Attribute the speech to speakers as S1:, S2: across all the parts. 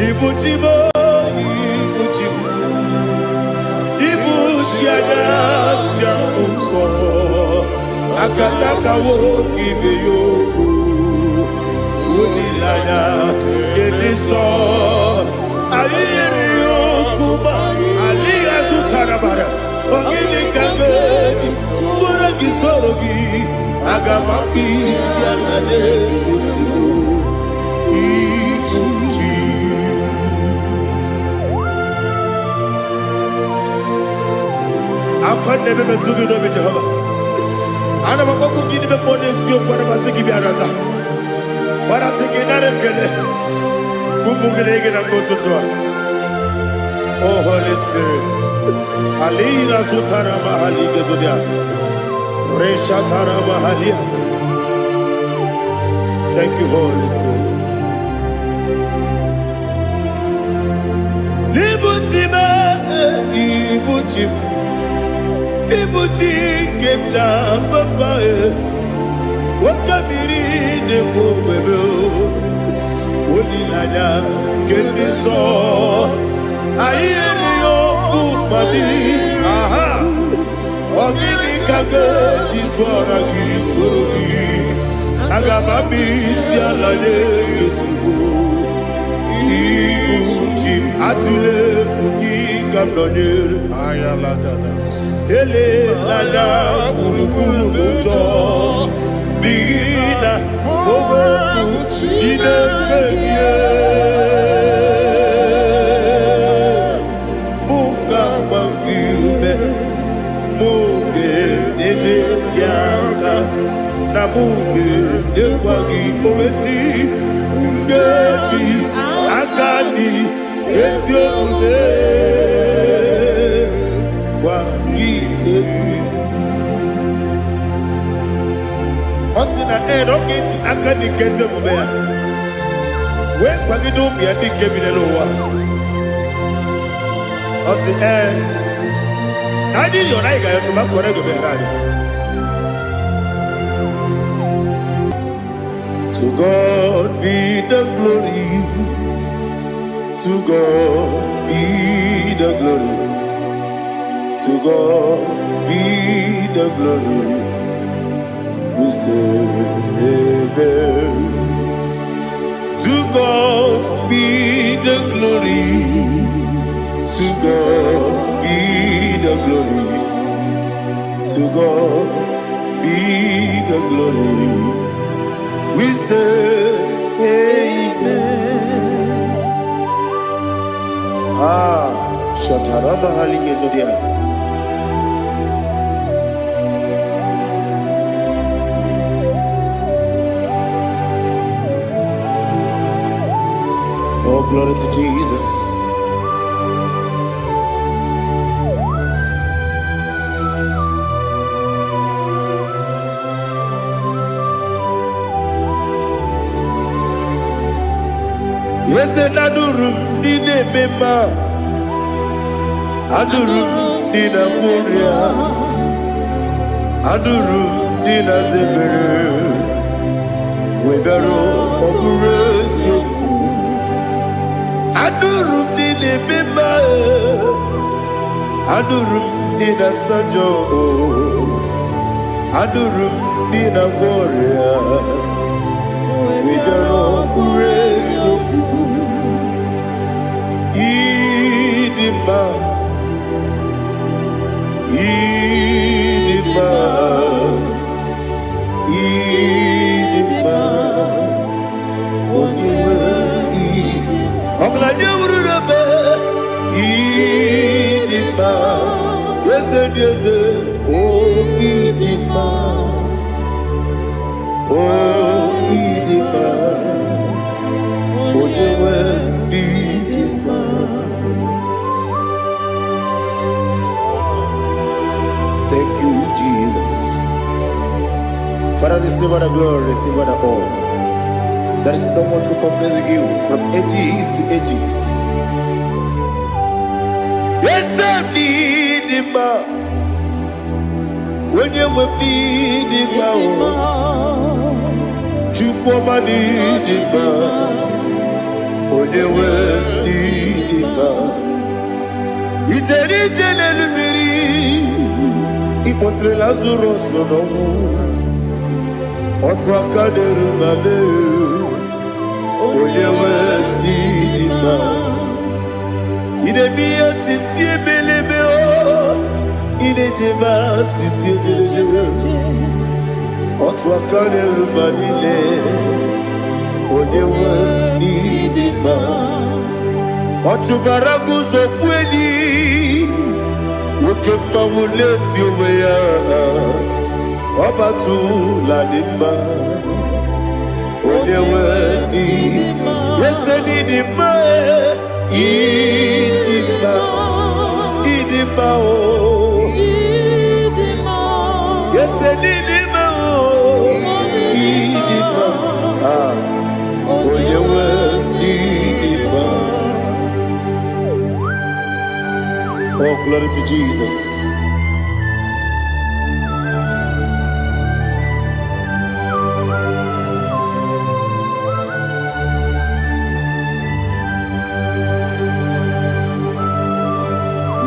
S1: Ibuchimo, Ibuchimo, Ibuchiana, Jamuso, Akataka woki yoku, Unilana, Gediso, Ayiri yokuba, Aliya Sutarabara, Ogini Kangeti, Turagi Sorogi, Agamaki, Sianane, I can't never be too good over Jehovah. I never go give the money to you for the Masiki Biarata. But I'm taking that and get it. Kumugin and go to Tua. Oh, Holy Spirit. Alina Sutana Mahali Gezodia. Reshatana Mahalia. Thank you, Holy Spirit. Ibuchima, Ibuchima. Ibuchi kemta papa wakamiri de bobebe onilanya kemiso ayeni okupani aha ogini kage jitwara kisorogi agamabi sialale yesugo Ibuchi atule ugi kamdonyer ayala dada ele lada buruburu moto bina oboku jinekeye munga bangiume munge nene yaka na munge nekwagi omesi ngeji akani esiomude Osina don't get akani kese mubea. We kwagido bia di kebinelo wa. Osi nadi yo na iga yo tuma kore go berani. To God be the glory. To God be the glory. To God be the glory. We say amen. To God be the glory. To God be the glory. To God be the glory. We say amen. Shataraba hali yezodia. Oh, glory to Jesus. Yes, and Adurum Dine Mema Adurum Dina Muria Adurum Dina Zebere Webero Operation Adurum Dine Mema Adurum Dina Sanjo Adurum Dina Muria Webero Operation Idima, Idima, Idima, Idima, Idima, yes, yes, oh Idima, oh Idima, Idima. Thank you, Jesus. Father, receive all the glory, receive all the honor. There is no one to compare with you from ages to ages. Yes, I need him. When you need him, you come and need him. When you nenelumiri ipotre Lazarus no otwaka derumale oyewe dima idemiya sisi belebe o idejeba sisi ojelejebe otwaka derumale oyewe dima otubaraguzo kweli ukemba muleti oweya Obatu la dima, onewe idima, yes idima, idima, idima o, idima, yes idima o, idima, onewe idima. Oh, glory to Jesus.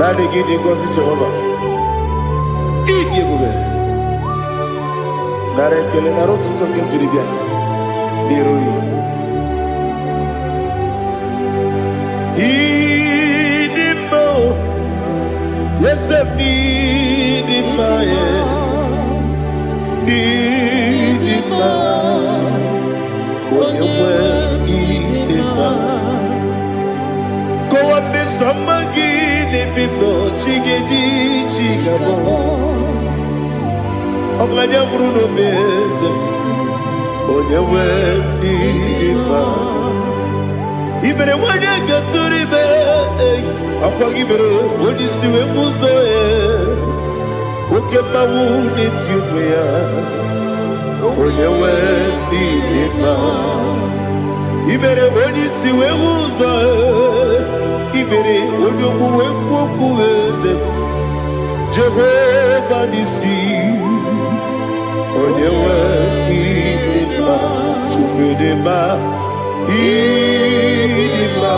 S1: Nani gidi ngozi Jehovah. Idi bube. Nare kele naro tutonge jiribia. Niroi. Idi mo. Yesem idi ma ye. Idi ma. Onyewe idi ma. Go up me somagi. Bimbo chigeji chigabo Oglanya Bruno Beze Onyewe Nidima Ibere wanya gaturibe Akwa gibere Onisiwe muzoe Okema wuni tiumea Onyewe Nidima Ibere onisiwe muzoe Ibere onyobu wekuoku eze Jehovah nisi Onyewe idima Chukwedema Idima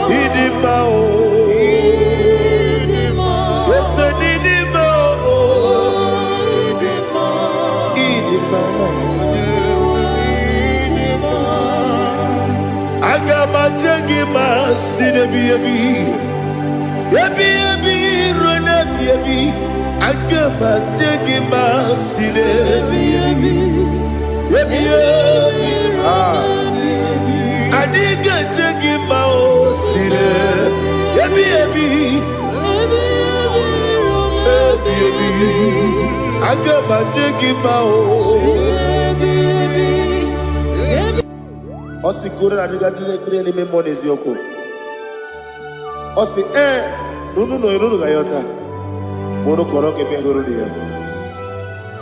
S1: Idima o Idima Yese nidima o Idima Idima Agama jengima sinebi ebi rona ebi agama jengima sinebi ebi adiga jengima o sine ebi agama jengima o Osi gore na diga dire ni me money zioko. Osi nunu no iruru gayota. Mono koroke me iruru dia.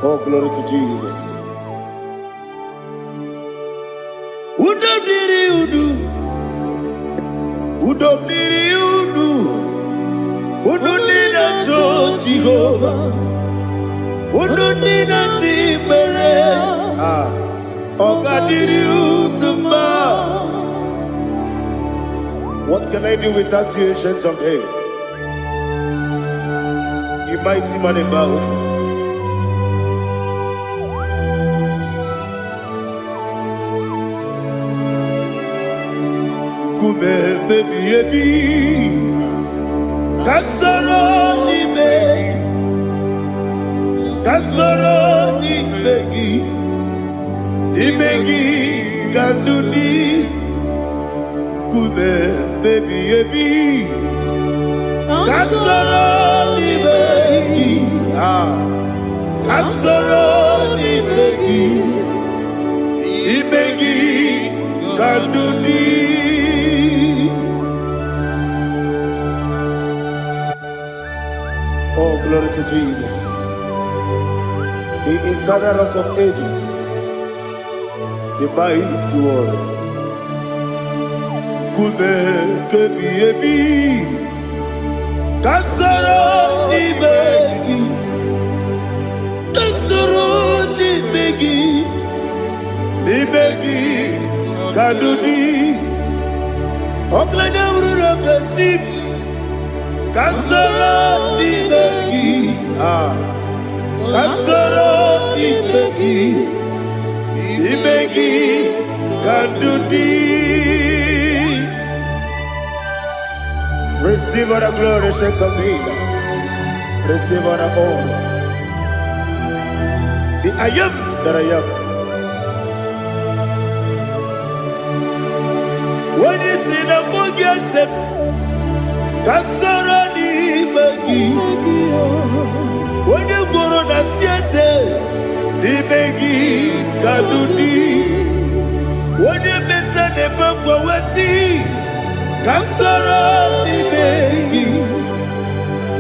S1: Oh, glory to Jesus. Udobdiri udu. Udunina to Jehovah. Udunina tibere. What can I do without you, ancient of days? You mighty man about. Kume baby Kasoro ni begi Imegi kandudi Kume baby Kasoro ni begi Kasoro ni begi Imegi kandudi Oh, glory to Jesus, the eternal rock of ages, the mighty one. Kume kebi kasoro ni begi kadudi oklanya ururo beti Kasoro n'imegi. Kasoro n'imegi. Imegi kandudi. Receive all the glory, shake of me. Receive all the honor. The I am that I am. When you see the book, yes, Kasoro n'imegi. When you go on the siese, n'imegi kandudi. When you meet the book, we see. Kasoro n'imegi.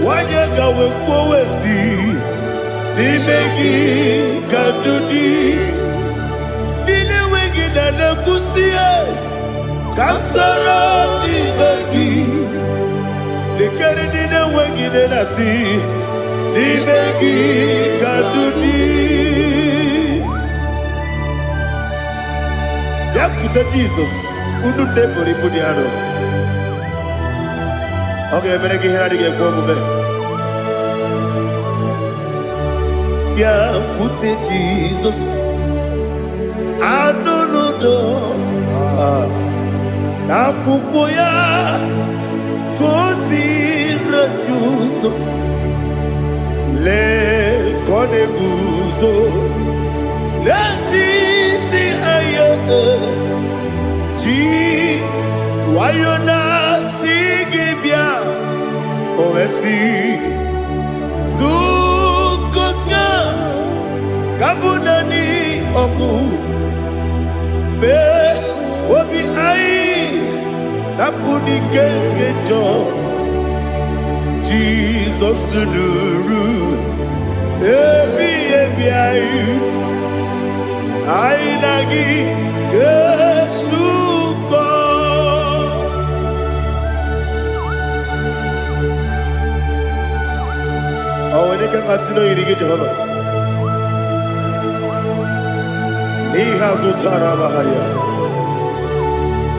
S1: Wanya gawe kwesi n'imegi kandudi. Nine wegi na nekusie. Kasoro n'imegi. Nikeri nine wegi na nasi. N'imegi kandudi. Yakuta Jesus. Unu nepori pudiano. Okay, I'm going to get a yeah, put it Jesus. I don't know. Na kukoya kosi renuso le kone guzo le titi aye ji wayona sigibia oesi sukoka kabunani oku be obi ai napuni kekejo Jesus nuru ebi ai nagi Yesuko. Oh, when you can masino yirige Jehovah. He has utara baharia.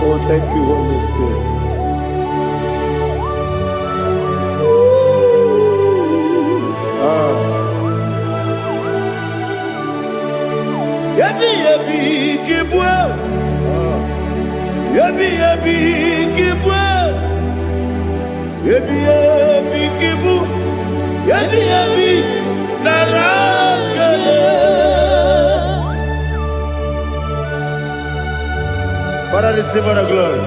S1: Oh, thank you, Holy Spirit. Yabi kibwa. Yabi kibwa. Yabi kibu. Yabi narakale. Father, receive our glory.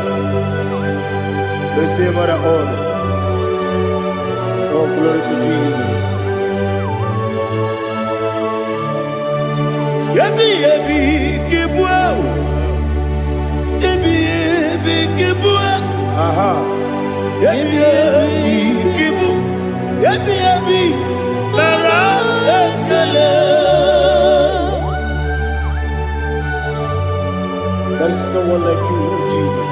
S1: Receive our honor. Oh, glory to Jesus. Yabi kibwa. Yabi kibwa. Aha. Yabi kibu. Yabi narakale. There is no one like you, Jesus.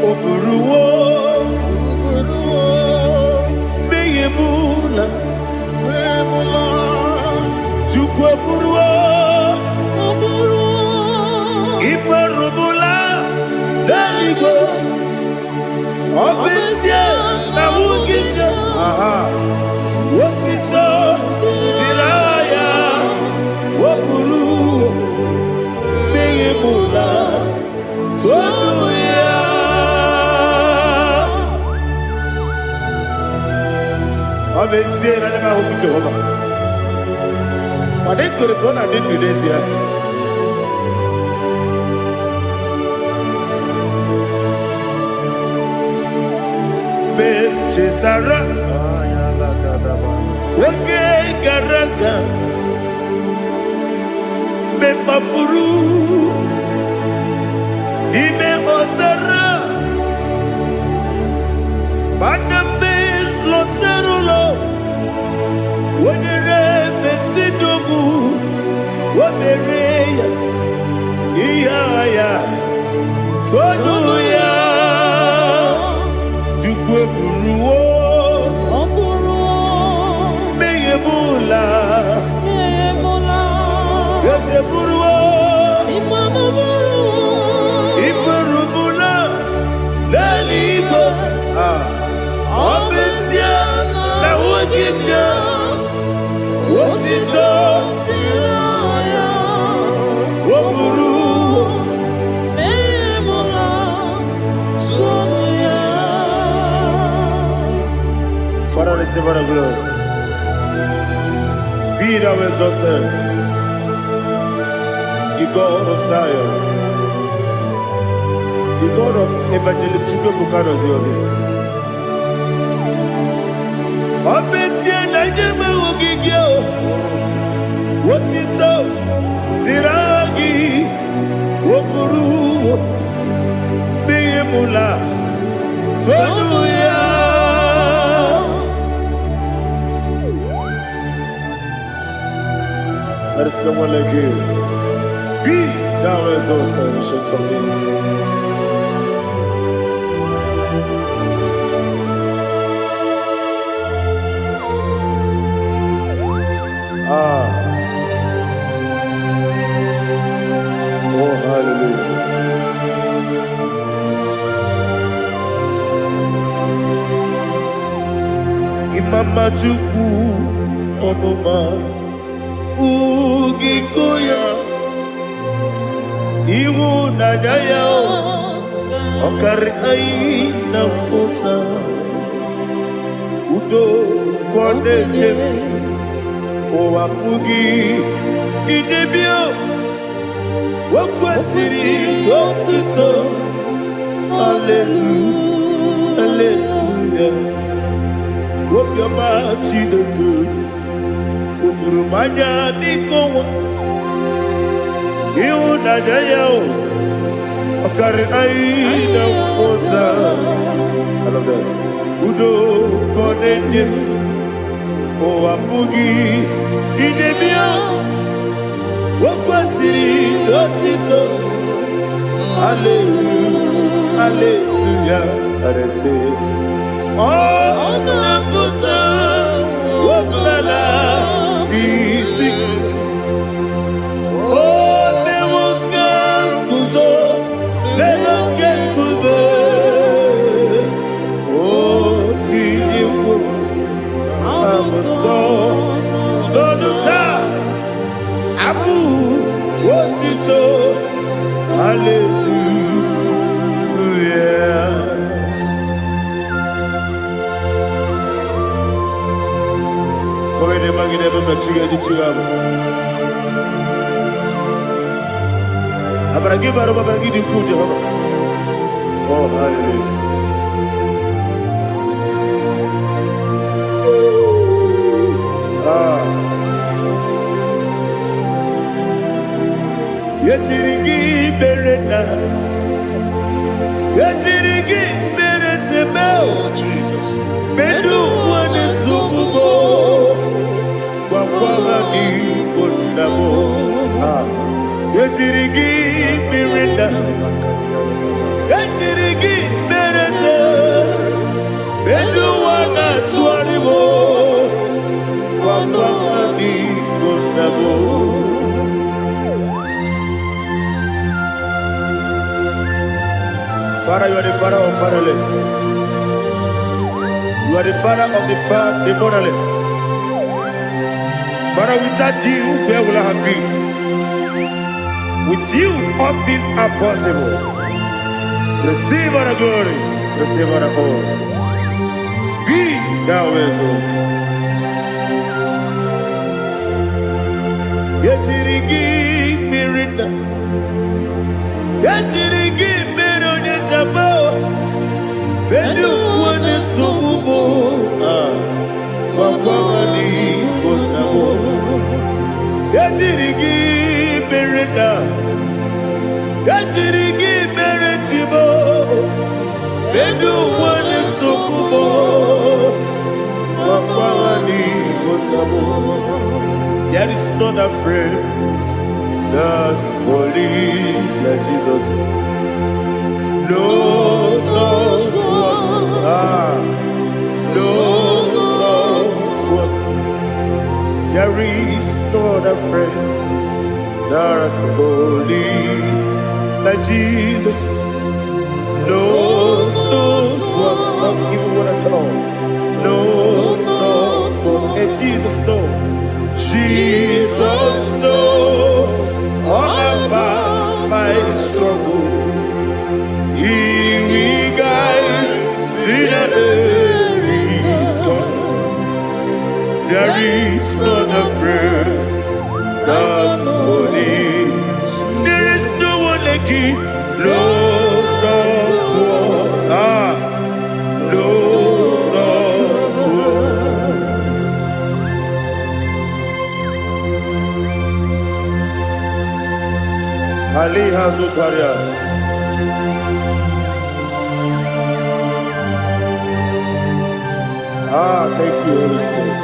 S1: Oburuwo, meyemula, chukwu oburuwo, iparubula, leligo, obesie na wugide. Aha, wotito, diraya, oburuwo, meyemula, tonuya. Obesie na nema huku Jehovah. But they could have done I didn't do this here. Chetara, Wage Garaka, Bepafuru, Ime Osara, Baname Loterulo, Wenere Mesidobu, Wamereya, Iaya, Tonuya. Buruwo, meyemula, yese buru. Father, receive all the glory. Be thou exalted, the God of Zion, the God of Evangelist Chico Bukanos Yobi. Obviously, I never will give you what it is. Diragi, Wopuru, Beyemula, Tonuya. There is no one like you. Be thou exalted, ancient of days. Oh, hallelujah. Imama Chukwu Onuma Ugikoya Iwu Nadaya Okari Aina Mota Udo Kondeye Owapugi Idebio Wakwasiri Wakito Hallelujah Hallelujah Wopiama Chidoku Udurumanya Nikowa Iu Nadayao Okari Aina Mota I love that Udo Konenye Owapugi Idebio Wakwasiri Lotito Hallelujah Hallelujah And I say Oh Naputa Waplala Biti Oh Newoka Kuzo Leloke Kube Oh Tiyiwo Amoso Loduta Abu Wotito Hallelujah Come ne magine baba chiga di chiga Abragi baro babragi di ku Jehovah Oh hallelujah Yetirigi berena Yetirigi bereseme Bedu wane sukubo Kwa ni kundamo Yetirigi berena Yetirigi berese Bedu wana tuaribo Kwa ni kundamo Father, you are the father of fatherless. You are the father of the motherless. Father, without you, where will I have been? With you, all things are possible. Receive all the glory. Receive all the honor. Be thou exalted. Yetirigi mirina. Yetirigi mironye jabo. Bedu wane sumubo. Wakwani konamo. Yetirigi mirina. Yetirigi miretibo. Bedu wane sumubo. Wakwani konamo. There is not a friend that's holy like Jesus. No, not one. No, not one. There is not a friend that's holy like Jesus. No, not one. Not even one at all. No, not one. Ali Hazutaria. Thank you, Holy Spirit.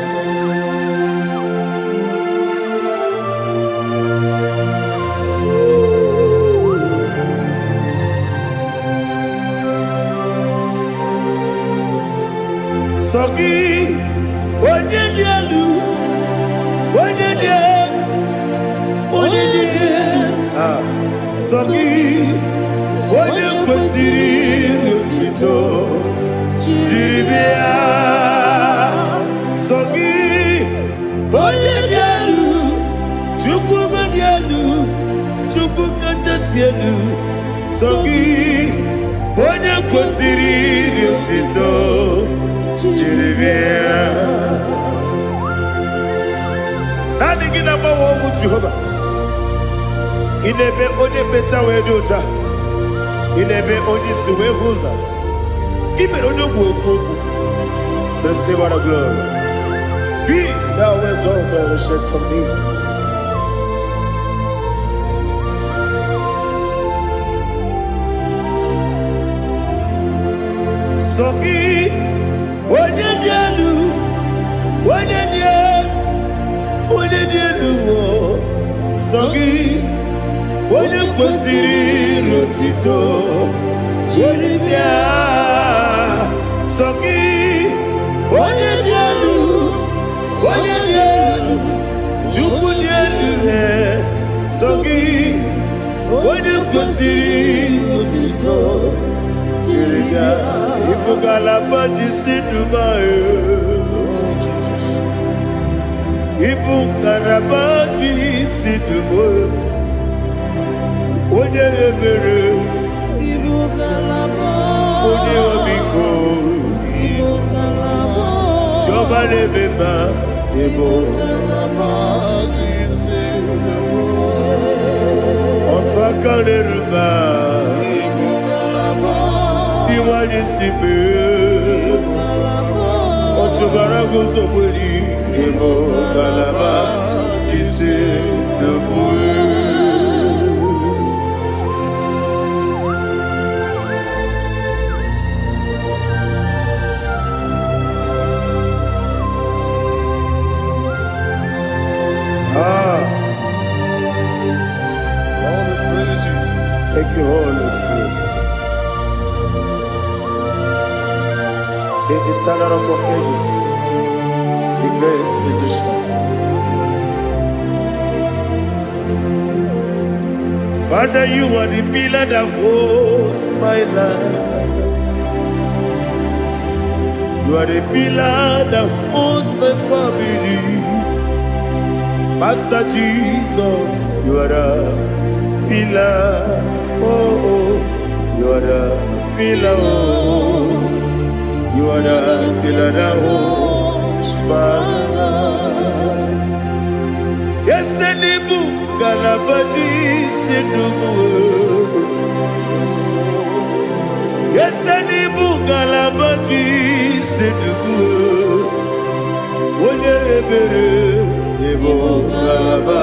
S1: Sogi, onye dielu, onye dielu, onye dielu. Sogi, onye kwesịrị otuto, jiri bịa. Sogi, onye dielu, Chukwu dielu, Chukwu kachasị elu. Sogi, onye kwesịrị otuto. Nothing in about what would Jehovah. In a bit only better way to ta. In a bit only Suwe Huza. Even on your work, the Savior of glory. Be thou exalted and shed to me. Sogi. Onye dielu, onye dielu, Sogi, onye kwesịrị otuto, jiri bịa. Sogi, onye dielu, Chukwu dielu, Sogi, onye kwesịrị otuto, jiri bịa. Ibugalaba Dubai. Ibugalaba Dubai. Onye ebere. Ibugalaba. Onye omiko. Ibugalaba. Joba lebeba. Ibugalaba Dubai. Otwakalerba. Iwani sibe, otubara gozoboli, emo galaba, jise debue. Thank you, Holy Spirit. The eternal rock of ages, the great physician. Father, you are the pillar that holds my life. You are the pillar that holds my family. Master Jesus, you are the pillar. Oh, you are the pillar. Oh. You are the pillar that holds my life. Yes, Enibu Galabati Sidubu. Yes, Enibu Galabati Sidubu. Onye ebere, Ebo Galaba.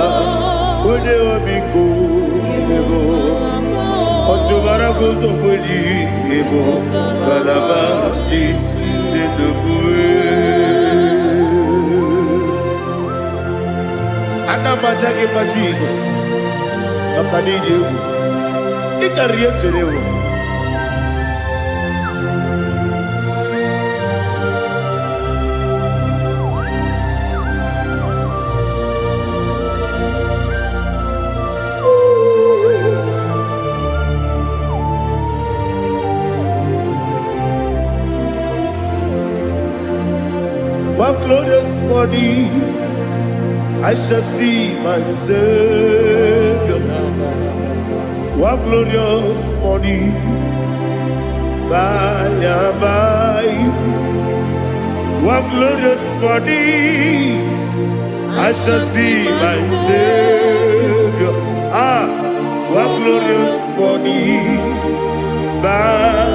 S1: Onye obiku, Ebo. Otubara gozoboli, Ebo Galaba. C'est debout. Anamajage ma Jesus. Makanidi. Ikariyeterewo. One glorious morning, I shall see my Savior. One glorious morning, by and by. One glorious morning, I shall see my Savior. One glorious morning, by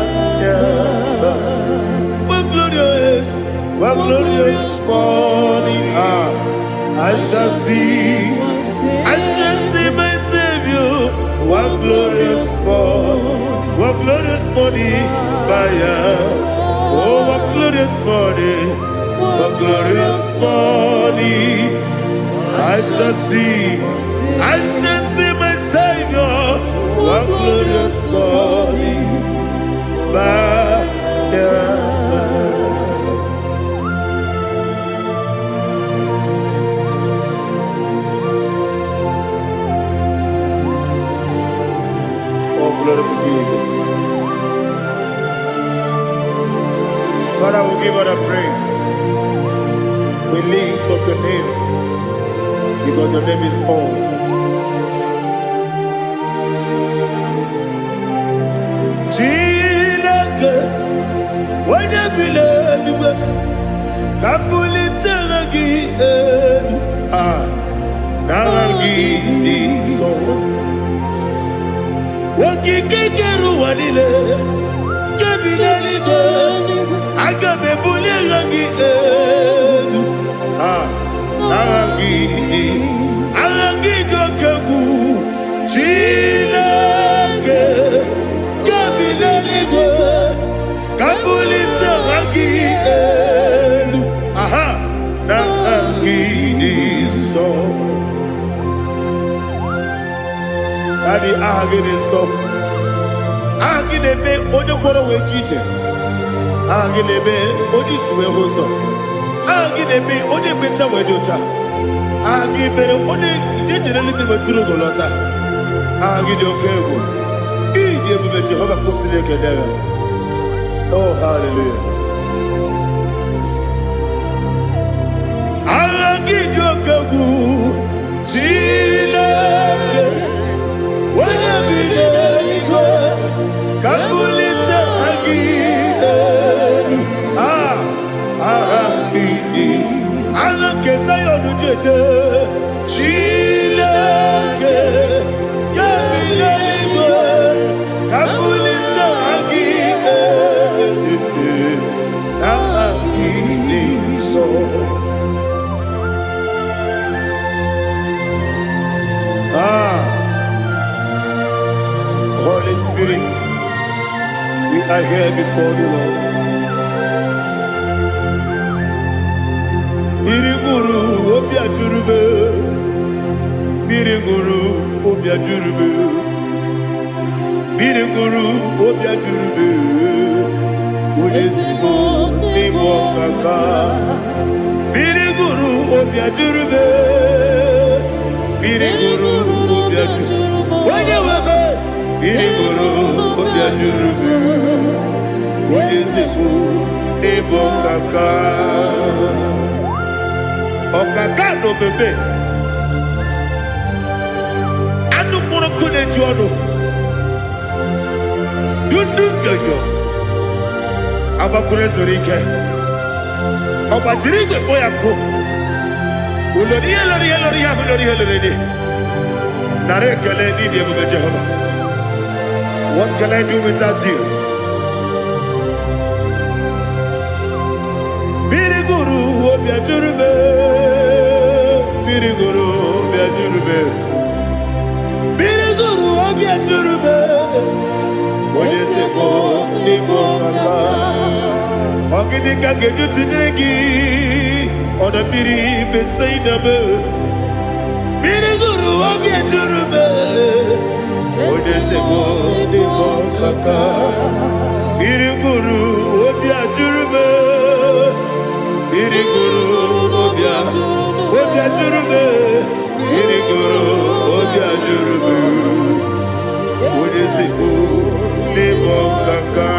S1: and by. One glorious morning, I shall see my Savior. One glorious morning, oh, what glorious morning, what glorious morning. I shall see my Savior, what glorious morning, Oh, glory to Jesus. Father, we give all the praise. We lift up your name because your name is awesome. Chilake, when you believe, Kapulitagi, Naragi, so. Wakikekeru wanile, kebilaligo, agabe bulilangi, arangi dokagu, chilake, kebilaligo, kabulita rangi, narangi so. Daddy, agide so. Agide be odokoro we chiche. Agide be odisuwe hoso. Agide be ode beta we dota. Agide be ode ijejere libi beturu golota. Agide okego. Ide be Jehovah kusile kedera. Oh, hallelujah. Agide okego. Chilake. When you believe, Kapulita again. Kesayo no jeje, Chilake, Kapilaligo, Kapulita again. So. Holy Spirit, we are here before you, Lord. Biriguru obia jurube, Biriguru obia jurube, Biriguru obia jurube, Udesibo nimo kaka, Biriguru obia jurube, Biriguru obia jurube, Wanyawebe. Biriguru obia jurube, Udesibo nimo kaka. Okaka no bebe. Anu mono kone juano. Dundu yoyo. Abakure zorike. Obajirige boyako. Uloriya. Nare kele ni diye Jehovah. What can I do without you? Biriguru obia jurube, Biriguru obia jurube, Biriguru obia jurube. Odesibo nimo kaka, ogini kangeju tinegi, oda biri besaidabe. Biriguru obia jurube, Odesibo nimo kaka, Biriguru obia jurube. Biriguru obia jurube, Biriguru obia jurube, Odesibo nimo kaka.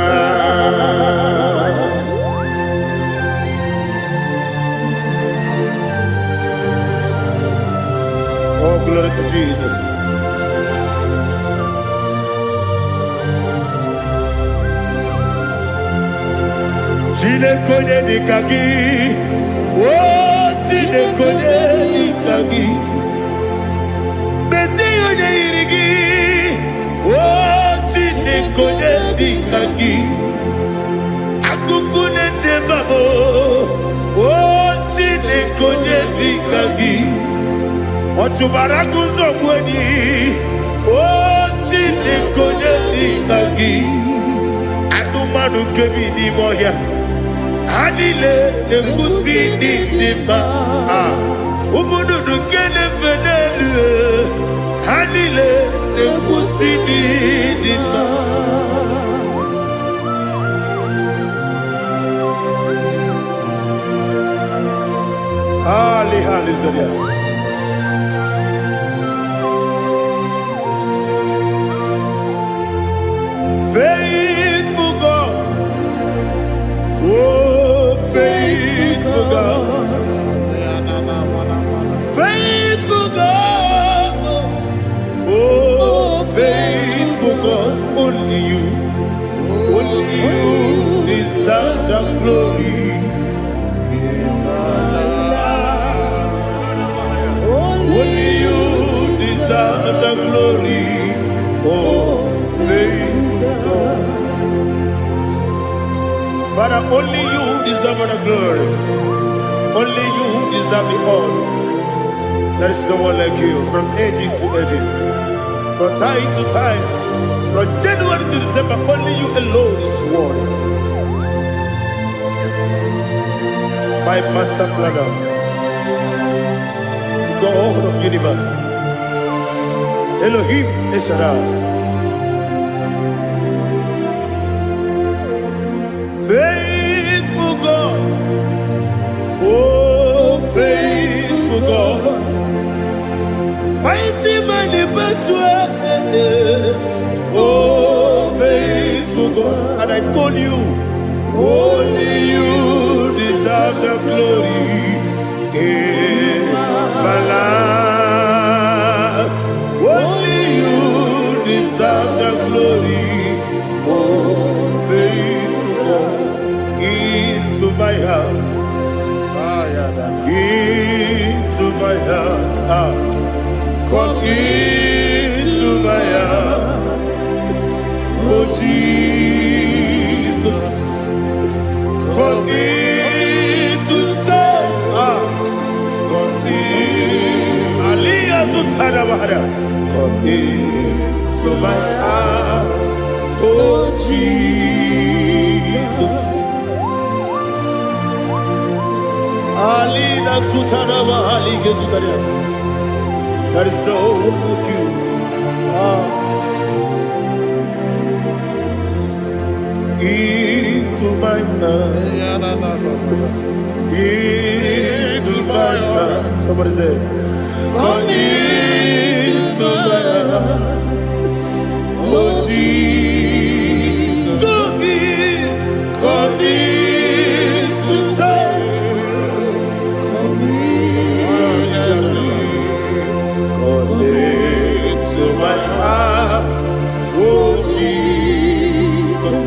S1: Oh, glory to Jesus. Chinekonye nikagi, oh chinekonye nikagi, Mesiyo ne irigi, oh chinekonye nikagi, Akukune tembabo, oh chinekonye nikagi, Otubarakuzo mweni, oh chinekonye nikagi. manu kebi ni moya. Hanile ne kusi ni ma. Umudu kene fenelu. Hanile ne kusi ni ma. Hallelujah. Faithful God, oh faithful God, faithful God, oh faithful God, only you deserve the glory. Only you deserve the glory, oh faithful God. Father, only you deserve the glory. Only you deserve the honor. There is no one like you, from ages to ages, from time to time, from January to December. Only you alone is worthy. My master planner, God of universe, Elohim Eshadai, faithful God, oh faithful God, mighty man in battle, oh faithful God, and I call you, only you deserve the glory. My life, only you deserve the glory, oh faithful God, into my heart, into my heart, come into my heart, oh Jesus, come in to stay. Come into my heart, oh Jesus. Alina Sutanaba Alige Sutaria. There is no one like you. Into my heart, into my heart. Somebody say, come into my heart, oh Jesus. Come in to stay. Come into my heart, oh Jesus.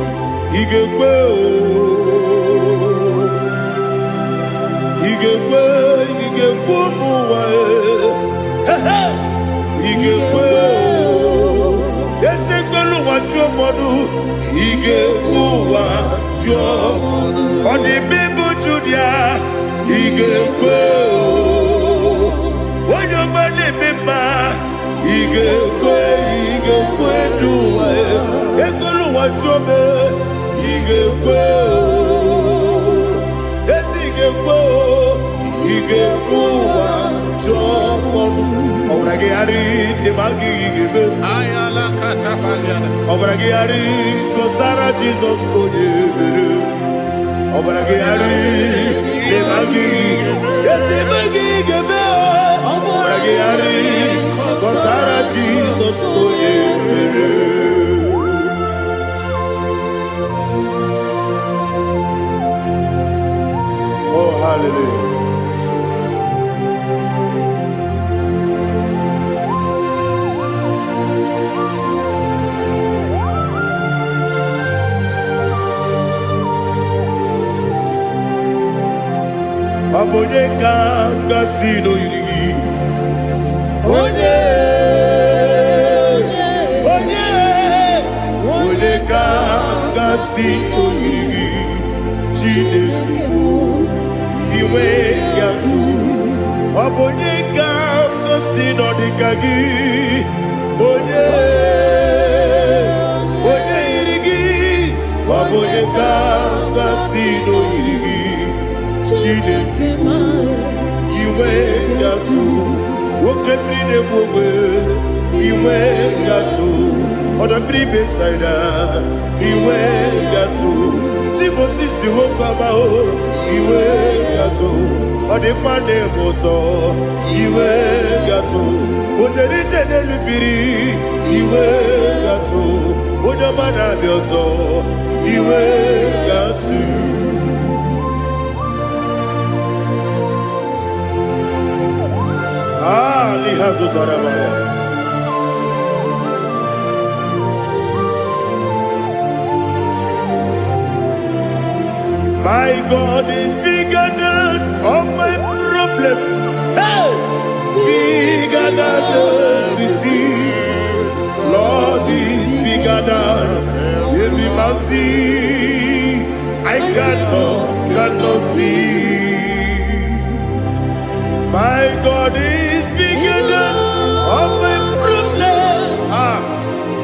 S1: Jesus, oh, hallelujah. Abone kanga sino yiri. Onye kanga sino yiri. Chineke iwe yatu. Abone kanga sino dikagi. Onye yiri. onye ga-asị n'oyiri gị Chineke iwe ga-atụ nwoke mmiri na-egbu ogbe iwe ga-atụ ọdọ mmiri Besaida iwe ga-atụ tí Moses nwoke amahụ iwe ga-atụ ọ dị mma na-eme ụtọ iwe ga-atụ ojere ije n'elu mmiri iwe ga-atụ onye ọma na-abịa ọzọ iwe ga-atụ n'ihe zụtara mara My God is bigger than all my problem. Hey! Bigger than everything. Lord is bigger than every mountain. I cannot see. My God is bigger than all my problem.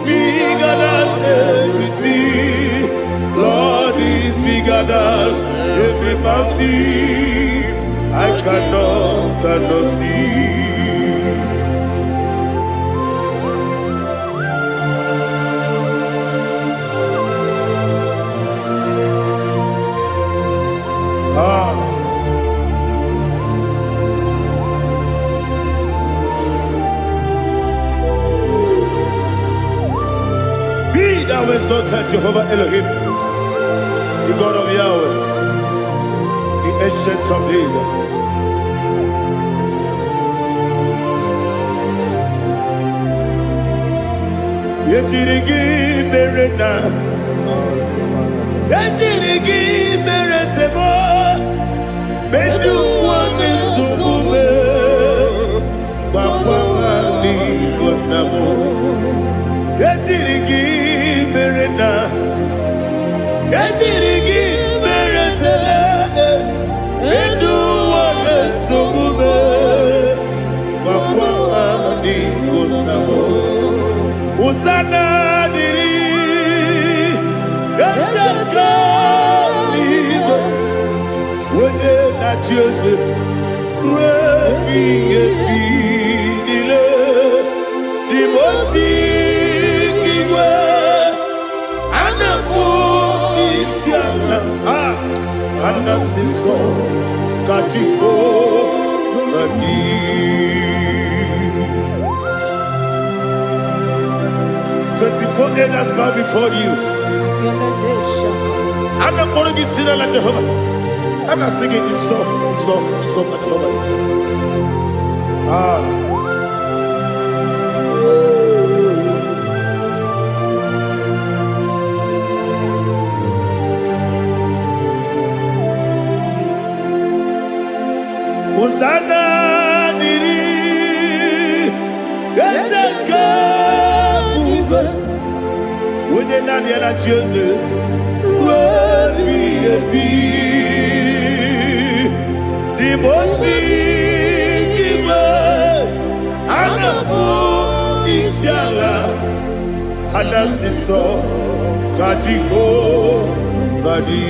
S1: Bigger than everything. Lord is bigger than every mountain. I cannot see. Be thou exalted, Jehovah Elohim, the God of Yahweh, the ancient of days. Yetirigi merena, yetirigi meresebo, bedu wane sumube, bakwani gonamo. Yetirigi merena, yetirigi meresele, bedu wane sumube, bakwani gonamo. Usana diri, esaka ligo, wene na Jose, wepi dile, di mosi kiwe, anamu isiana, anasiso katiko mani. 24 elders bow before you. And I'm going to be singing like Jehovah. And I'm singing this song like Jehovah. Hosanna diri, Eseka. When you're not here at Jose, the most giver, and the moon is yala, and the siso, Kajiho, Vadi,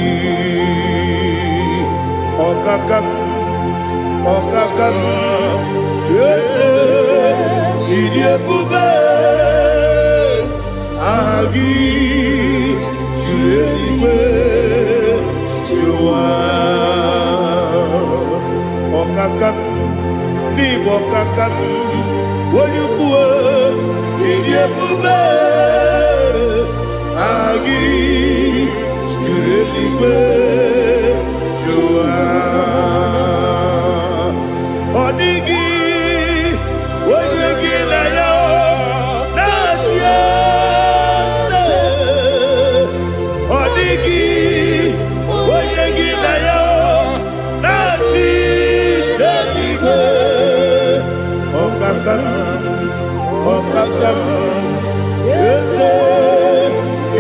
S1: Okakam, yes, Idiot Bube. Agi julewe juwa okakam ni bokakam wonyukwe idiebube agi julewe juwa odigi wonyegi na yo natie Okakam, yes,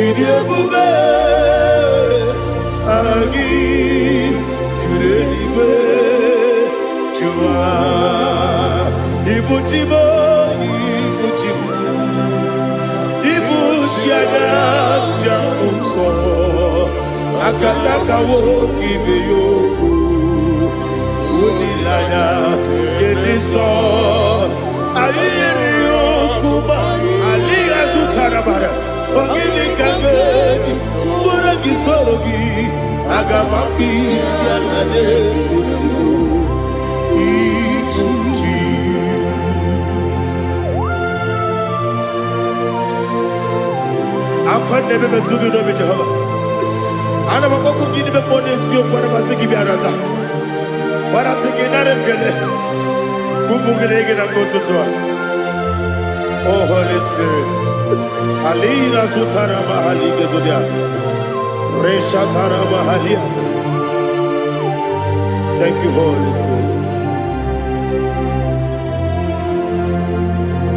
S1: idiebube, agi, kureliwe, jua, ibuchimo, ibuchiana, jamso, akataka woki beyoku unilaya gediso ayiri yokuba aliya zutarabara ogini kangeti tura gisorogi agamambisi anane kusibu ikuji akwande bebe tugi no bi Jehova ana bako gini be ponesio kwa basiki bi arata bara tekenare kele kumugirege na mtoto. Oh Holy Spirit, alina sutara mahali gezodia resha tara mahali. Thank you Holy Spirit.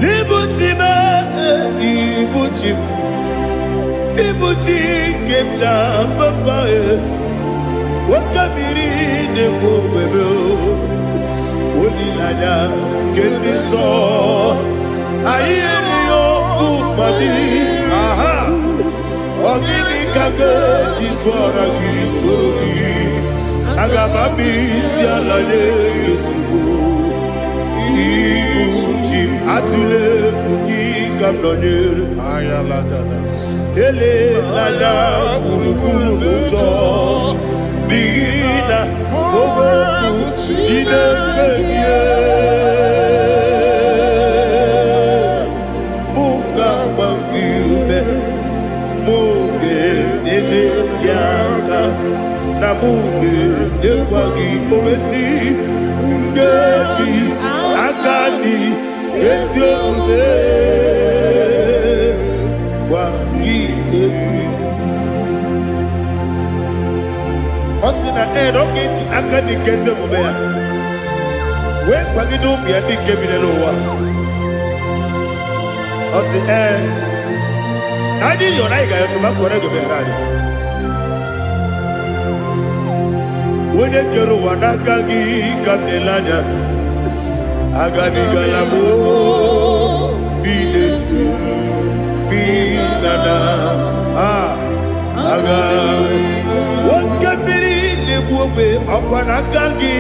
S1: Libutime ibutim kemja papa wakamiri de bobebe olilanya kendiso ayeri yokumani aha ogini kage titwara gisogi agamabisi alale yesugo ibuchi atule bugi kamdonir ayalagada ele lala buruburu muto bigina ogoku jinekeye munga bangiube munge nene yaka na munge nekwagi omesi ngeji akani esiode Osina rogeji akani keze mubea we kwagido bia di kebile lowa osi nadi yo na iga yo tuma kore go berari wone kero wanaka gi kanelanya agani galamo biletu binana aga wakabiri lebuwe akwanakagi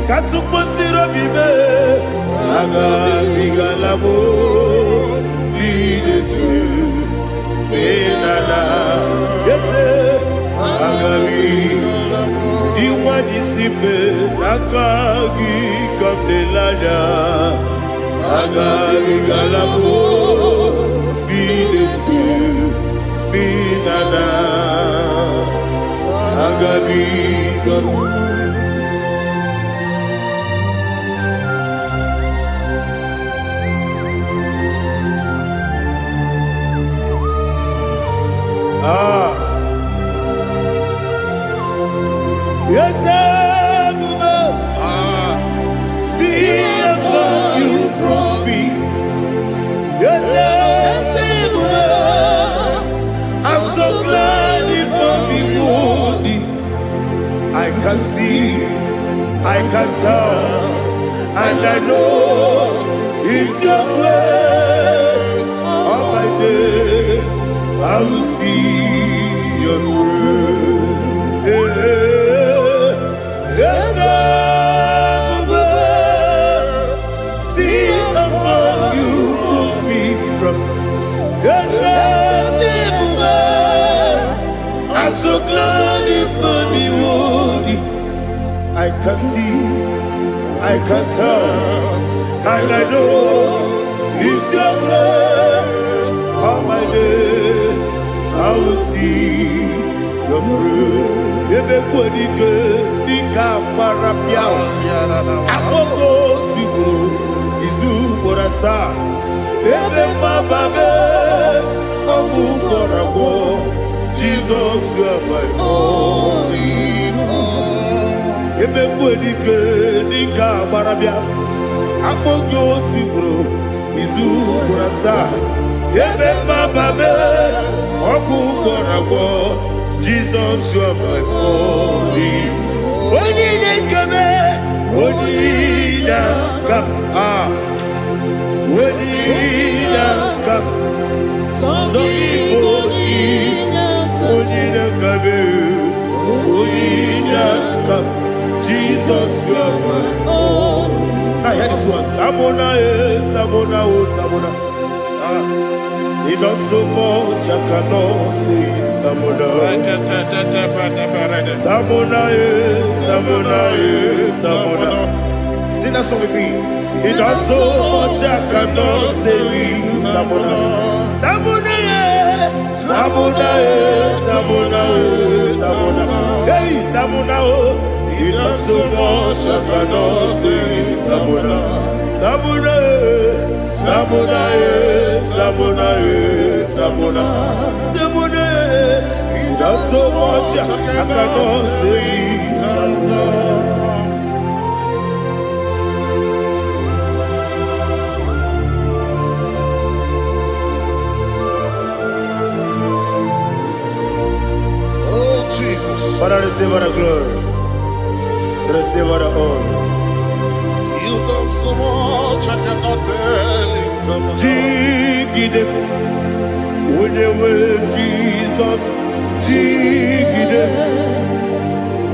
S1: katuposiro bibe aga bigalamo biletu binana yese aga diwani sipe nakagi kamdelada aga bigalamo biletu binana agabi garu yes see how you brought me. Yes I'm so glad if I'm wounded. I can see, I can tell, and I know it's your grace. On my day, I will see your grace. Yes, see among you moves me from. Yes, I'm so glad if me woody. I can see, I can tell, and I know it's your grace. On my day, I will see your grace. Ebe kodike, dika marapia. Amoko tibu, izu borasa. Ebe mababe, omu korabo. Jesus, you are my only home. Ebe kodike, dika marapia. Amoko tibu, izu borasa. Ebe mababe, omu korabo. Jesus, you are my only. Only kame, only come, only come. So Igbo, only kame. you are my only. Now hear this one. Tamona, Tamona, Tamona. He does so much, I cannot say it. Tamona. Tamona, Tamona, Tamona. Sing that song with me. He does so much, I cannot say it. Tamona. Tamona, Tamona, Tamona, Tamona. Hey, Tamona, he does so much, I cannot say it. Tamona. Tamona, Tamona, Tamona, Tamona, Tamona. He does so much, I cannot say it. Tamona. Father, receive all the glory. Receive all the honor.
S2: You done so much, I cannot tell it.
S1: Jigide, with the way Jesus. Jigide,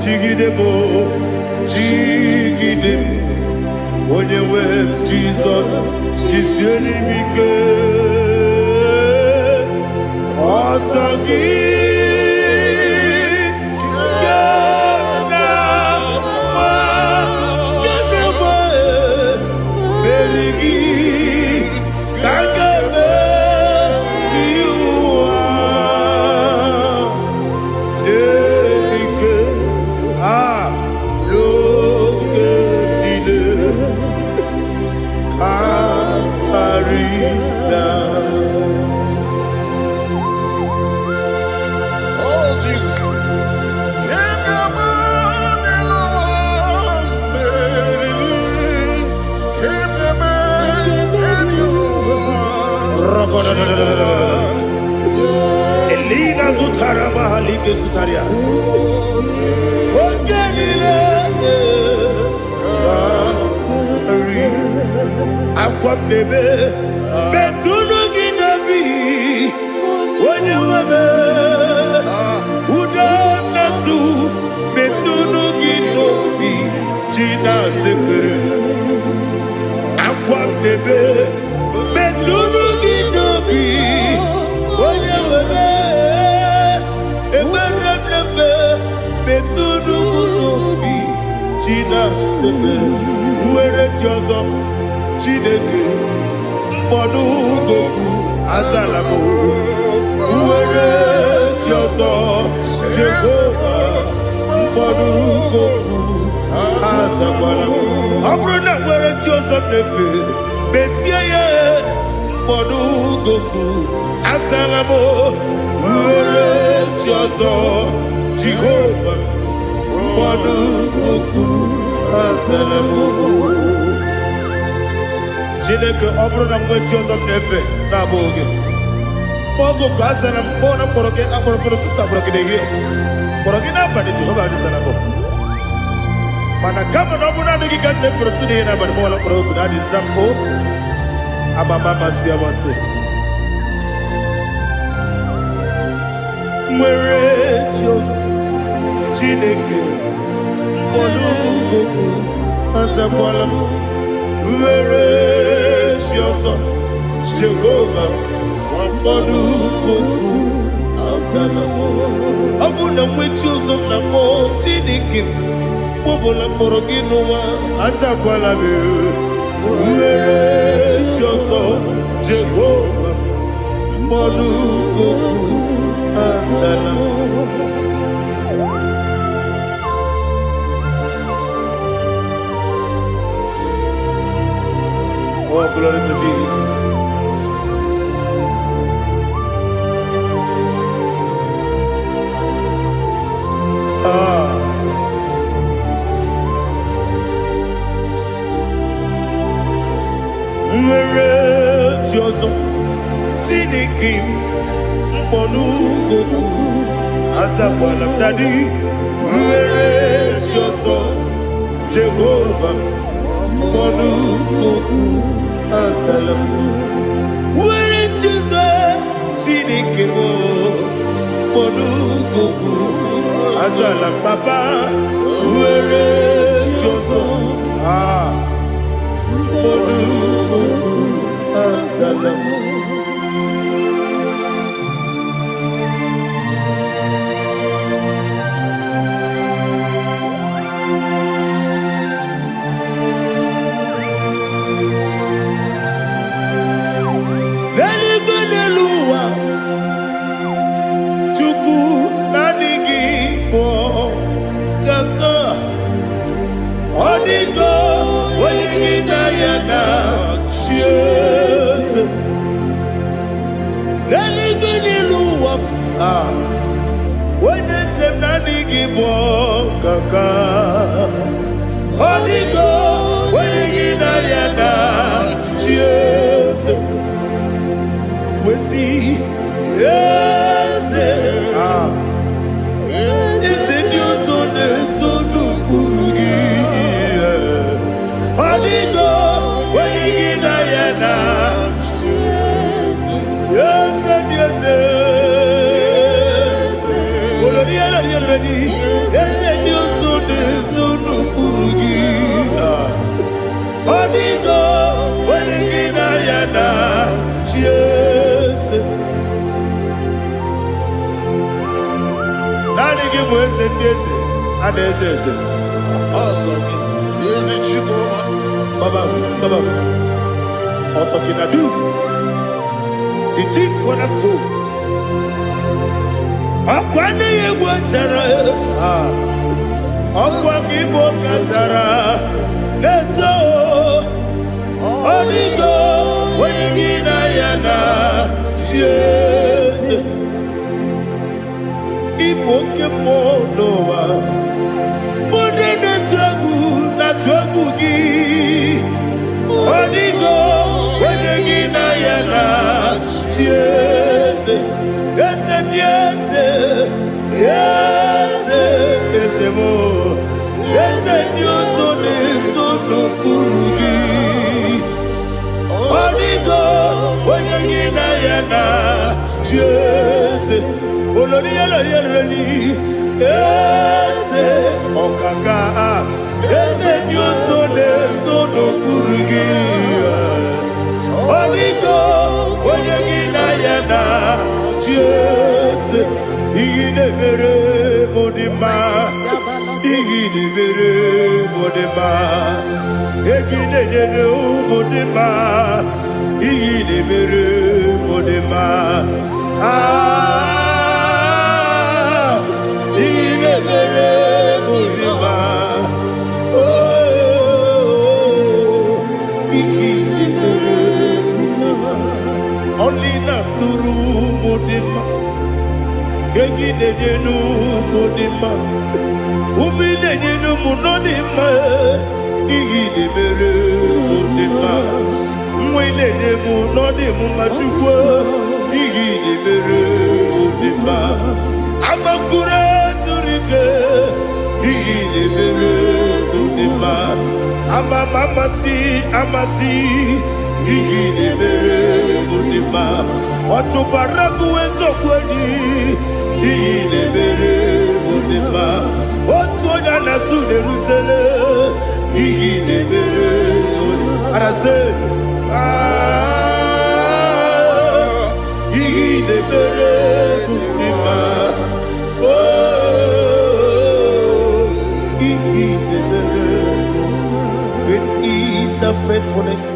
S1: Jigide bo, Jigide, with the way Jesus. Jisuni mike, Asagi. Elina Zutara Mahalike Zutaria. Ogenile Aqua bebe Betunu Ginabi Wanya Wabe Uda Nasu Betunu Ginobi Gina Zepe Aqua bebe Betunu Ginobi Wanya Wabe Eberebe Betunu Ginobi Gina Zepe Uere Tiozo Chineke Mbodu Goku Azalamo Uere Tiozo Jehovah Mbodu Goku Azalamo Abrona Uere Tiozo Nefe Besiye Mbodu Goku Azalamo Uere Tiozo Jehovah Mbodu Goku Azalamo Chineke ọbụrụ na mgbe ọzọ na-efe na-abụ oge ogo ka a sara mkpọ na mkpọrọ gị akpọrọkpọrọ tutu akpọrọ gị n'ehihie kpọrọ gị n'abalị Jehova adịzara bụ mana kama na ọ bụrụ na adịghị ka nne fere tu n'ihe n'abalị mọọla mkpọrọ oku na adịza mbụ amasị amasị nwere chi ọzọ Chineke mkpọrọ oku azakwala m Uere Chioso Jehovah Mbodu Goku Azalamo Abuna mwechi uzo na mo Chineke Mbobola moro ginuwa Azakwala me Uere Chioso Jehovah Mbodu Goku Azalamo Oh, glory to Jesus. Nwere Chioso Chineke Mbodu Goku Azakwala m Daddy. Nwere Chioso Jehovah Mbodu Goku Azalamo Nwere Chioso Chineke Mbodu Goku Azalam Papa Nwere Chioso The chief cornerstone. Akwane Igbo chara, akwa Igbo kachara, leto, onigo, wenigina yana, Jesus. Igbo kemo noa, mune na twagu gi, onigo, wenigina yana, Jesus. Yes, yes, yes, yes, mo. Yes, Dios son no kurugi. Onigo, onegina yana, yes. Olori olori. Yes, okaka. Yes, Dios son no kurugi. Onigo, onegina yana. Yes, Igidebere Modima, Igidebere Modima, Igidebere Modima, Igidebere Modima, Igidebere Modima, oh, Igidebere Modima, only not Nuru Modima. Gegidenu Modima, Umidenu Munodima, Igidebere Modima, Mwidenu Nodimu Machukwa, Igidebere Modima, Amakure Zurike, Igidebere Modima, Amasi, Igidebere Modima, Otubaraku Ezokweni, Igidebere Modima, Otonya Nasude Rutele, Igidebere Modima, Arase, Igidebere Modima, oh, Igidebere Modima, great is the faithfulness,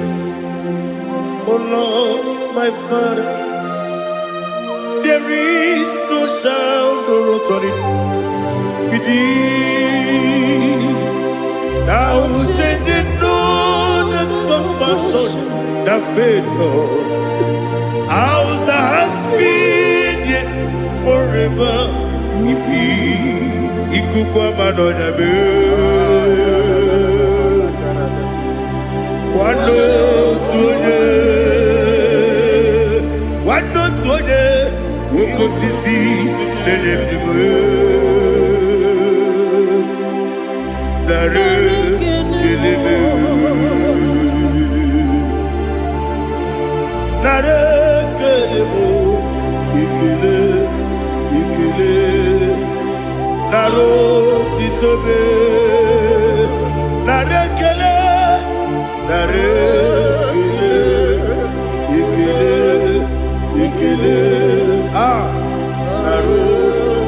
S1: oh Lord, my Father. There is no sound or authority within. Now changing know that compassion, that faith, Lord. Ours that has been yet forever we be. Ikukwa manonya be. Wano tuye, wano tuye. Ukosisi nenebdime Nare kelebe Nare kelebo Ikele Naro titobe Nare kelebo nare ikele ikele nare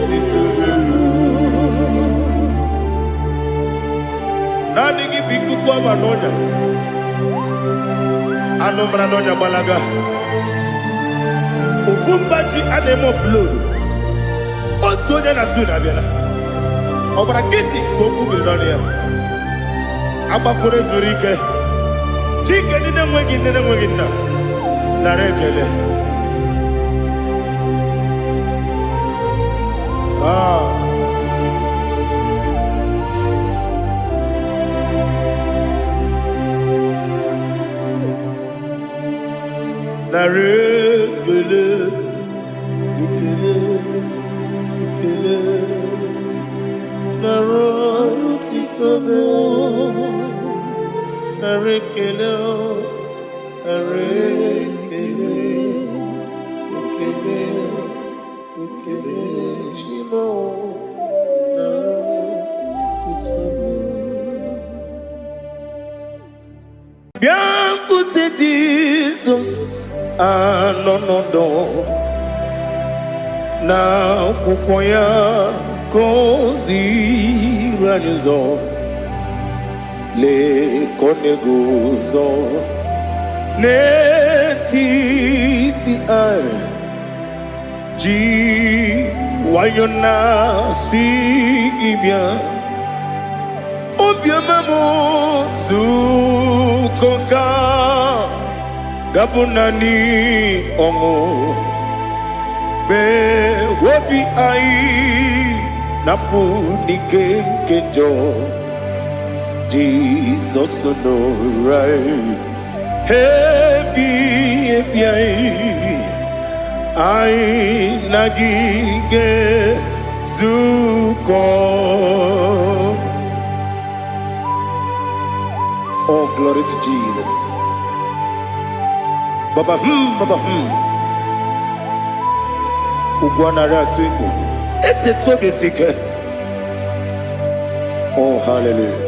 S1: titubelu nani gi bikuko manonya anomra nonya balaga ofumbaji anemo flow otonya na suna biela obra kiti koku bironia abakure zurike chike nine mwegi na narekele narekele ikele ikele narotitobe narekele narekele ikele ikele chimo narotitobe biankute Jesus anonodo na kukoya kozi ranizo le koneguzo ne titi ai ji wayona sigibia obiamamu zukoka gabunani ongo be wobi ai napu nike kenjo Jesus no right happy ai nagige zuko. Oh, glory to Jesus. Baba Ugwanara twingu ete tobe sike. Oh, hallelujah.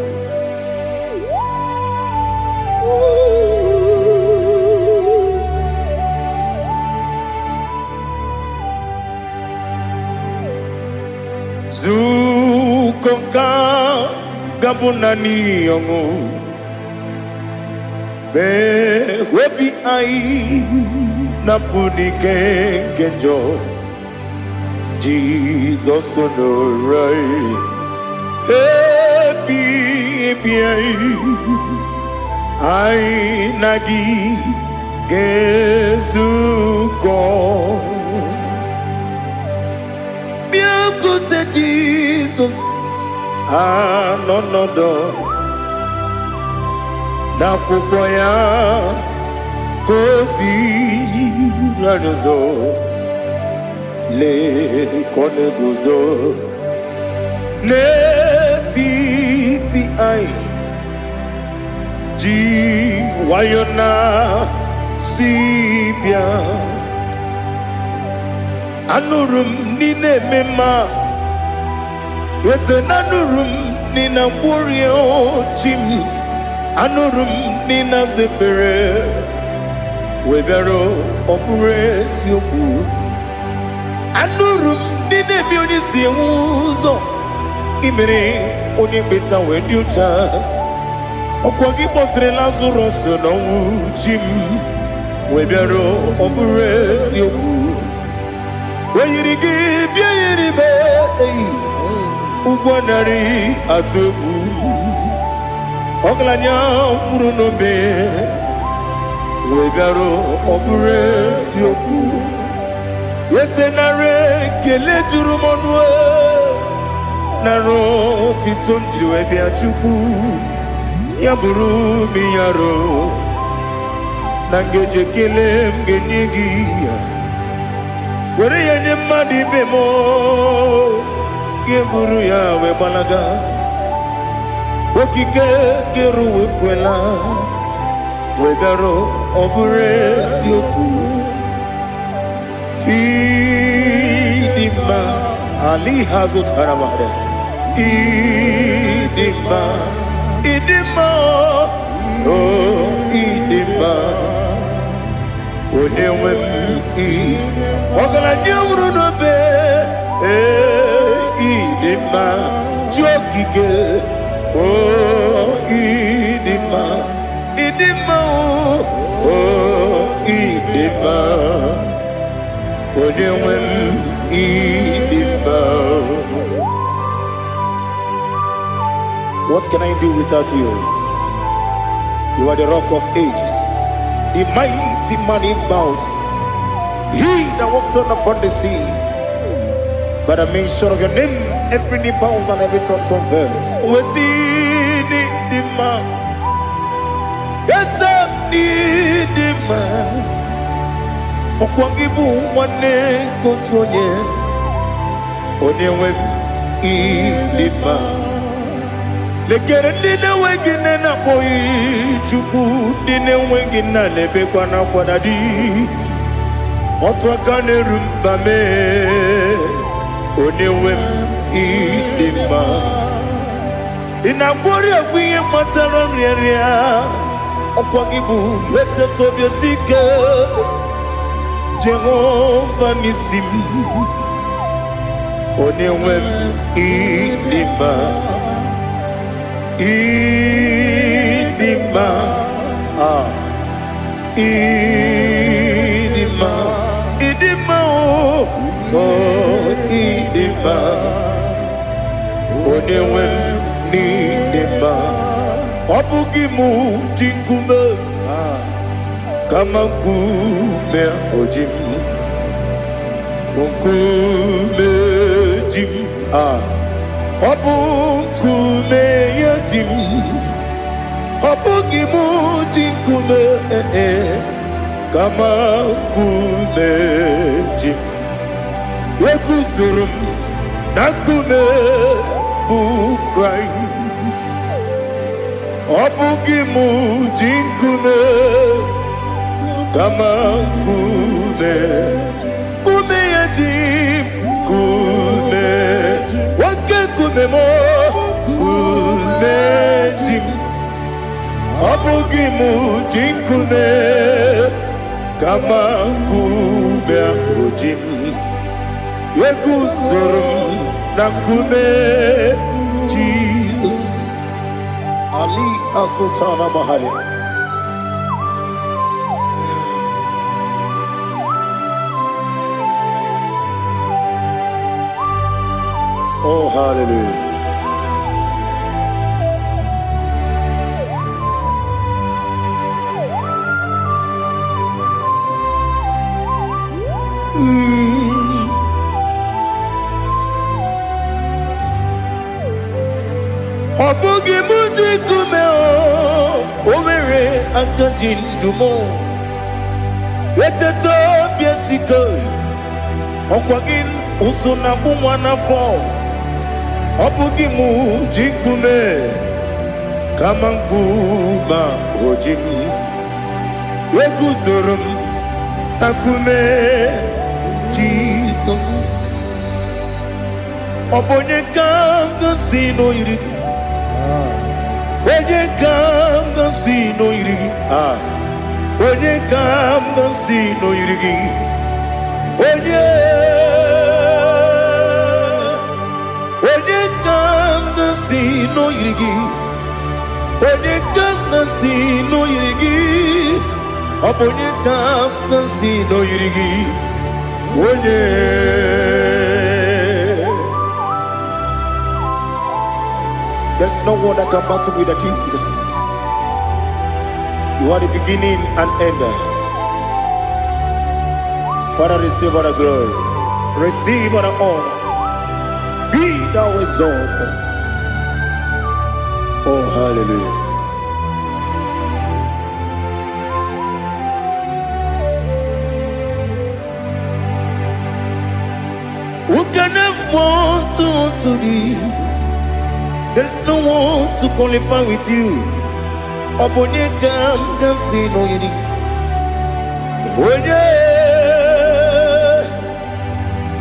S1: Zukonka gabunani yongu be webi ai napuni kenjo Jesus no right happy ai nagi gezuko biakute Jesus no na kukoya kozi ranizo le koneguzo ne titi ai ji wayona sibia anurum nine mema yese nanurum nina warrior jim anurum nina zepere webero opure sioku anurum nine bioni siuzo imere oni beta wediucha okwagi potre lazarus no jim webero opure sioku weyirigi biayiribe ugwanari atubu oglanya murunobe wegaro obure sioku yesenare kele jurumonwe naro titondriwe biachuku yaburu miyaro nangeje kele mgenyigia were yenye madi bemo geburu yawe balaga okike keruwe kwela wegaro obure sioku idima ali hazut haramade idima oh idima, onewem I, ogala nyamru no be, idima, jokike, oh idima, idima, oh idima, onewem idima. What can I do without you? You are the rock of ages, the mighty man in mountain, he that walked on upon the sea. By the mention of your name, every knee bows and every tongue confesses. We see the man. Yes, I need the man. Okwangibu wane kontonye. Onyewe the man. Lekere nina wengine na boyi chuku nina wengine lebe kwa na kwanadi otwakane rumba me onewem idima inabori agwiye matara nriaria okwagibu yete tobye sike Jehova nisim onewem idima idima, idima, idima, oh, idima, onewem idima, obugimu jinkume, kama kume ojim, unkume jim, Obukume yajim, obugimu jinkume kama kume jim. Yekusurum nakume bu Christ. Obugimu jinkume kama kume yajim kume. Kumemo kumejim abugimu jinkume kama kume akujim yekusurum nakume Jesus Ali Asultana Mahali. Oh, hallelujah. Obugi muji kumeo, overe antajindumo. Yeteto biesiko, okwagin usuna bumwana fo. Obugi muji kume, kamanguma hojim. Yekusurum akume Jesus. Obonye kanga sino irigi. Onye kanga sino irigi. Onye kanga sino irigi. Onye kanga sino irigi. Onye kanga sino irigi. Obonye kanga sino irigi. Onye. There's no one that can battle with Jesus. You are the beginning and end. Father, receive all the glory. Receive all the honor. Be thou exalted. Oh, hallelujah. Who can have one to thee? There's no one to qualify with you. Obonye kanga sino yiri.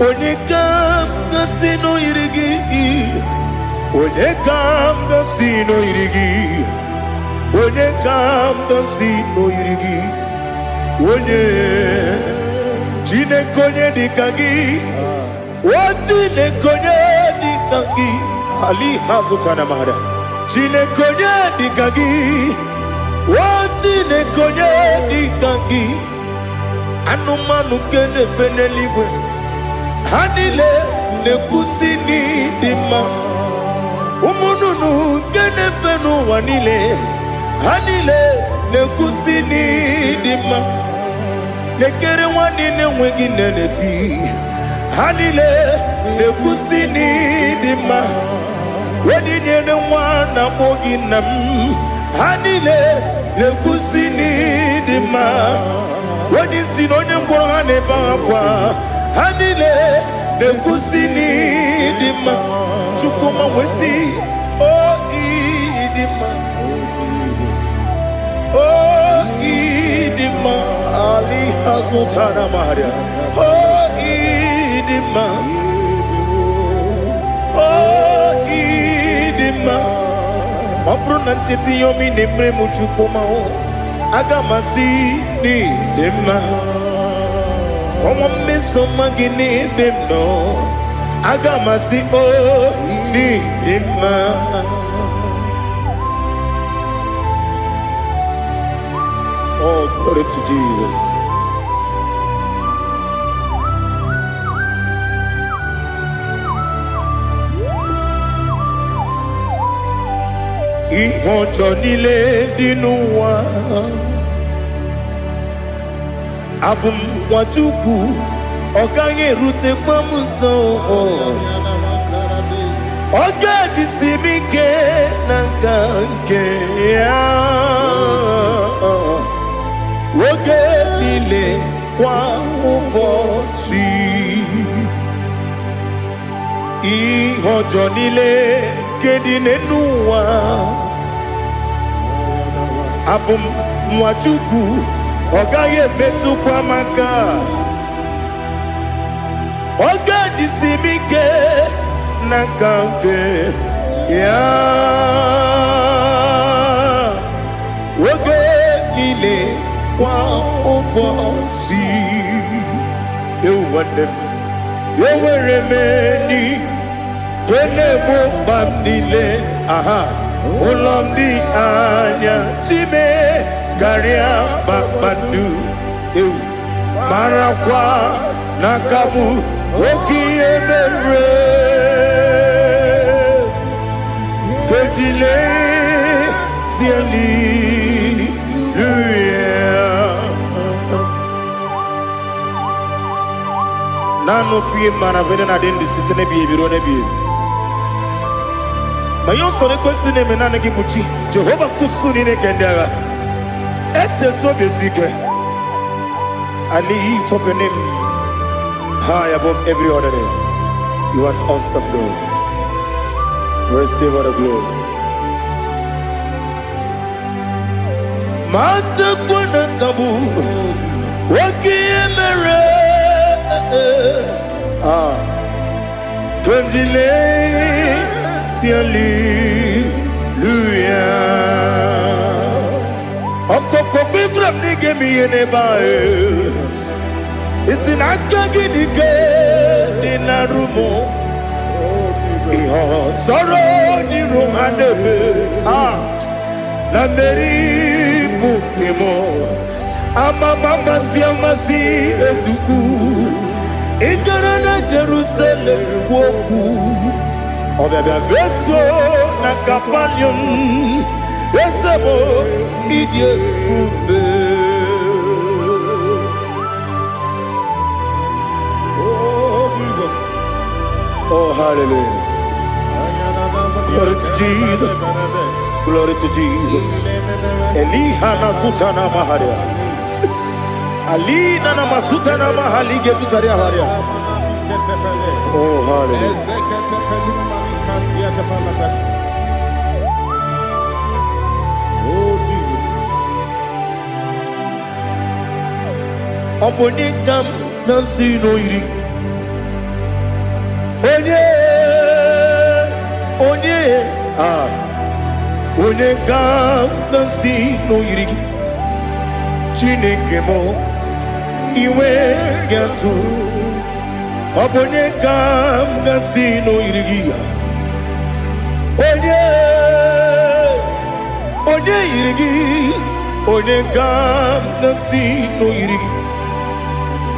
S1: Onye kanga sino yirigi. Onye kanga sino yirigi. onye kam tosi noyirigi onye Chineke onye dịka gị o Chineke onye dịka gị ali hazụtana mara Chineke onye dịka gị o Chineke onye dịka gị anụmanụ nke na-efe n'eluigwe ha niile na-ekwusi n'ịdị mma ụmụ nnụnụ nke na-efe n'ụwa niile ha niile na-ekwusi n'ịdị mma ekere nwanne na-enweghị nne n'eti ha niile na-ekwusi n'ịdị mma onyinye nwa na-akpọ gị nna m ha niile na-ekwusi n'ịdị mma onye isi na onye mkpọrọ ha na-ebe akwa ha niile na-ekwusi n'ịdị mma Chukwuma nwesi o ịdị mma o ịdị mma ali hazụtara Maria o ịdị mma o ịdị mma ọ bụrụ na ntete yomi na-emere m Chukwuma aga m asị n'ịdị mma kọnwa mmeso mma gị n'ebe m nọ aga m asị o n'ịdị mma oh glory to Jesus ihe ọjọọ niile dị n'ụwa abụ m nwa Chukwu ọ gaghị erutekwa m nso ọ ga-ejisi m ike na nka nke ya oge niile kwa ụbọchị ihe ọjọọ niile nke dị n'ụwa abụ m nwa Chukwu ọ gaghị emetụkwa m aka ọ ga-ejisi m ike na nka nke ya oge niile kwa ụbọchị ewu nwanne m enwere m enyi na-egbu mkpa m niile aha ụlọ m dị anya chime karịa kpakpando ewu marakwa n'aka m oke ihe mere kejile tieli nanu fie mana vene na den disitene bi ebiro ne bi ma yo sore kwesi ne menana gi buchi Jehova kusuni ne kendaga ete to besike I lift up your name high above every other name. You are an awesome God. Receive all the glory. Mata kuna kabu waki emere Kanjile tiali luya Okoko bibram nige mi yenebae Isi nakagi nige dinarumo Iho soro ni romanebe Na meri bukemo Ama mama si amasi ezuku Igara na Jerusalem kwoku Obebe beso na kapanion Esebo idye ube Oh hallelujah Glory to Jesus Glory to Jesus Eliha na sutana maharia Ali na masutana mahali gesutaria haria Oh hallelujah Obonikam nasino iri Onye onye ga-asị n'oyiri gị Chineke m iwe ga-atụ ọ bụ onye ga-asị n'oyiri gị ya onye yiri gị onye ga-asị n'oyiri gị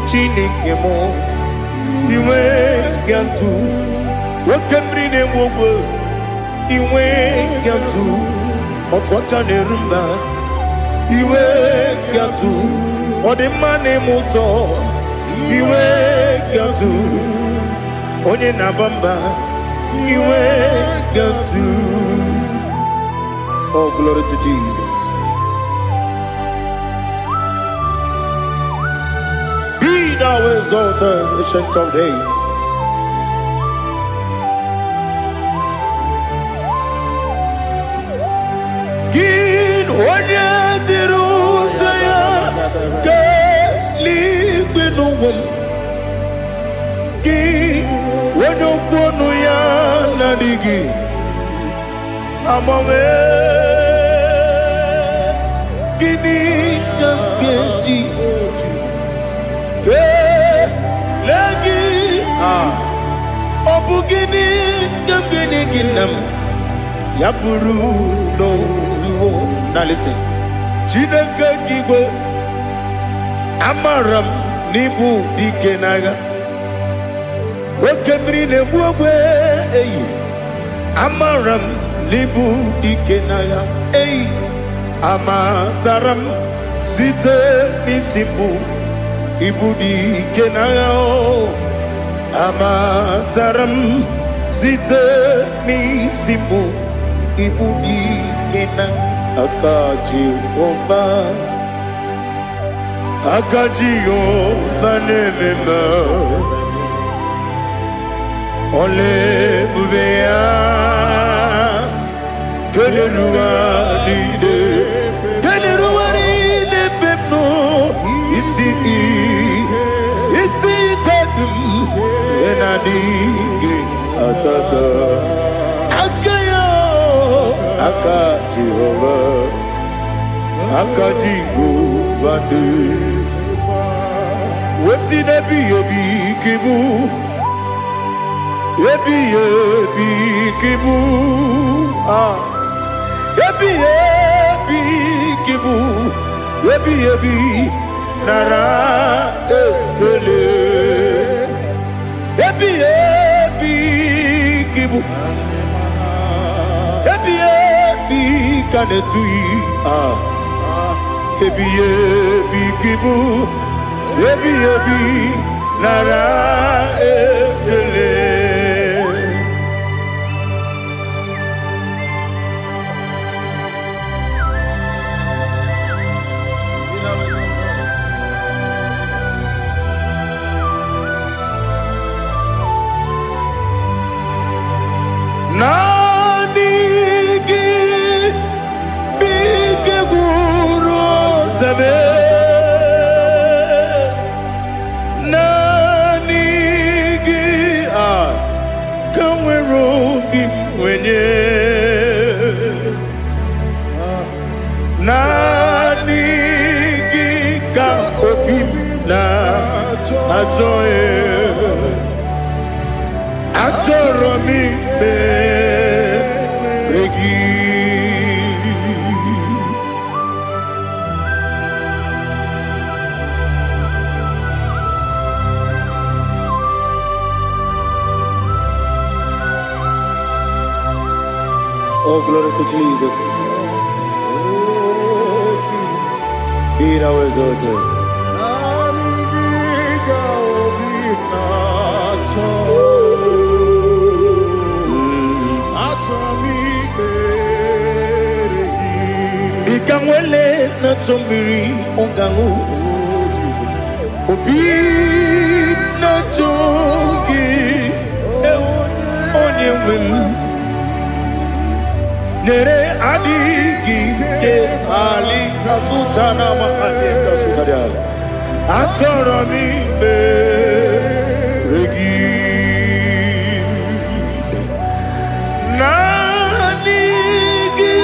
S1: Chineke m iwe ga-atụ nwoke mmiri na-enwe ogwe iwe ga-atụ otu aka na-eru mba iwe ga-atụ ọ dị mma na-eme ụtọ iwe ga-atụ onye na-aba mba iwe ga-atụ. Oh, glory to Jesus. Be thou exalted, ancient of days. Gin onye jiri ụzọ ya ga-eluigwe n'ụwa gị onye okwu ọnụ ya na-adịghị agbanwe gịnị ka m ga-eji kelee gị ọ bụ gịnị ka m ga-enye gị nna m ya bụrụ n'ozuo na listen Chineke gị igwe amara m n'ibu dike n'agha nwoke mmiri na-egbu ogwe eyi amara m n'ibu dike n'agha eyi amatara m site n'isi mbụ ibu dike n'agha amatara m site n'isi mbụ ibu dike n'agha aka Jehova na-ememe ole ebube ya keleruwa niile beno isi kadum enadịghị atata aka ya aka Jehova dị wesi n'ebighị ebi kibu ebighị ebi kibu ebighị ebi kibu ebighị ebi nara ekele ebighị ebi kibu ebighị ebi ka na-etughị ebighị ebi kibu ebighị ebi nara ekele. Nani gị bike gwuru zebe nani gị ka nwere obi mwenye nani gị ka obi m na-achọ achọrọ m ikpere gị Oh, glory to Jesus. Be thou exalted. Ikanwele na chombiri ongangu obi na chogi onye nwem nere adigi ke ali kasutana mahali kasutaria achọrọ m ikpere gị naanị gị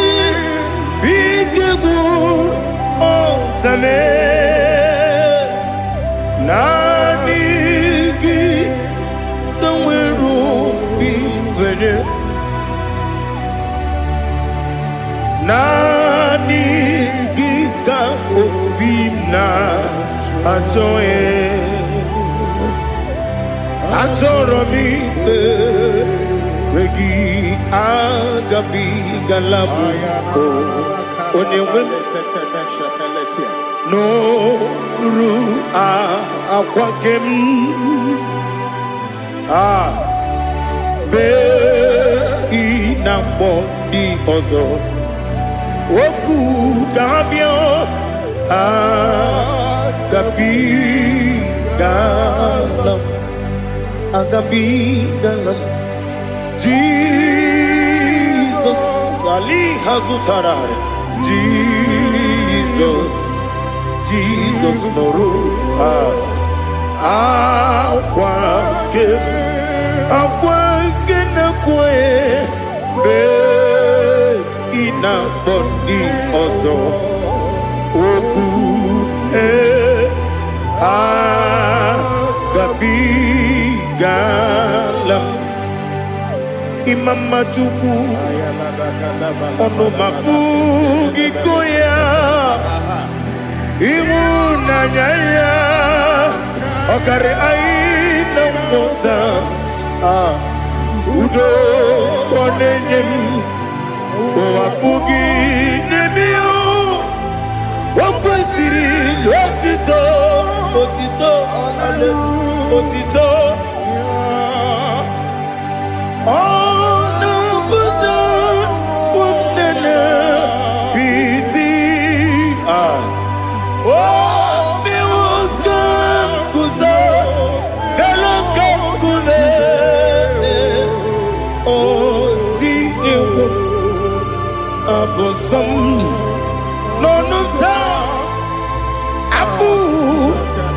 S1: onye nani gika obina atoe atoromi regi agabi galabu onyewe no ru akwakem be inambo di ozo oku gabio agabi galam Jesus Ali Hazutarare Jesus Noru Akwake na kwe be ina bodi ozo oku gabi galam Imam Majuku ono mapugi koya imuna nyaya okare aina mota udo konenyem mapugi nemio wakwasiri otito otito Some no Abu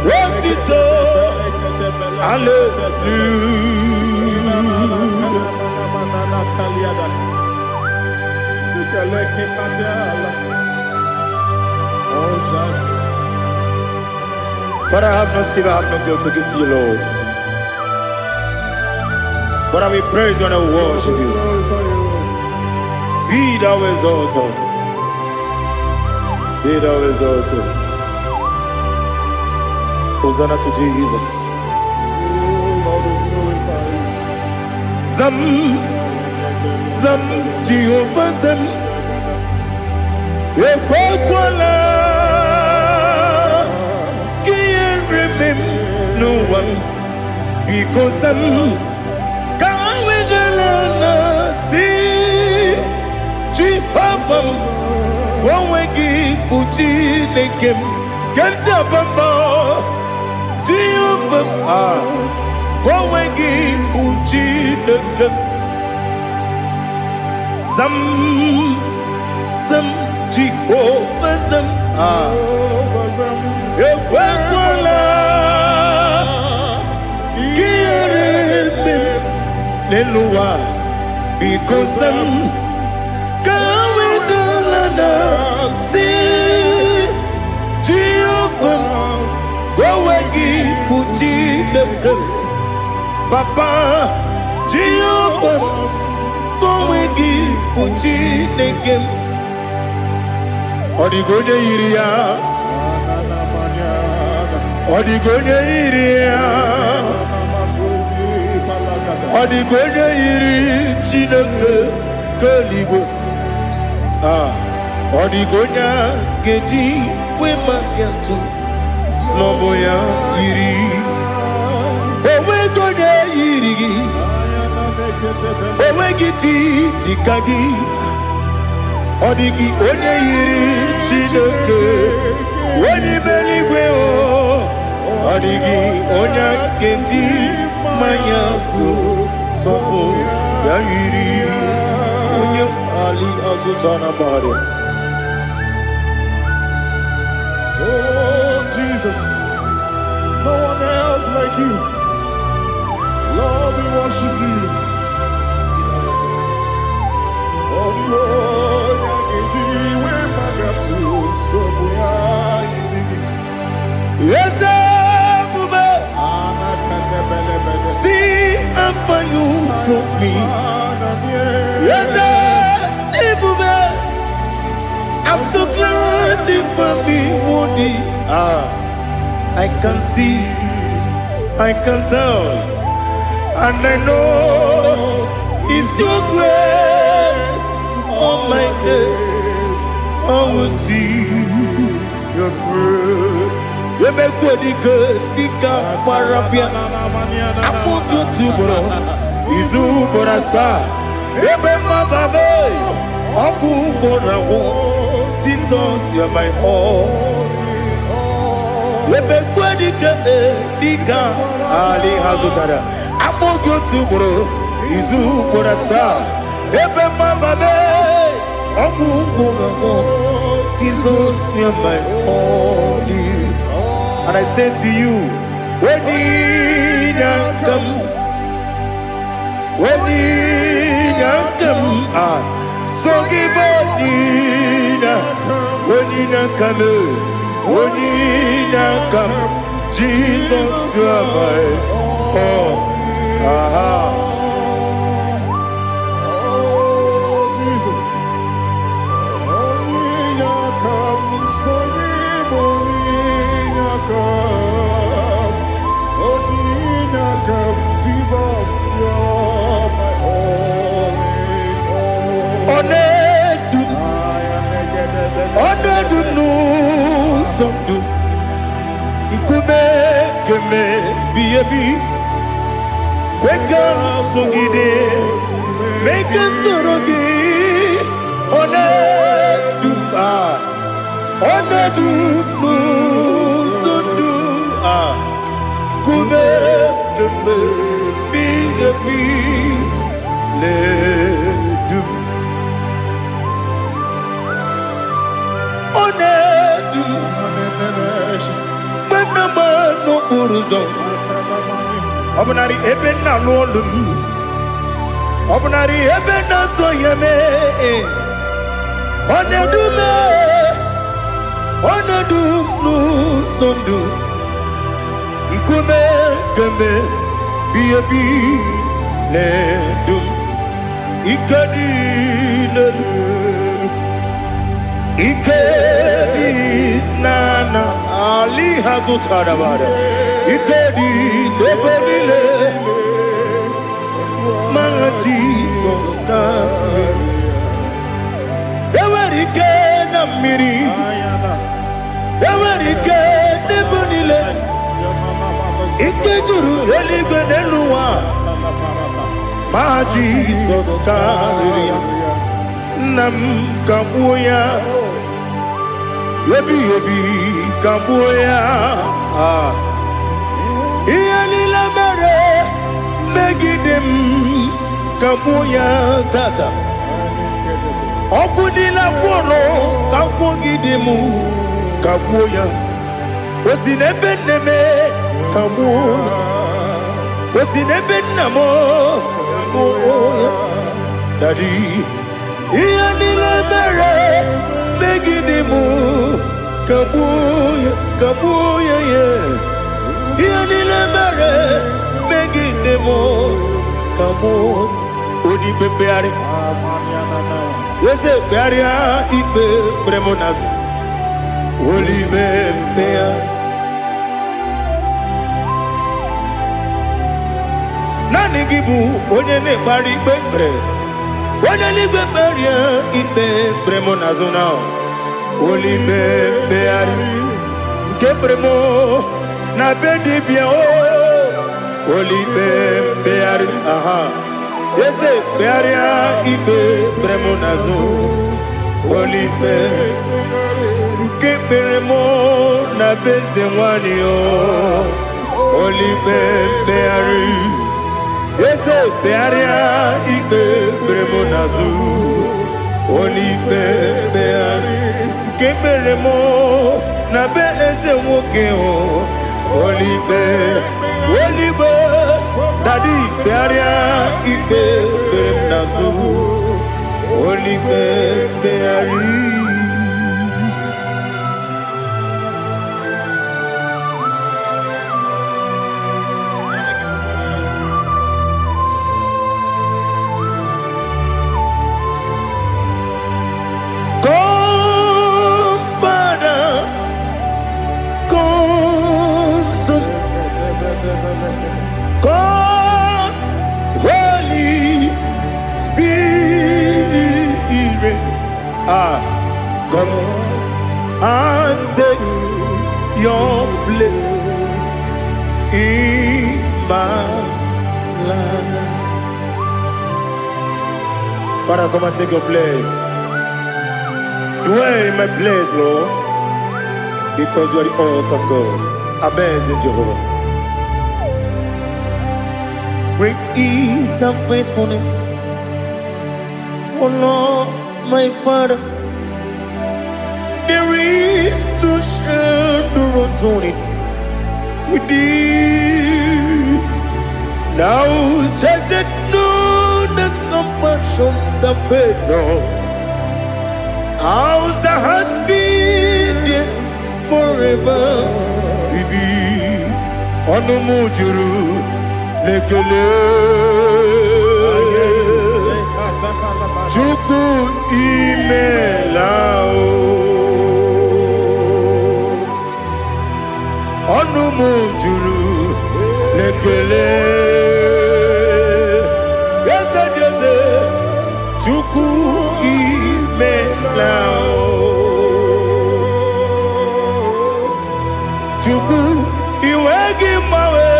S1: Rotito But I have no silver, I have no gold to give to you, Lord. But I will praise you and I will worship you. Be thou exalted. Be thou exalted. Hosanna to Jesus. Zam Jehovah Zam Ekwakwala Can't remember no one because Zam Kawedalana see Jehovah Gwawegi Buchi Nekem Kenta Bamba Jehovah Gwawegi Buchi Nekem Zam Jehovah Zam Ekwakwala Kieremem Neluwa because Zam Kawedalana see Jehovah Gwawegi Buchi Nekem Papa Jehovah Gwawegi Buchi Nekem Odigonye iria Odigonye iri Chineke keligwe Odigonya geji wema gentu Sloboya iri Owegonye iri Owegiti dikagi Odigi onye yiri Chineke Onye meligwe Odigi onye genji manya tu Sopo ya yiri Onye Ali Azutana Bari.
S2: Oh Jesus, no one else like you. Lord, we worship you. Oh Lord,
S1: yes, see how far you brought me. I'm so glad for me, Woody. I can see, I can tell, and I know it's your grace. Oh my God, I will see your grace. You make good, Dika, Parapia. I put you to bro. Izu Borasa. You make my baby. Aku Borawo. Jesus, you are my all. You make good, Dika, Ali Hazutara. I put you to bro. Izu Borasa. You make my baby. Aku Borawo. Jesus, you are my all. And I say to you, when you come, so give when you come, Jesus, you are my all. Make us Obnari ebena lolum Obnari ebena soyeme Onedu nu sondu Nkume keme biyebi ledum Ikadi nana Ali Hazutarabada Ikadi nebelile Ma Jesus name Ewerike na miri Ewerike nebelile Ikejuru eligwe neluwa Ma Jesus name Nam kabuya Yebi kabuya Iyalila mere megidem kabuya tata Okudila kworo kabugidemu kabuya Osinebeneme kabuya Osinebenamo kabuya Daddy Iyalila mere megidemu kabuya yeah Iyalila mere megidemu kabuya Odi bebeari Yese bearia ibe bremonas Oli bebea Nani gibu onye ne bari bebre Onye ni beberia ibe bremonazona Oli bebeari Ke bremo na bedi bia Oli bebeari aha Yese bearia ibe bremonazo Olipe Nke beremo na beze wani o Olipe beari Yese bearia ibe bremonazo Olipe beari Nke beremo na beze woke o Olipe Daddy bearia ibe bremonazo Olipe beari your place in my life. Father, come and take your place. Dwell in my place, Lord, because you are the awesome God. Amazing Jehovah. Great is thy faithfulness, oh Lord, my Father. There is no shadow of turning with thee. Now check that no, that compassion that faith not. Ours that has been there forever. Ibi onomujuru lekele. Chuku imelao. Onomujuru lekele. Yes, Chuku imelao. Chuku iwegi mawe.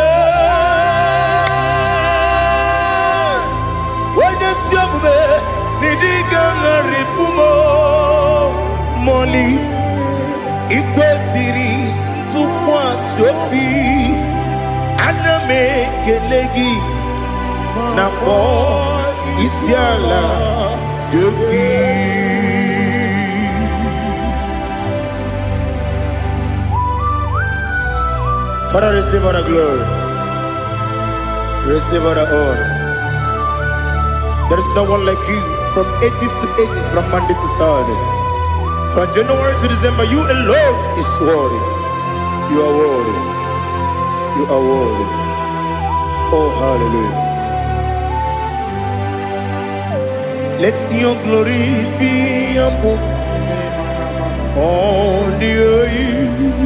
S1: Wanya siyakume nidiga ngaripumo. Moli ikwesiri tukwa sopi. Aname kelegi na po isiala yoki. Father, receive all the glory. Receive all the honor. There is no one like you from ages to ages, from Monday to Saturday. From January to December, you alone is worthy. You are worthy. You are worthy. Oh, hallelujah. Let your glory be above all the earth.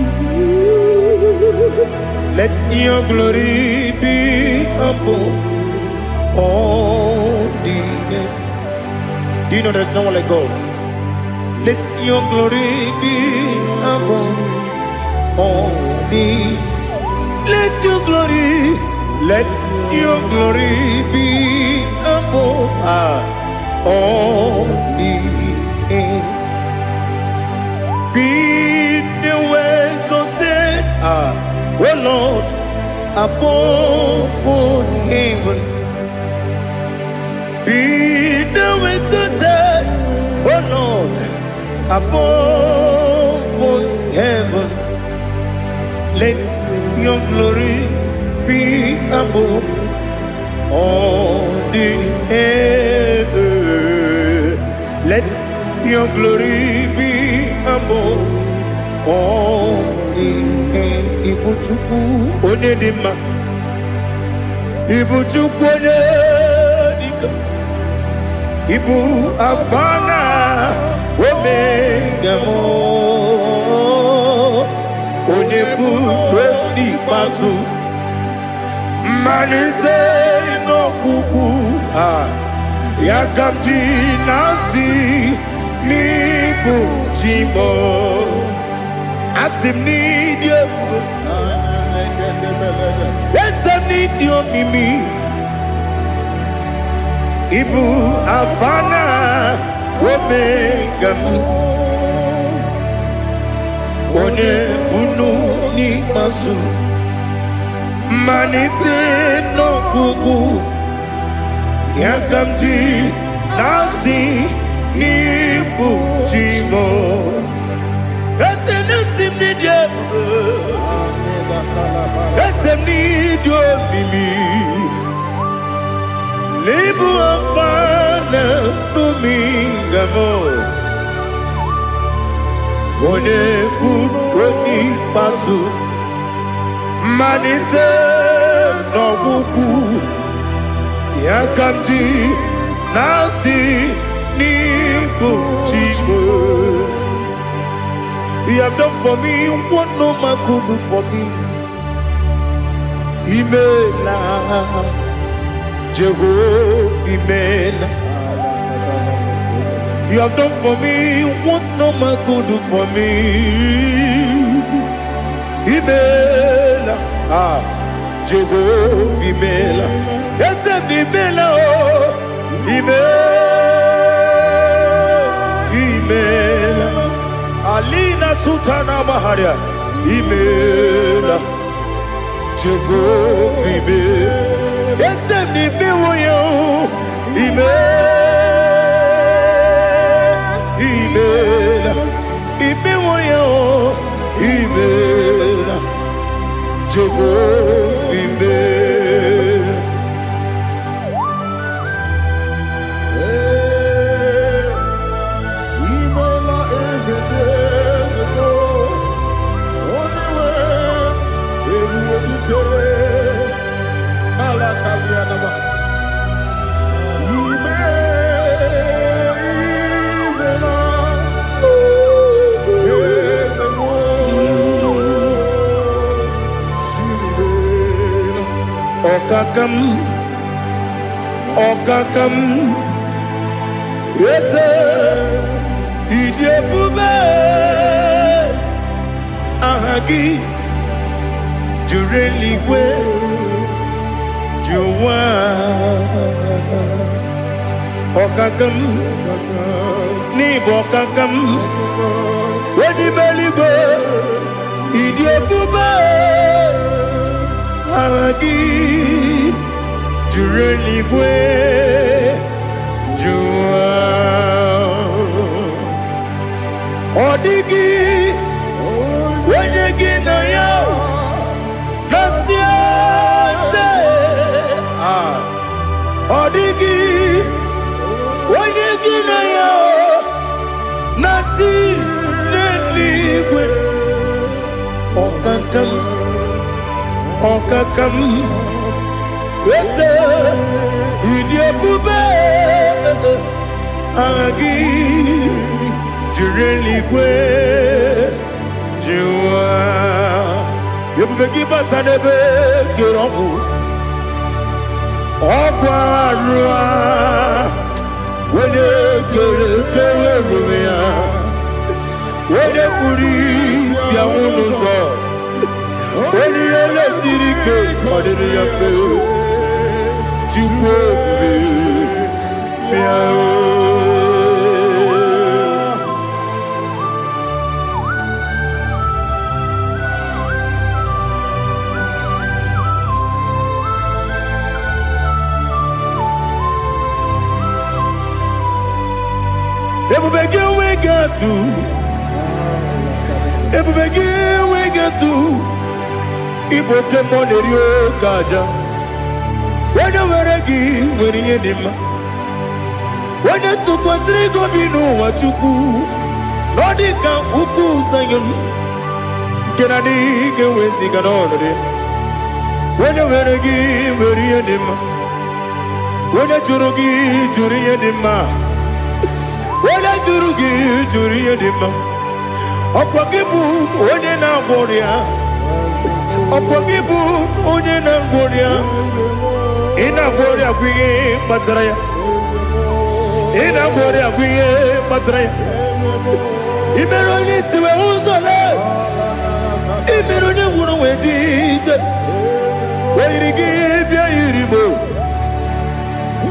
S1: Let your glory be above all the earth. Do you know there's no one like God? Let your glory be above all the. Let your glory be above all the earth. Be the ways of death, oh Lord, above all heaven. Be the ways of death, oh Lord, above all heaven. Let your glory be above all the earth. Let your glory be above all the earth. Ibuchuku onedima, Ibuchuku onedika, Ibu afana omega mo, onebu oni pasu, manite no kuku yakamji nasi nibu chimo. Asim need you. Yes, I need you, Mimi. Ibu afana omega. One bunu ni masu. Manite no kuku. Yakamji nasi nibu chimo. Esem need you. Esem need you, Mimi. Lebu afana numingamo. One buni pasu. Manite no buku. Yakamji nasi nibu chimo. You have done for me what no man could do for me. Imela, Jehovah, Imela. You have done for me what no man could do for me. imela, Jehovah imela, esem imela, imela, Alina Sutana Maharia, imela, Jehovah imela, esem imela, imela, imela, Jehovah imela.
S2: Imela ezedego, onewe, eruedike, alakalianaba.
S1: Okakam, yes, Idiabube, Ahagi, Jureligwe, Juwa, Okakam, Nibokakam, Wedimeligwe, Idiabube, Ahagi, Jureligwe, Juwa, Odigi, Wenyegi na yo, Nasiase, Odigi, Wenyegi na yo, Nati Neligwe, Okakam, Okakam, yes, Idiabube, Agi, Jureligwe, Jua, Yabegi Batanebe, Kiroku, Okwarua, when you get when you Kuris, Yamunuzo, when you let Sirike, what did you feel? we get to Igbo Kemonerio Kaja. When you were a gay, when you did when you took was Rico Bino, what you do, Nordica, Uku, Sayon, Kennedy, get with the Ganone. When you were a gay, when you did when you Jurugi, Juria Dima, when you Jurugi, Juria Dima, Opagibu, Odena Boria, Opagibu, Odena Boria. Ina Boria Guye Matraya. Ina Boria Guye Matraya. Imeroni Siwe Uzole. Imeroni Wuno Wedija. Where you give your Iribo.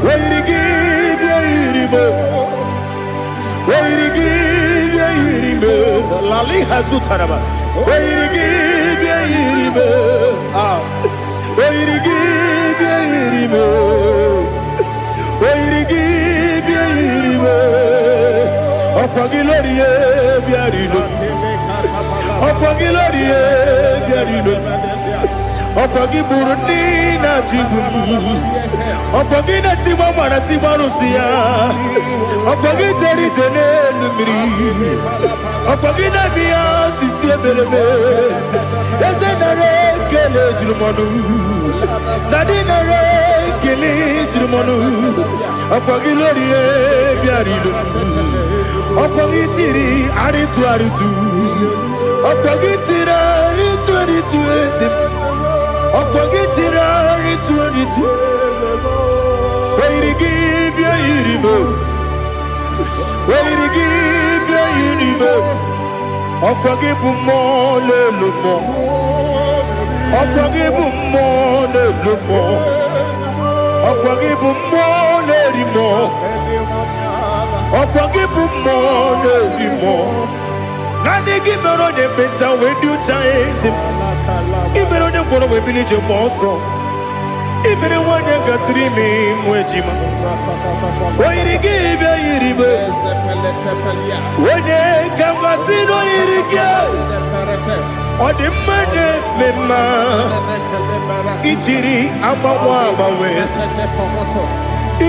S1: Where you give your Iribo. Where you give your Iribo. Lali Hasutaraba. Where you give your Iribo. Where you give Where give you Opagilorie Biarino Opagilorie Biarino Opagiburina Tibum Opagina Timamana Timarusia Opagiteri Tenelumri Opagina Mia Sisia Belebe Ezenare Kele Jumanu Nadinare Kele Jumanu Opagilorie Biarino Opagitiri Aritu Aritu Opagitira Aritu Aritu Esim Opagitira Aritu Aritu Where to give your Iribo Where to give your Iribo Opagibu Mo Lulumo ọkwa gị bụ mmụọ na-elu mmụọ ọkwa gị bụ mmụọ na-eri mmụọ ọkwa gị bụ mmụọ na-eri mmụọ naanị gị mere onye mkpenta wee dị ụcha eze ị mere onye mkpọrọ wee bili ije gba ọsọ ị mere nwanyị gatụrụ ime mụ ejima oyiri gị bịa yiri be onye ka mmasị n'oyiri gị ọ dị mma na-eme mma ijiri agbanwe agbanwe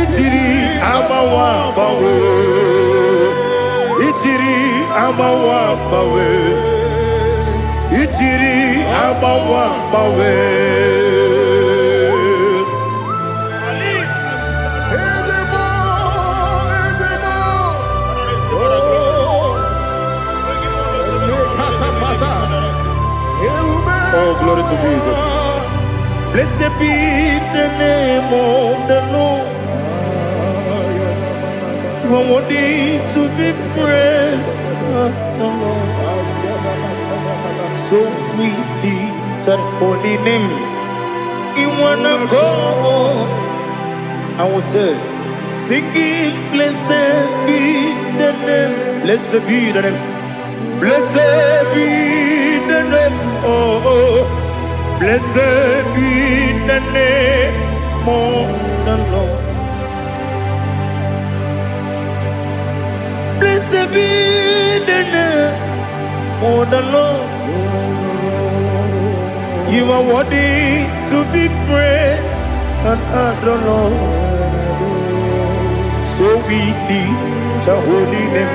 S1: ijiri agbanwe agbanwe ijiri agbanwe agbanwe ijiri agbanwe agbanwe Oh, glory to Jesus. Blessed be the name of the Lord. You are worthy to be praised. So we lift our holy name. You wanna go? I will say, singing, blessed be the name. Blessed be the name. Blessed be the name. Oh, blessed be the name of the Lord. Blessed be the name of the Lord. You are worthy to be praised and adored, Lord. So we lift your holy name.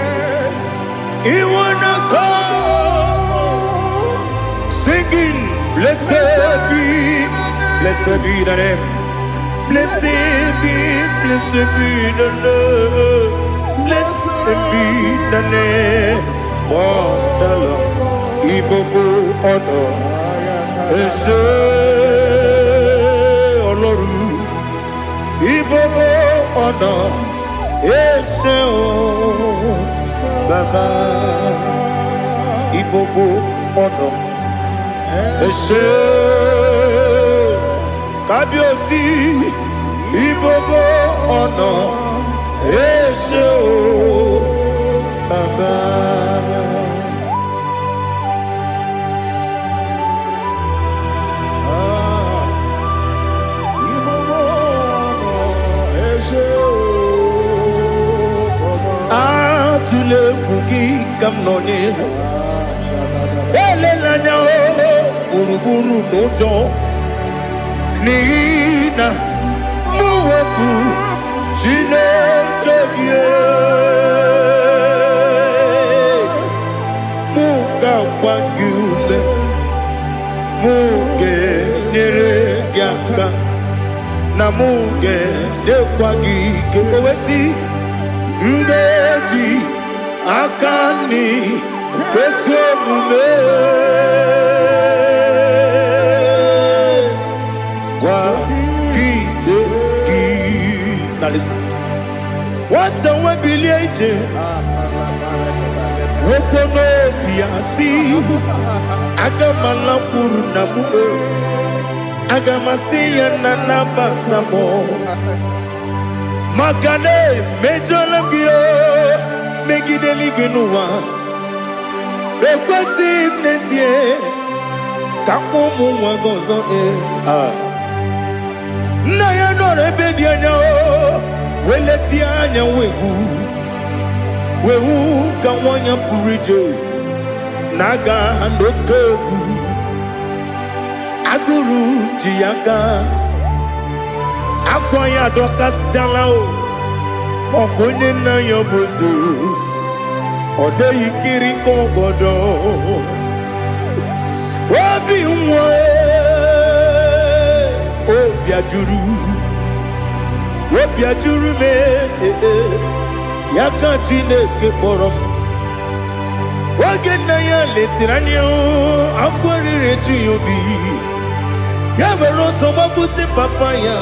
S1: You wanna call, singing, blessed be the name. Blessed be the Lord. Blessed be the name of the Lord. Igbo honor, Ese Oloru. Igbo honor, Ese Baba. Igbo honor, Ese Kabiosi. Igbo honor, Ese Baba. Atule kuki kamnoni elelanya uruburu nojo nina muweku Chineke muka wangume muge neregiaka na muge dekwagike owesi Ndeji akani kwesomume kwa gidegi. Now listen. What's the way bilieje? Wokono biasi agamala kuru namu agamasiya nanabatamo Magane mejolamgio megideli binua ekwesi nesie kakumu wagozo na ya nore bedianya weleti anya wehu kawanya purije naga ndokogu aguru jiyaka Akwanya dokas jalao Okonye na yobozo Ode yikiri kogodo Obi mwe Obi ajuru me Yaka Chineke porom Oge na ya letiranyo Akwari retu yobi Yabero somabute papaya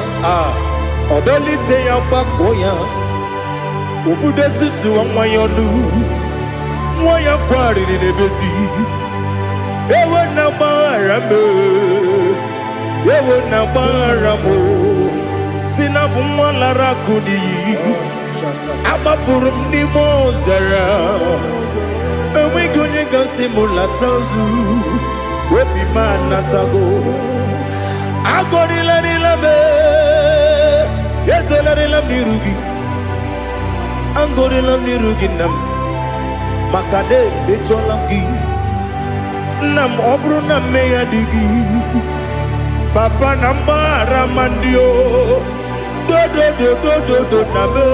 S1: Odolite ya bakoya Ubude susu wa mwayonu Mwaya kwari ni nebesi Ewa na marambe ewe na gbagharamu sinabu mwalara kudi agbafuru m n'ime ọzara enweghị onye gasị m latazu obi m anatago agọrịlarịla m ezolarịla m n'iru gị agọrịla m n'iru gị nna m maka na emejọla m gị nna m ọ bụrụ na mmehie dị gị papa na mgbaghara ma ndị o dodododododo na me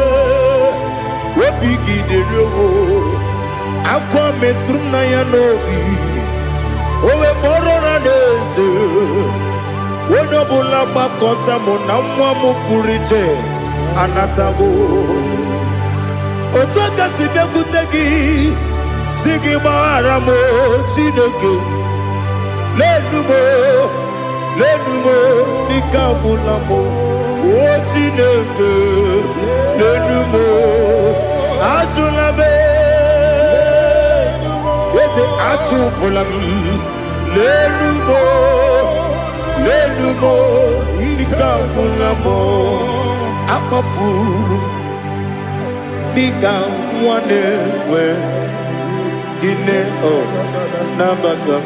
S1: obi gị dịrị o akwa metụrụ m na ya n'obi o wee kpọrọ na n'eze onye ọbụla gbakọta mụ na nwa m pụrụ iche anatago otu aka si bịakwute gị si gị gbaghara m Chineke lenumo dịka agwụla m o Chineke lenumo ajụla m eze achụpụla m lenumo dịka agwụla m akpafuru dịka nwa na-enwe gịnị nabata m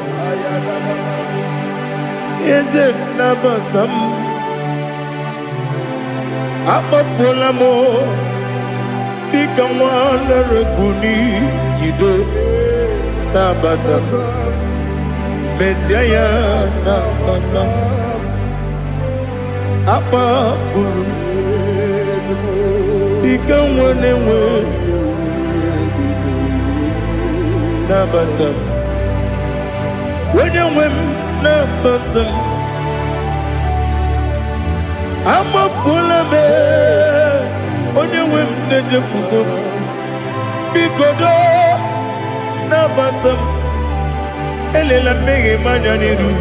S1: eze nabata m akpafuola m dịka nwa na-erekwu n'iyido nabata m mezie ya nabata m akpafuru dịka nwa na-enwe nabata m onye nwe m nabata m amafuola m onye nwe m na-ejefugo m biko do nabata m elela mmehie m anya n'iru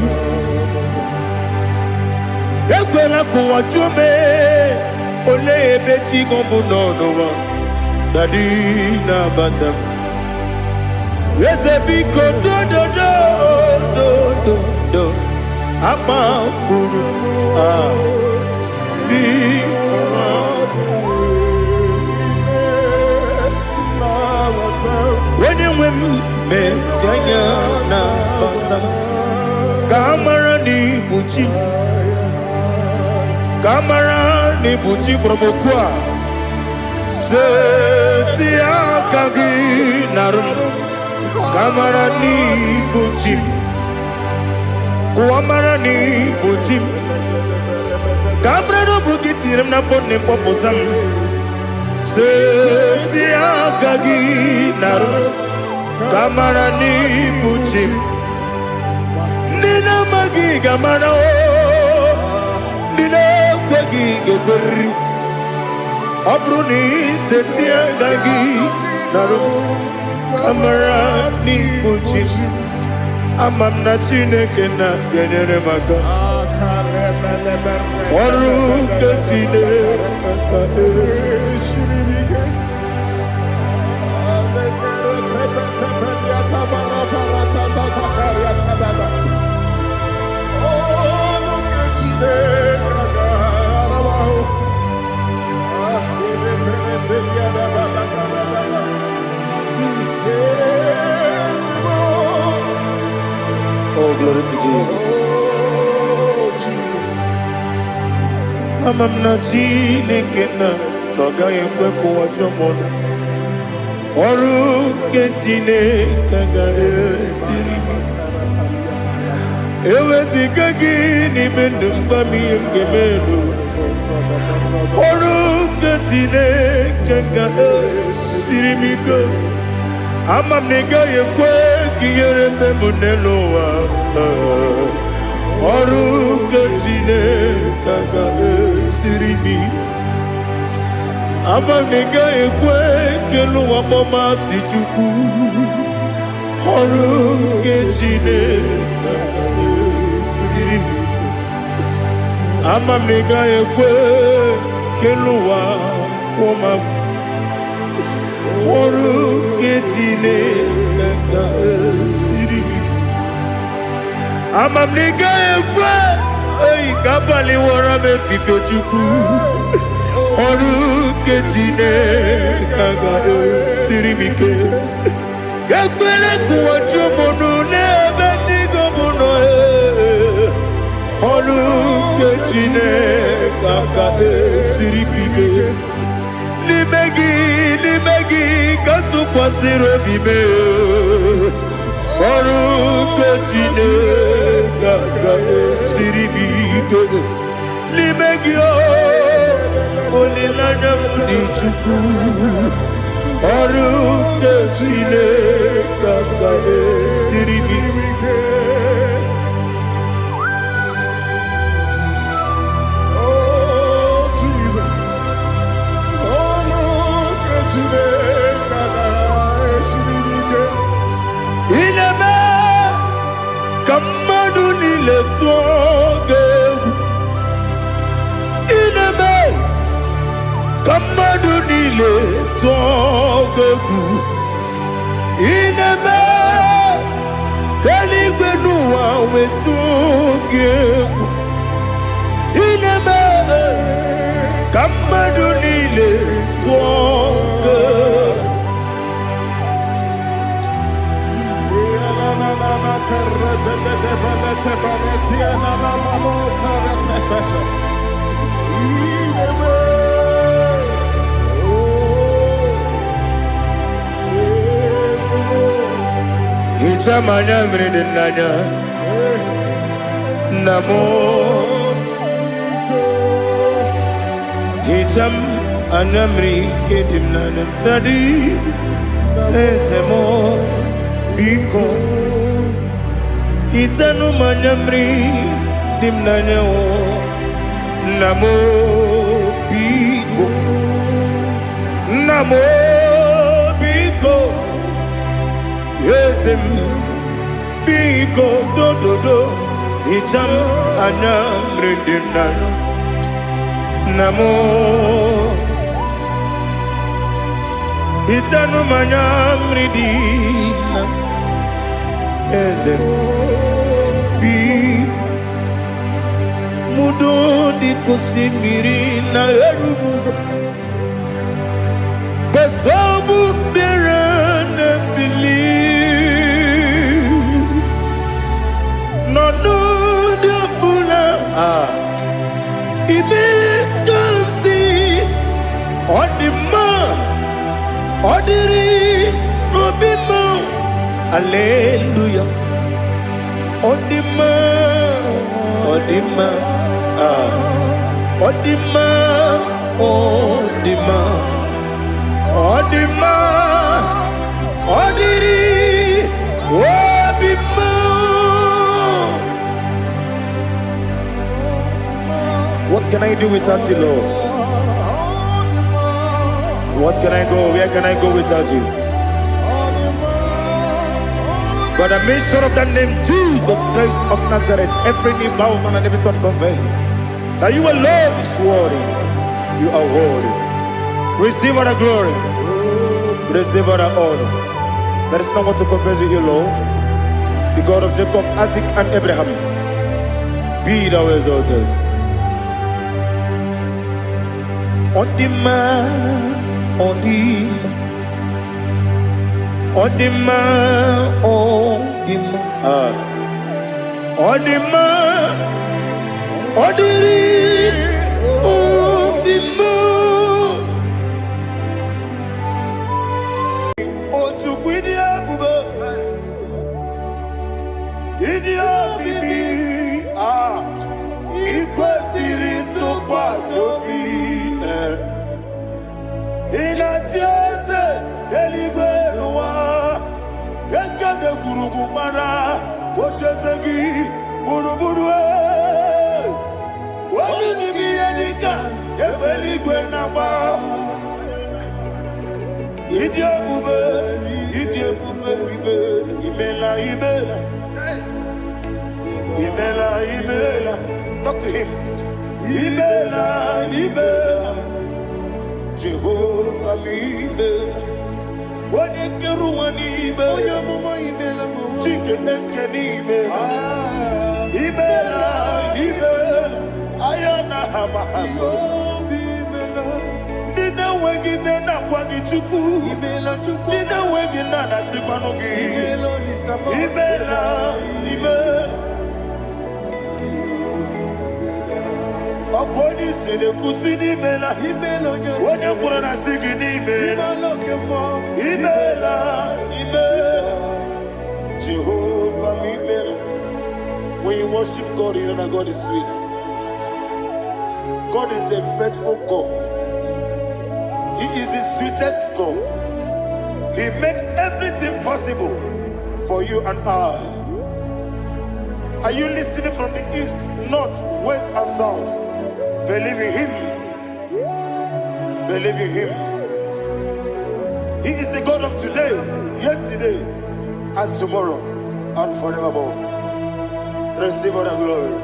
S1: ekwela ka ụwa jụọ m olee ebe chi gị bụ n'ụwa dadi nabata m eze biko do akpafuru onye nwe m mezie anya nabata m ka amara n'ibu chi ka amara n'ibu chi kpọrọ m okwu a seti aka gị narụ m ka amara n'ibu chi kụwa mara n'ibu chi ka amara n'obu gị tiri m n'afọ nne mkpọpụta m seti aka gị narụ ka amara n'ibu chi ndị na-amaghị ga-amara ndị na-ekweghị ga-ekweriri ọ bụrụ na iseti aka gị narụ amara n'ibu chi ama m na Chineke na-enyere m aka ọrụ nke Chineke aka oh, glory to Jesus. Ama m na Chineke na ọ gaghị ekwe ka ụwa jụọ m ọnụ ọrụ nke Chineke ga-esiri m eweziga gị n'ime ndụ mgba m ihe m ga-eme ọrụ nke Chineke ga-esiri m ike ama m na ị gaghị ekwe ka ihere mme m n'elu ụwa ọrụ nke Chineke ga-esiri m ama m na ị gaghị ekwe ka elu ụwa mmasị Chukwu ọrụ nke Chineke ga-esiri m ama m na ị gaghị ekwe ka elu ụwa kwụma m ọrụ nke Chineke ga-esiri m ama m na ị gaghị ekwe Ei kabali wara me fife chuku. Oru kechine kaga sirimike. Yakwele kuwacho mono ne beti gomono Oru kechine kaga sirimike. Limegi katu kwasiro bime Oru kechine kaga sirimike. Limegi olilanya mudi chuku Oru kechine kaga sirimike. Ineme kamadu nile tuoge. Ineme kamadu nile tuoge. Ineme kaligwe nuwa wetuge. Ineme kamadu nile tuoge. Ichamanya mridinanya Namo Icham anamri kedimnana Dadi Ezemo Biko Itanu manyamri dimnanya o Namo Biko Namo Biko Yesem Biko do do do Icham anamri dimnanya Namo Itanu manyamri dimnanya Yesem Biko Mudo di kusimiri na erumuzo Besobu mirane believe No no de bula Ibe kansi Odima Odiri Obima Alleluia Odima Odima Odima Odima Odima Odiri Obima. What can I do without you, Lord? What can I go? Where can I go without you? By the mention of that name, Jesus Christ of Nazareth, every knee bows down and every tongue confesses that you alone is worthy. You are worthy. Receive all the glory. Receive all the honor. There is no one to compare with you, Lord. The God of Jacob, Isaac, and Abraham. Be thou exalted. Odima, Odima. Odima, Odima, Odima, Odiri, Odima. Ochukwidi abuba, Idia bibi, Ikwasiri tukwasopi, Inatiaze, Eligwe noa. Ekade kurukubara, ochezegi, buruburu Wani biyedika, ebeligwe naba. Idie bube bibe, imela. Talk to him. Imela. Jehovah imela. Wani keru wani imela. Chike eske ni imela. Imela. Nina wengine na kwagi chuku. Nina wengine na sipanugi. Imela. Okodi sede kusini mela. Wone mura na sigidi mela. Imela. Jehovah Imela. When you worship God, you know that God is sweet. God is a faithful God. He is the sweetest God. He made everything possible for you and I. Are you listening from the east, north, west, and south? Believe in Him. Believe in Him. He is the God of today, yesterday, and tomorrow, and forevermore. Receive all the glory.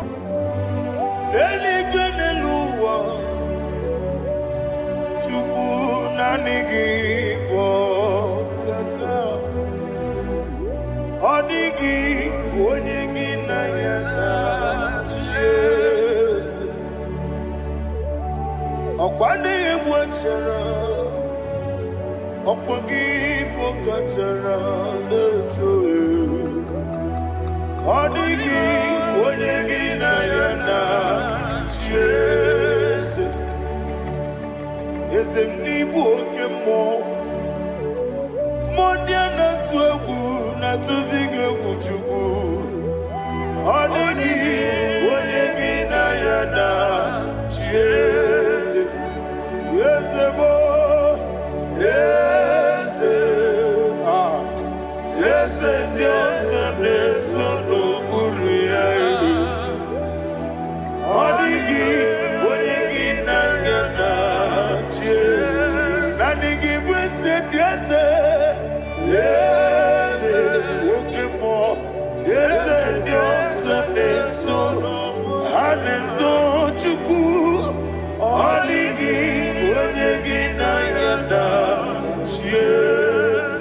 S1: Odigi onyegi na yana Jesus. Okwane ebwachara. Okwagi pokachara leto. Odigi onyegi na yana Jesus. Ezemnibu okemo. Mondiana tuegu na tuzige kuchuku. Odigi onyegi na yana Jesus. Yesebo. Dios de solo buria. Odigi onyegi na yana Jesus. Nanigi bwese Dios. Okemo. Dios de solo. Haneso chuku. Odigi onyegi na yana Jesus.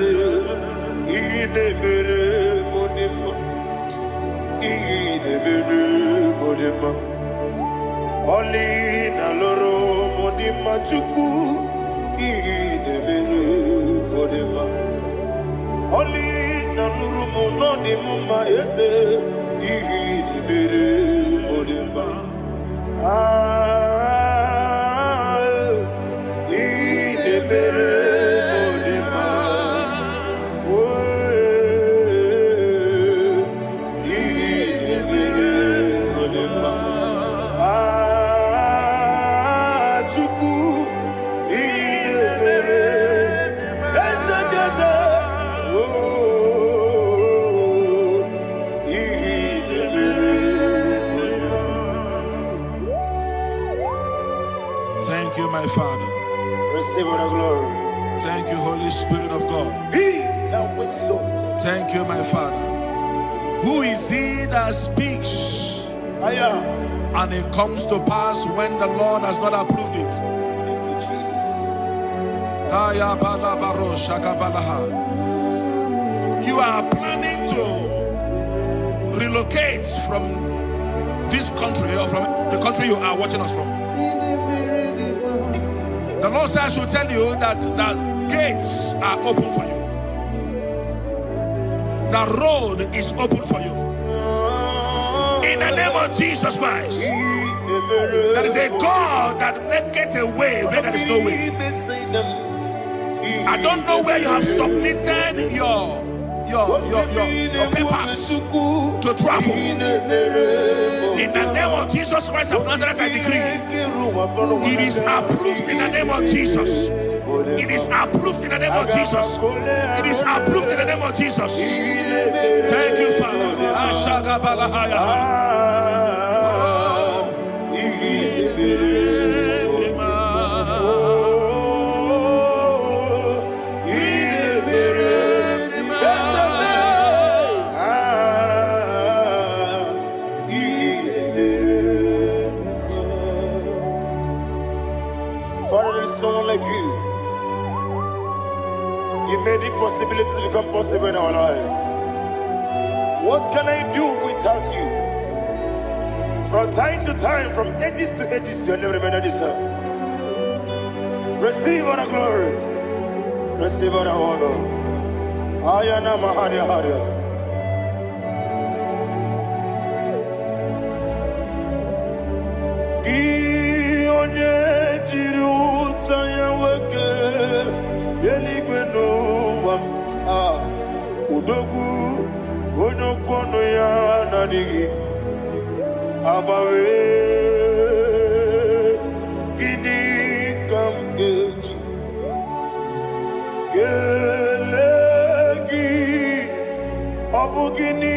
S1: Idebere modima. Oli na loro modima chuku. Idebere modima. Oli na loro monodima ese. Idebere modima. Idebere modima.
S3: Thank you, my Father.
S1: Receive all the glory.
S3: Thank you, Holy Spirit of God.
S1: Be thou exalted.
S3: Thank you, my Father. Who is he that speaks
S1: I am.
S3: and it comes to pass when the Lord has not approved it?
S1: Thank you, Jesus.
S3: You are planning to relocate from this country or from the country you are watching us from. The Lord says I should tell you that the gates are open for you. The road is open for you. In the name of Jesus Christ. There is a God that maketh a way where there is no way. I don't know where you have submitted your papers to travel. In the name of Jesus Christ of Nazareth, I decree it is approved in the name of Jesus. It is approved in the name of Jesus. It is approved in the name of Jesus. Thank you, Father.
S1: Father, there is no one like you. You made impossibilities become possible in our life. What can I do without you? From time to time, from ages to ages, you never remain the same. Receive all the glory. Receive all the honor. Ayana Maharia Haria. Udogu onokono ya nadigi abawe gini kamgeji gelegi abu gini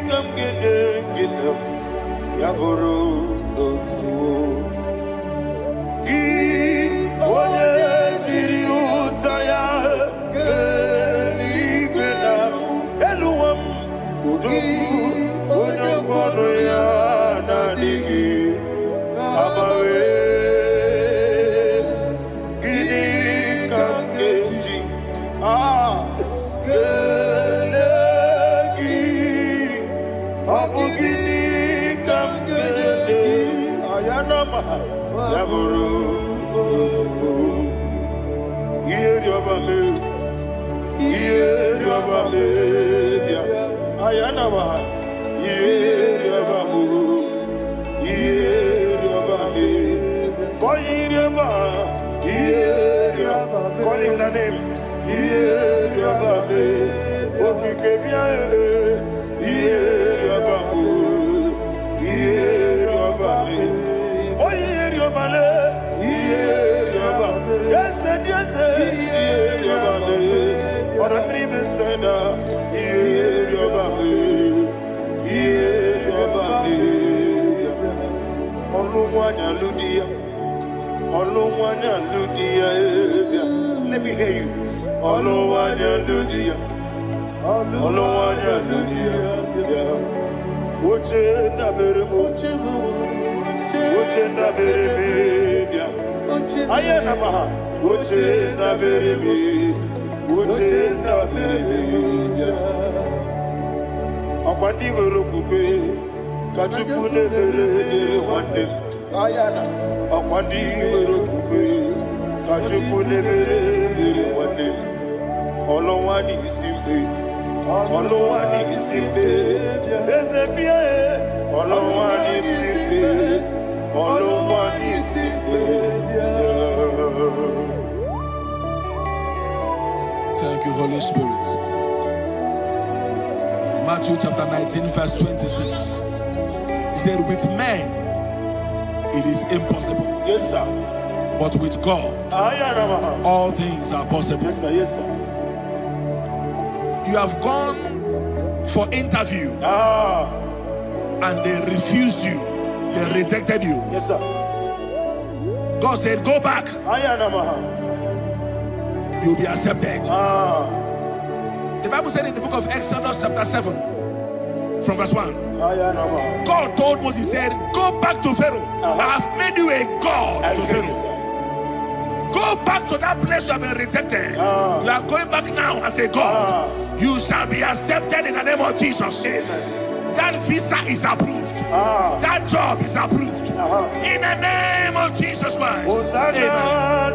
S1: kamgene ginem yaburu dosuo gi onye jiri utaya onokono ya nadigi abawe gini kamgeji gelegi abu gini kamgene ayanama yaburu ozufu yeri obame bia ayanama yeri obame koyireba yeri call him the name yeri obame okikebia yeri obame oyeri obale yeri obame yes yeri obame ora tribe senda yeri obame let me hear you. Uche na bereme ayana maha uche na bereme akwandi werokukwe kachuku nebere dere wande ayana akwandi werokukwe kachuku nebere dere wande olowani isimbe ezebia olowani isimbe
S3: Thank you, Holy Spirit. Matthew chapter 19, verse 26. He said, with men it is impossible.
S1: Yes, sir.
S3: But with God, all things are possible.
S1: Yes, sir. Yes, sir.
S3: You have gone for interview and they refused you. They rejected you.
S1: Yes, sir.
S3: God said, go back. You'll be accepted. The Bible said in the book of Exodus chapter 7 from verse 1, God told Moses, he said, go back to Pharaoh. I have made you a God to Pharaoh. Go back to that place you have been rejected. You are going back now as a God. You shall be accepted in the name of Jesus.
S1: Amen.
S3: That visa is approved. That job is approved. In the name of Jesus Christ. Amen.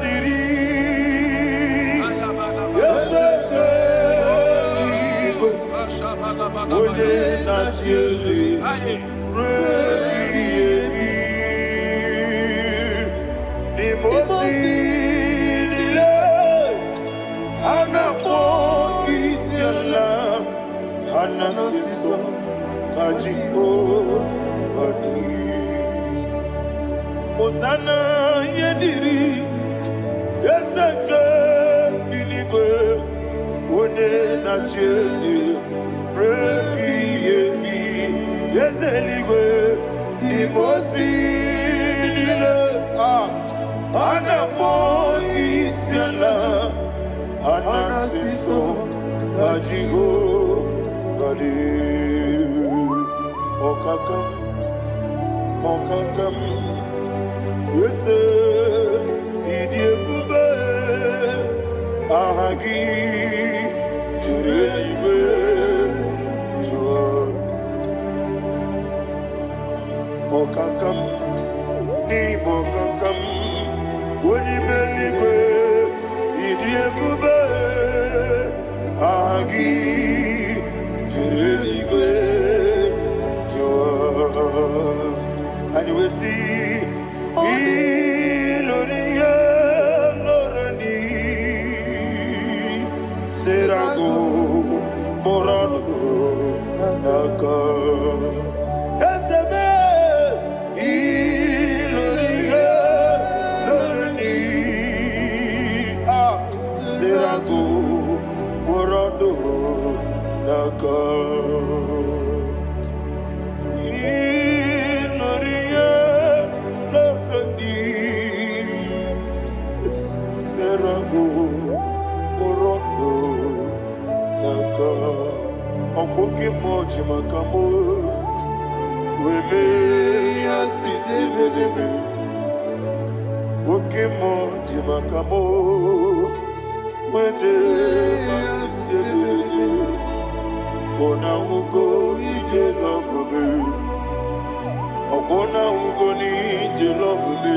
S1: Osana yediri yeseke binigwe ode na chezi repi yemi yezeligwe imosi nile anapo isiala anasiso ajigo gadi okakam yese idiebube ahagi jurelibe jua si iloria lorani serago morado naka esebe iloria lorani serago morado naka Okoke moji makamo wele asise leleme Oke moji makamo weje asise leleme Ona ugo ije love me Okona ugo ni ije love me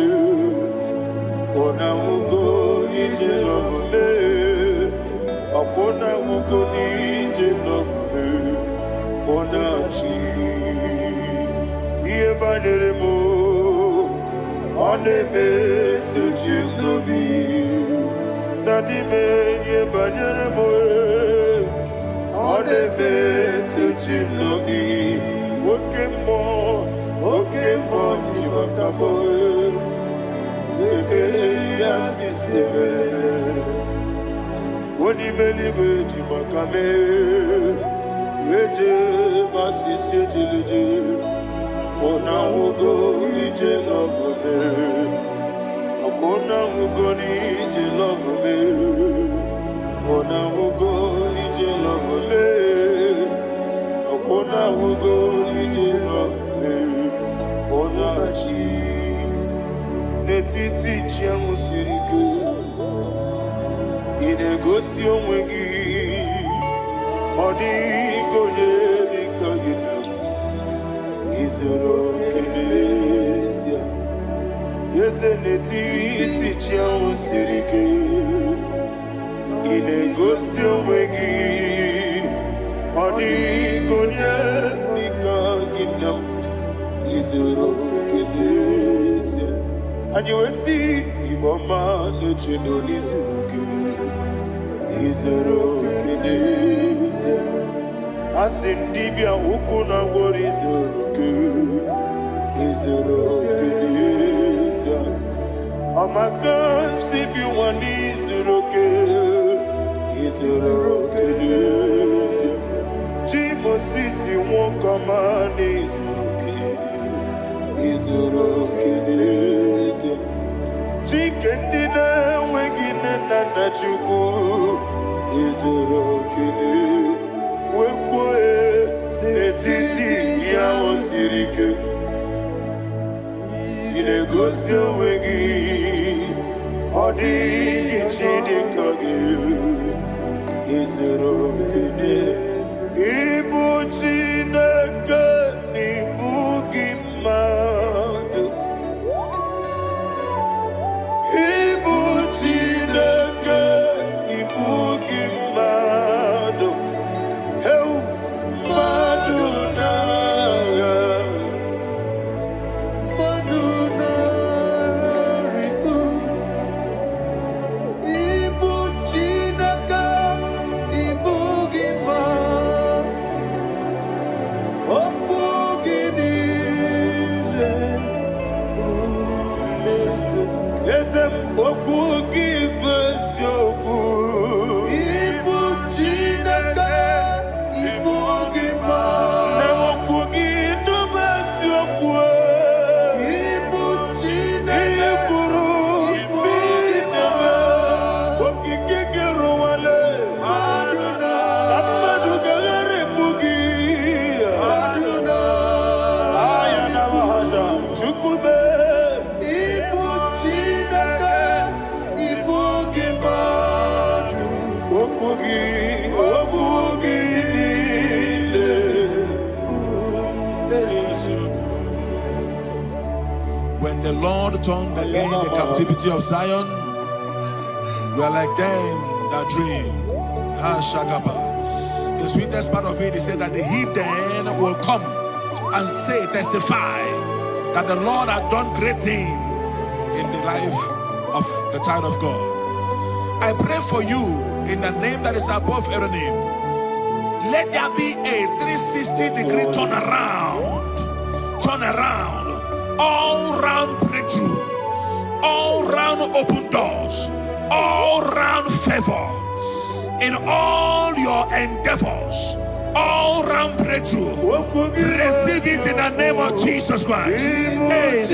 S1: Ona ugo ije love me Okona ugo ni ije love me Onachi Iye banere mo Onebe tuji nobi Nadime iye banere mo Onebe tuji nobi Oke mo jimakabo Ebe yasisi melele Oni believe jimakame Weje masisi jileje Ona ugo ije love me Akona ugo ni ije love me Ona ugo ije love me Akona ugo ije love me Ona chi Netiti chiamu sirike Inegosi onwegi Odigonye dikagina Izoro kenesia Yezeneti tichiamu sirike Inegosi onwegi Odigonye dikagina Izoro kenesia Anyiwesi imama nechino nizuruke Izoro kenesia Asindibia ukuna gori Izoro kenesia Amakansi biwani Izoro kenesia Chimosisi wakamani Izoro kenesia Chikendina wegina nana chuku Izoro kenesia Wekwe netiti ya osirike Inegosi onwegi Odigi chidikage Izoro kenesia Ibu Chineke n'ibu gị mmadụ Ibu Chineke n'ibu gị mmadụ Heu mmadụ n'agha Mmadụ n'arịgo Ibu Chineke n'ibu gị mmadụ Okwu gị bụ eziokwu Ibu Chineke ibu gị ma na okwu gị bụ eziokwu Ibu Chineke ikwuru ibu gị ma okike gị rụwale mmadụ gaghara ebu gị aya na wahaza chukwube
S3: When the Lord turned again the captivity of Zion, we are like them that dream. The sweetest part of it is said that the heathen will come and say, testify that the Lord had done great thing in the life of the child of God. I pray for you in the name that is above every name. Let there be a 360-degree turn around, all round breakthrough, all round open doors, all round favor in all your endeavors, all round breakthrough. Receive it in the name of Jesus Christ. Amen.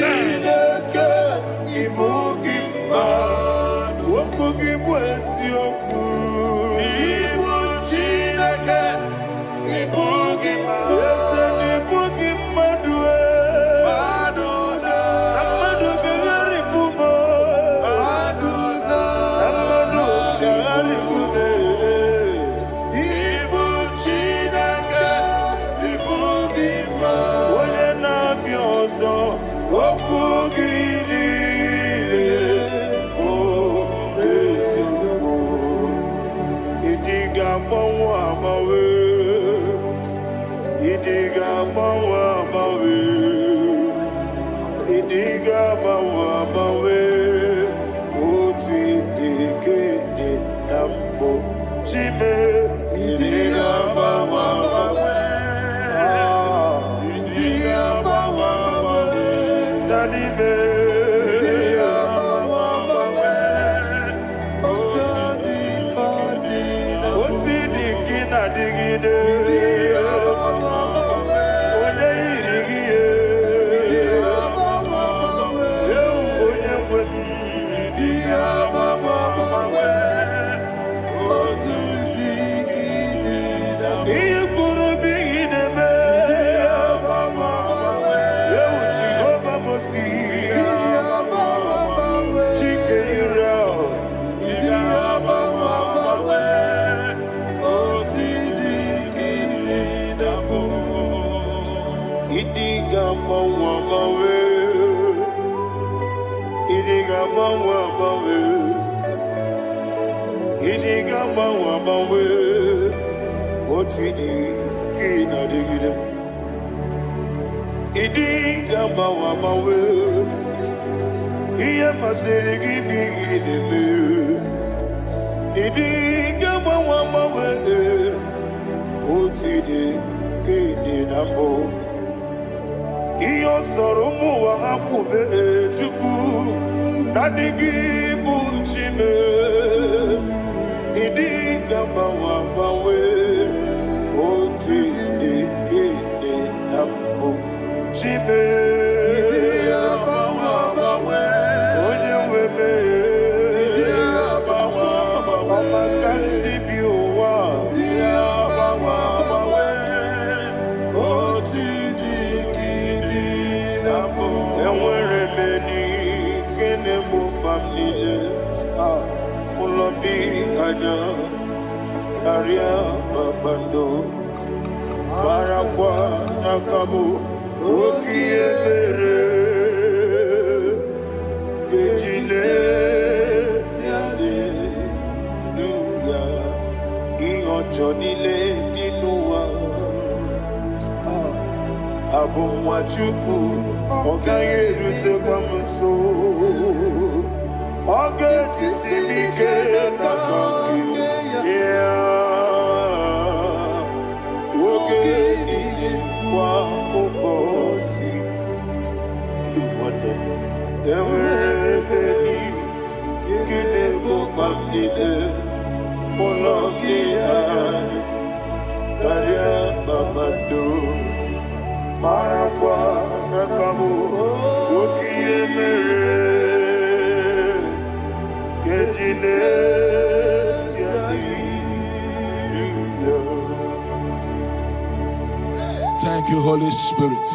S3: Thank you, Holy Spirit.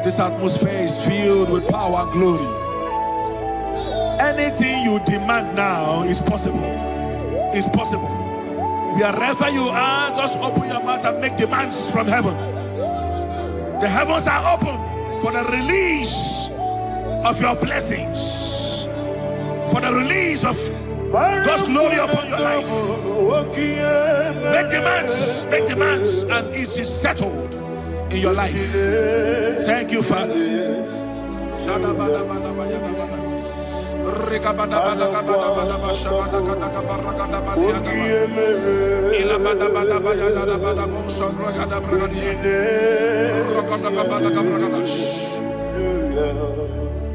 S3: This atmosphere is filled with power and glory. Anything you demand now is possible. It's possible. Wherever you are, just open your mouth and make demands from heaven. The heavens are open for the release of your blessings, for the release of God's glory upon your life. Make demands, and it is settled. in your life. Thank you, Father.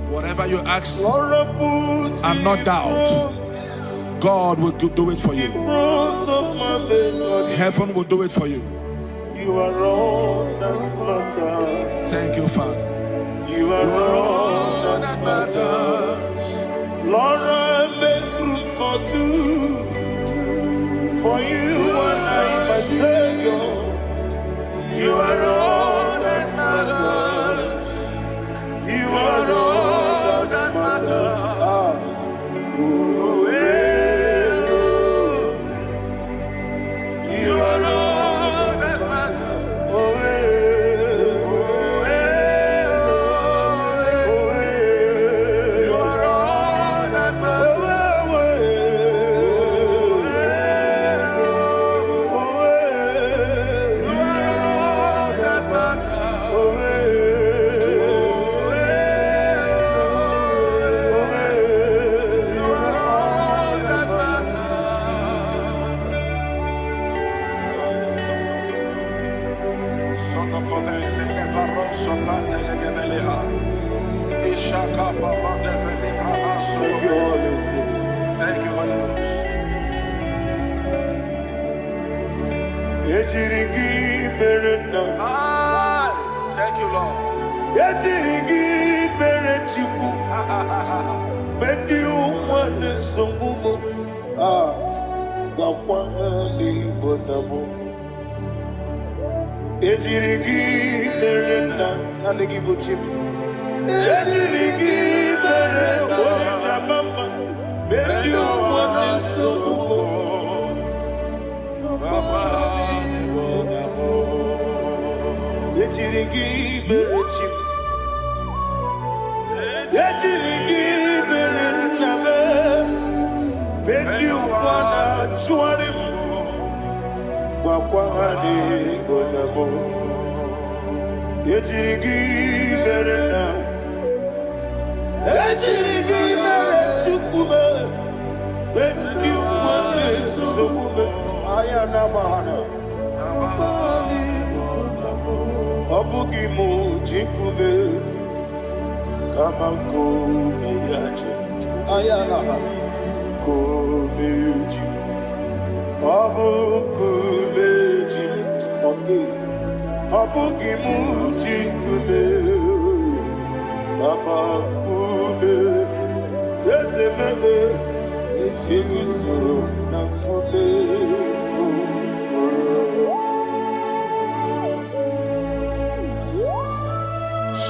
S3: Whatever you ask and not doubt, God will do it for you. Heaven will do it for you.
S1: You are all that matters.
S3: Thank you, Father.
S1: You are all that matters. Lord, I make room for two. For you and I, my Savior. You are all that matters. You are all that matters. You are all that matters.
S3: Thank you, Holy Ghost. Thank you, Lord.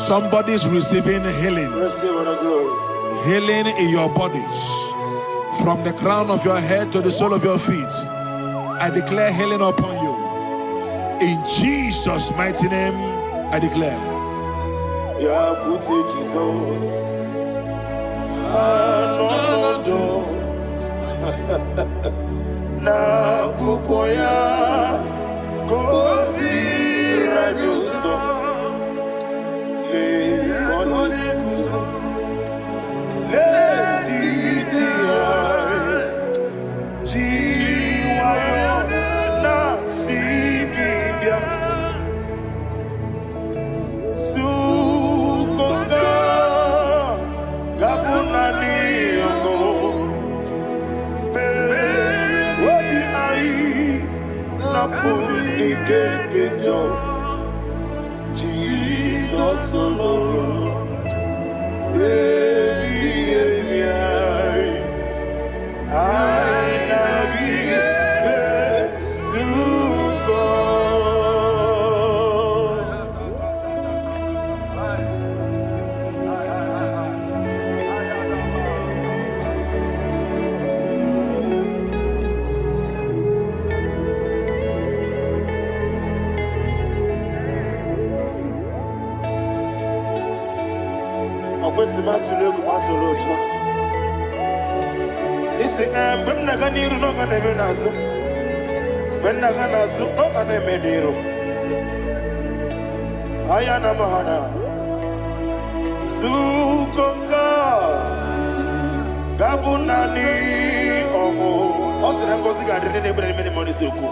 S3: Somebody's receiving healing. Healing in your bodies. From the crown of your head to the sole of your feet. I declare healing upon you. In Jesus' mighty name, I declare.
S1: Jesus. Na kukoya kozi rajuso le konesu le titiare jiwayo na sikibia sukonga gabuna niyongo Jesus alone, Ayana Mahana Sukonka Gabunani Omo Osina Ngozi Gadrini Nebre Mini Monisuku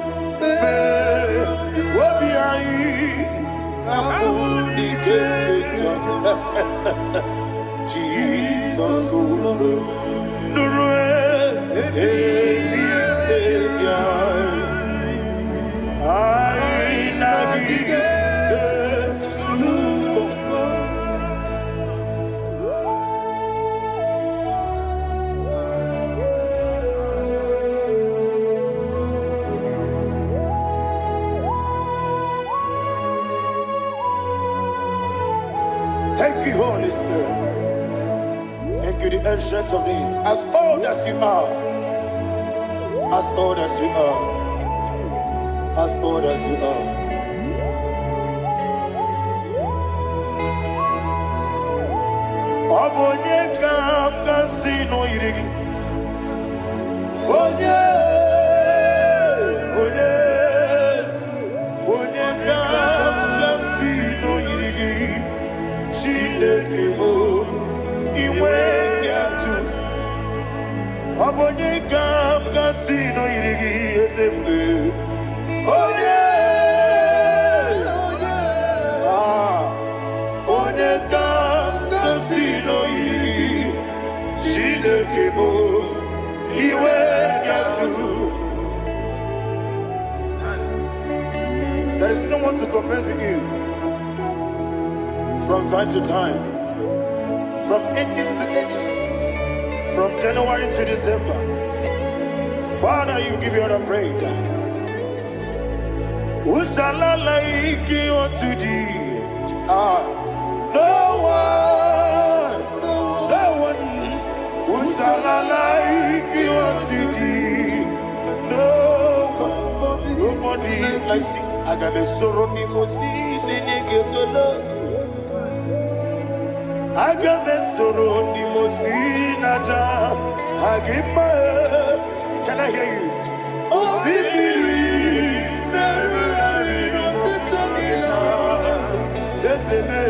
S1: Wabi Ai Namuni Keketa Jesus Nurue Ai Nagi Thank you, Holy Spirit. Thank you, the ancient of days. As old as you are, as old as you are, as old as you are. Obonye kam kasino irigi. Onye kam kasino irigi. Chinekebo iwe yatu Obonye kam kasino irigi esefu Onye kam kasino irigi Chinekebo iwe yatu There is no one to compare with you. From time to time, from ages to ages, from January to December, Father, you give you all the praise. Who shall I like you unto thee? No one. Who shall I like you unto thee? No one, nobody. I see. I got a sorrow, Nimosi, Nenegetola. Agamesoro di Mosinaja Agima. Can I hear you? Osibiri Nerari Notitagina Yeseme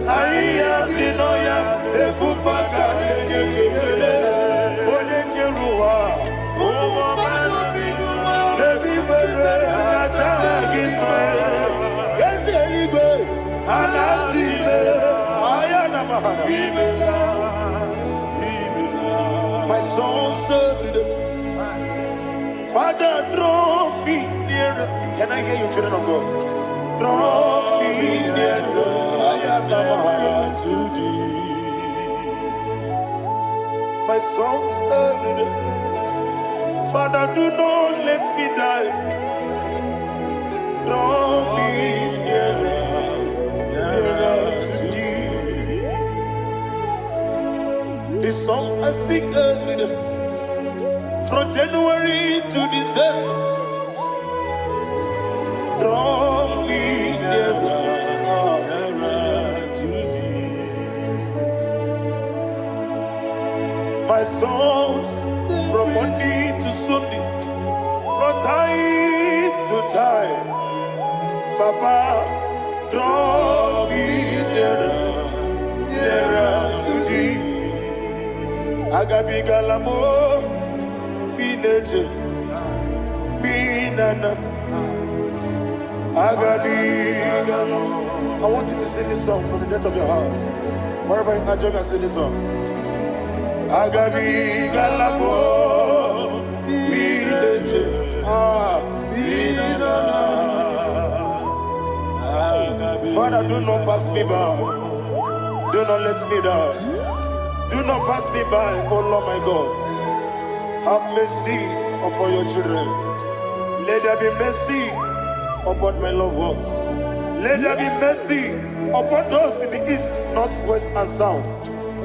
S1: Aya Dinoya Efufaka Negekele Onekerua Omano Bigua Nebi Bere Naja Agima Yeseligwe Anasile My soul served. Father, draw me nearer. Can I hear you, children of God? Draw me nearer. My soul served. Father, do not let me die. Draw me nearer. This song I sing every day, from January to December. Draw me nearer to thee. My songs from Monday to Sunday, from time to time. Papa, draw me nearer to thee. Agabi galamo, bineje, binana. Agabi galamo. I want you to sing this song from the depth of your heart. Wherever you are, join me and sing this song. Agabi galamo, bineje, binana. Father, do not pass me by. Do not let me down. Do not pass me by, oh Lord my God. Have mercy upon your children. Let there be mercy upon my loved ones. Let there be mercy upon those in the east, north, west, and south.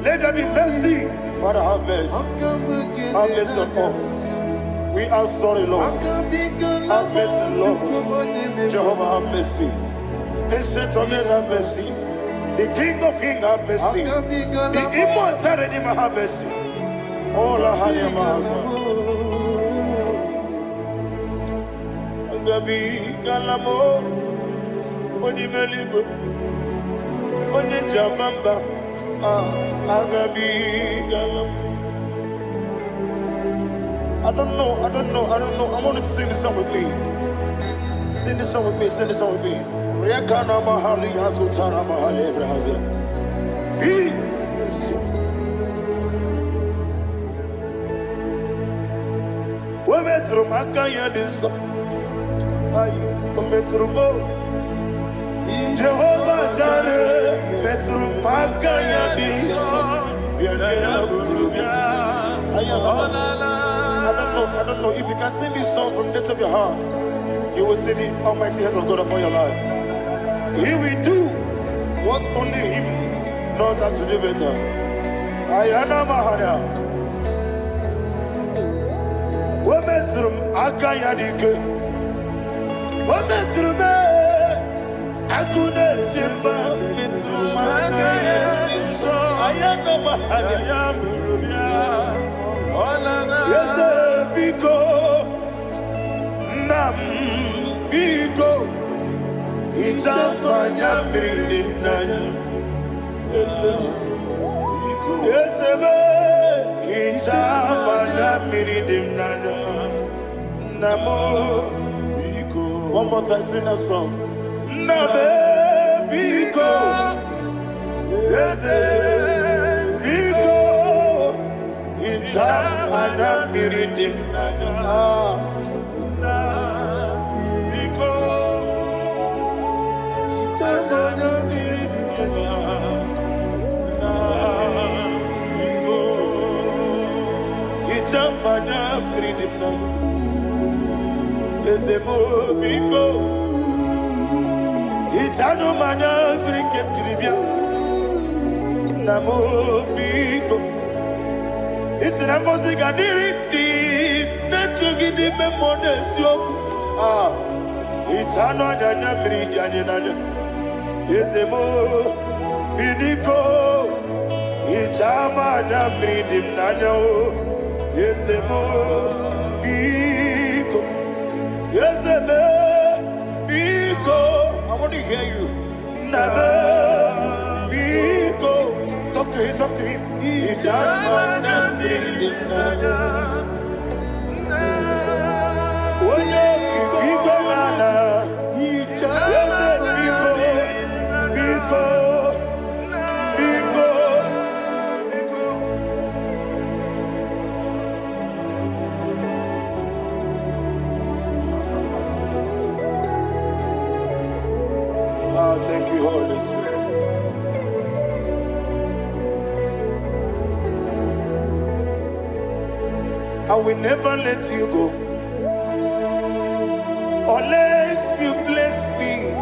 S1: Let there be mercy. Father, have mercy. Have mercy on us. We are sorry, Lord. Have mercy, Lord. Jehovah, have mercy. Ancient of days, have mercy. The King of Kings, have mercy. The immortal Redeemer, have mercy. Oh, la hania maza. Agabi galamo, onimeligo. Oninja Mamba, Agabi Galam. I don't know. I want you to sing this song with me. Sing this song with me. Riakana Mahali Azutana Mahali Ebrahaza. Metro Makaya this Metro Mo Jehovah Jare Metro Makaya this I don't know if you can sing this song from the depth of your heart, you will see the almighty hands of God upon your life. He will do what only Him knows how to do better. Ayana Mahana Wometrum Akayadike Wometrum Akune Chimba Metrum Akayadike Ayana Mahana Yes, Biko Nam Biko Itamanya Mirinaya Yes, Itamanya Mirinaya Namo Biko. One more time, sing a song. Nabe Biko Yes, Biko Itamanya Mirinaya Biko Itamanya Mirinaya Itamanya Mirinaya Ezemo Biko Itano Mana Brinket Tribia Namo Biko Isinakosi Gadiri Netugini Memonesio Itano Dana Miridiana Ezemo Bidiko Itamana Mirinaya Ezemo Biko Yezebe Biko. I want to hear you. Nabe Biko. Talk to him. Ijamana Mirinaya. Oye Kiki Banana. Yeze Biko. Biko. Thank you, Holy Spirit. I will never let you go unless you bless me.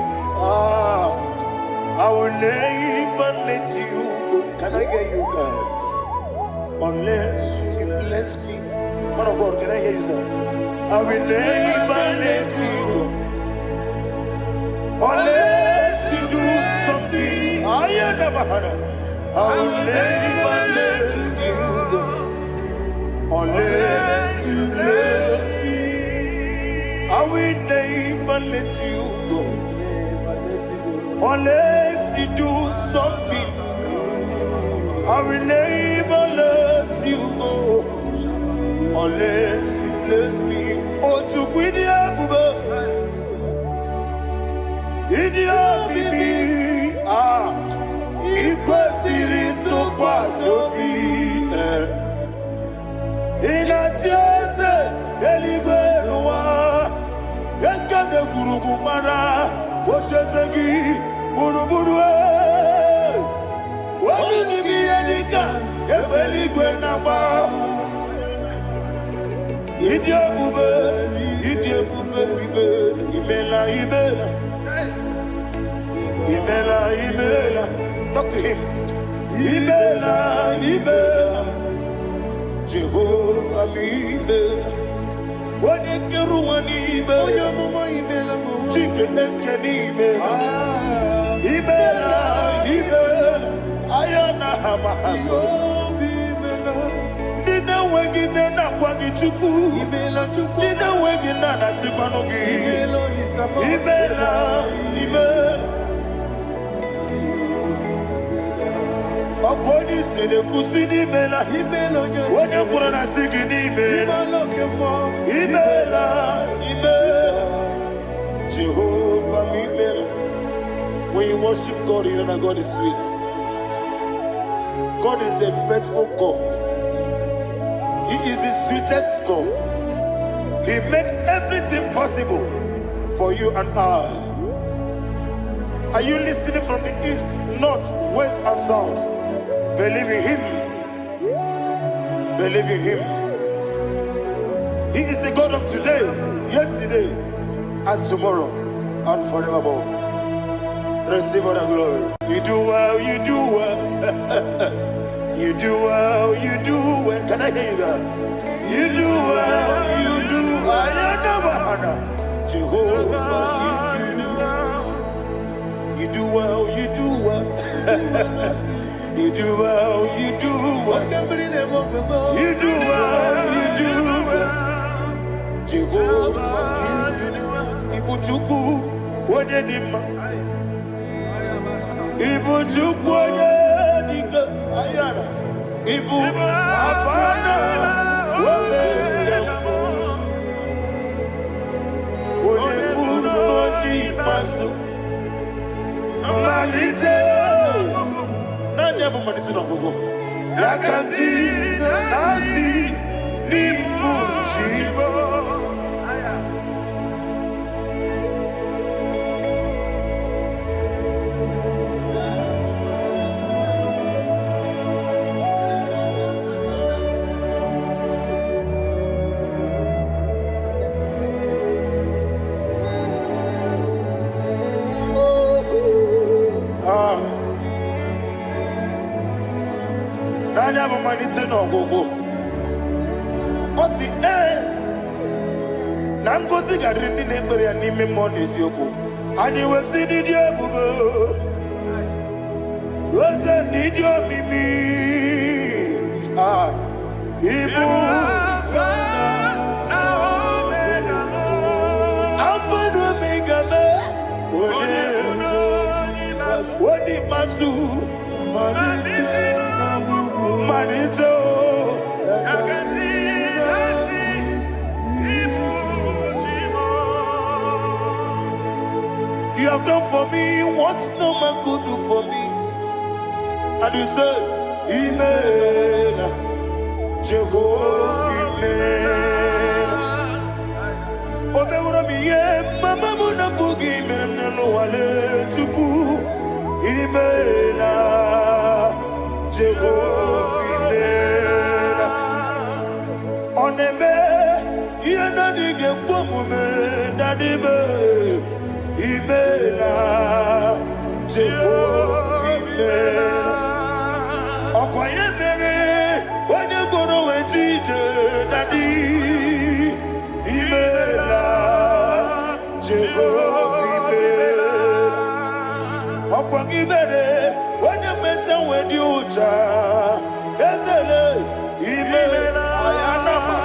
S1: I will never let you go. Can I hear you guys? Unless you bless me. Man of God, can I hear you, sir? I will never let you go unless you do something. I will never let you go unless you bless me. I will never let you go unless you do something. I will never let you go unless you bless me. Oh, to quit Idia bibi ikwesiri tukwasobi inatieze eligwe nuwa ekade kurugumara ochezegi buruburu wabini biyedika ebeligwe naba Idia bube bibe imela Imela, talk to him. Imela, Jehovah Imela. Wanekeru Imela, Chicken Eskeni Imela, Ayana Hamahaso. Dina wegina na kwagi chuku. Dina wegina na sipanogi. Imela. Okoni sene kusini mela. Wone kurana sigini mela. Imela. Jehovah mimela. When you worship God, you know that God is sweet. God is a faithful God. He is the sweetest God. He made everything possible for you and I. Are you listening from the east, north, west, and south? Believe in Him. Believe in Him. He is the God of today, yesterday, and tomorrow, and forevermore. Receive all the glory. You do well, you do well. You do well, you do well. Can I hear you guys? You do well, you do well. Jehovah, you do well, you do well. You do well, you do well. You do well, you do well. Jehovah, you do well. Ibuchuku, Wodedima. Ibuchuku, Wodedika. Ayana. Ibu, Afana. Wodedima. Wodedima, Masu. Manite. Nani hapo manite na gogo? Yakanti nasi ni mujibo. Nani hapo manite na gogo? Osi na ngozi gadrini n'ekpere ya n'ime mmụọ n'eziokwu. Anyị wesi n'ịdị ebube, oze n'ịdị omimi. Ibu Alpha na Omega me. Odi masu Manito. You have done for me what no man could do for me. And you say, Imela, Jehovah, Imela. Obeura miye, mama muna bugi, meremnelo wale tuku. Imela, Jehovah, Imela. Onebe, yena dige kwomume, nadibe. Imela, Jehovah, Imela. Okwaye mere, onye boro wejije, Daddy. Imela, Jehovah, Imela. Okwagi mere, onye meta wedi ucha, Ezele. Imela, Ayanama,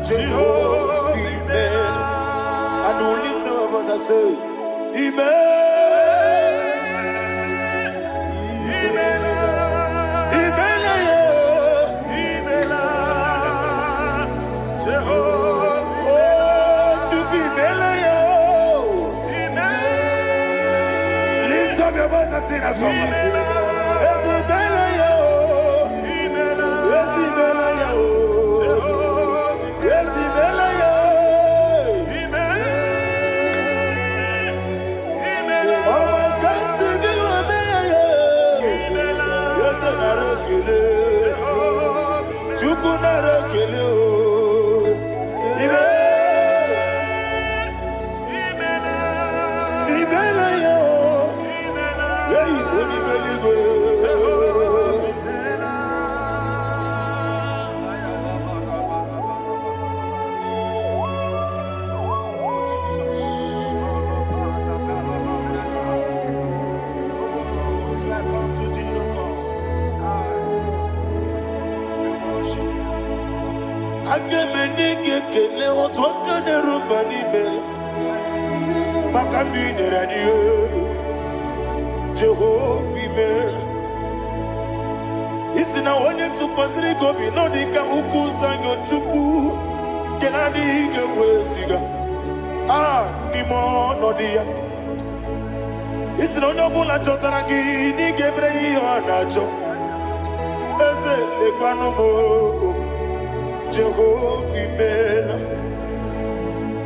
S1: Jehovah, Imela. And the little of us I say, lift up your voice and sing a song. Jehovah, isi na onye tụkwasịrị gị obi n'ọdịka ụkwụ ụzọ anyọ Chukwu nke na-adịghị ga-eweziga n'ime ọnọdụ ya. Isi na onye ọbụla chọtara gị n'ịga emere ya ihe ọ na-achọ. Eze lekwanụ m, Jehova imeela.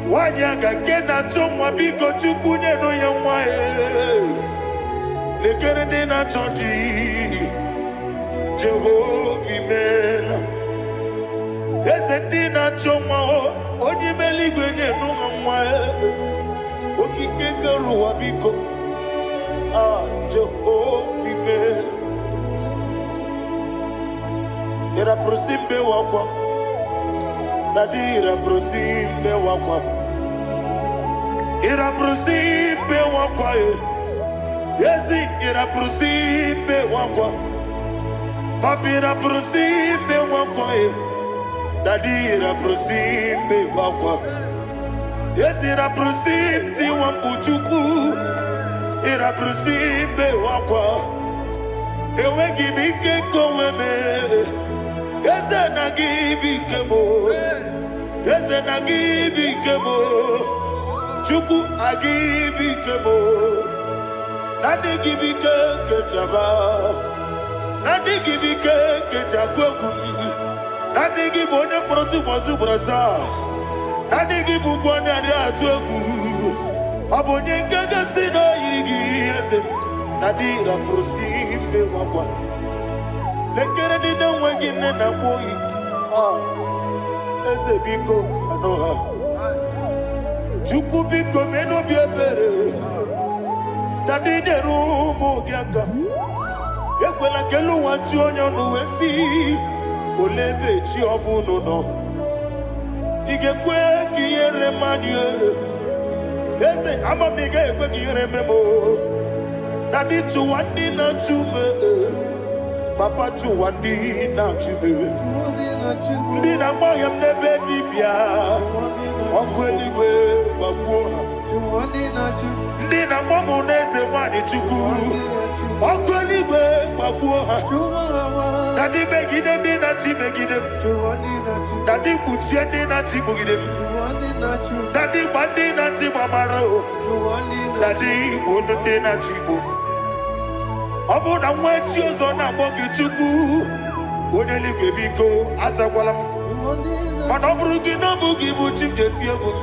S1: Nwanyị aga nke na-achọ nwa, biko Chukwu nyenụ ya nwa ya. Lekere ndị na-achọ di, Jehova imeela. Eze ndị na-achọ nwa, onye ime eluigwe nyenụ ha nwa ya. Okike kere ụwa biko, Jehova imeela. Ira prosimbe wakwa, Dadira prosimbe wakwa, Ira prosimbe wakwa, Yezi ira prosimbe wakwa, Papira prosimbe wakwa, Dadira prosimbe wakwa, Yezi ira prosimti wambuchuku, Ira prosimbe wakwa, Ewe gibike koweme, Eze na gibike mo, Eze na gibike mo, Chukwu agibike mo, Nadi gibike kejaba, Nadi gibike kejakwegu, Nadi gibone protu mozu brasa, Nadi gibubone ade atwegu, Abonye kega sino irigi eze, Nadi ra prosimbe wakwa. Lekere di na wengi na boyi, Eze biko sanoha, Chukwu biko meno biebere, Nadi nerumu giaka, Ekwela kelu wanchu onyo nuwesi, Olebe chi obuno no, Igekwe kiyere manye, Eze amamiga ekwe kiyere memo, Nadi chuwandi na chume, Papa chuwandi na chume, Ndi na moyam nebe dibia, Ọkụ eluigwe gbagbuo. Ndị na mọmụ n'eze nwanyị Chukwu, Ọkụ eluigwe gbagbuo ha. Dadi megide ndị na-achị megide m, Dadi kpuchie ndị na-achị kpugide m, Dadi gba ndị na-achị gbamara o, Dadi igbo ndị na-achị igbo. Ọ bụ na nwa echi ọzọ na-akpọ gị Chukwu, onye eluigwe biko azakwala m. Mana ọ bụrụ gị na ọ bụ gị bụ chi m ga-eti egwu m,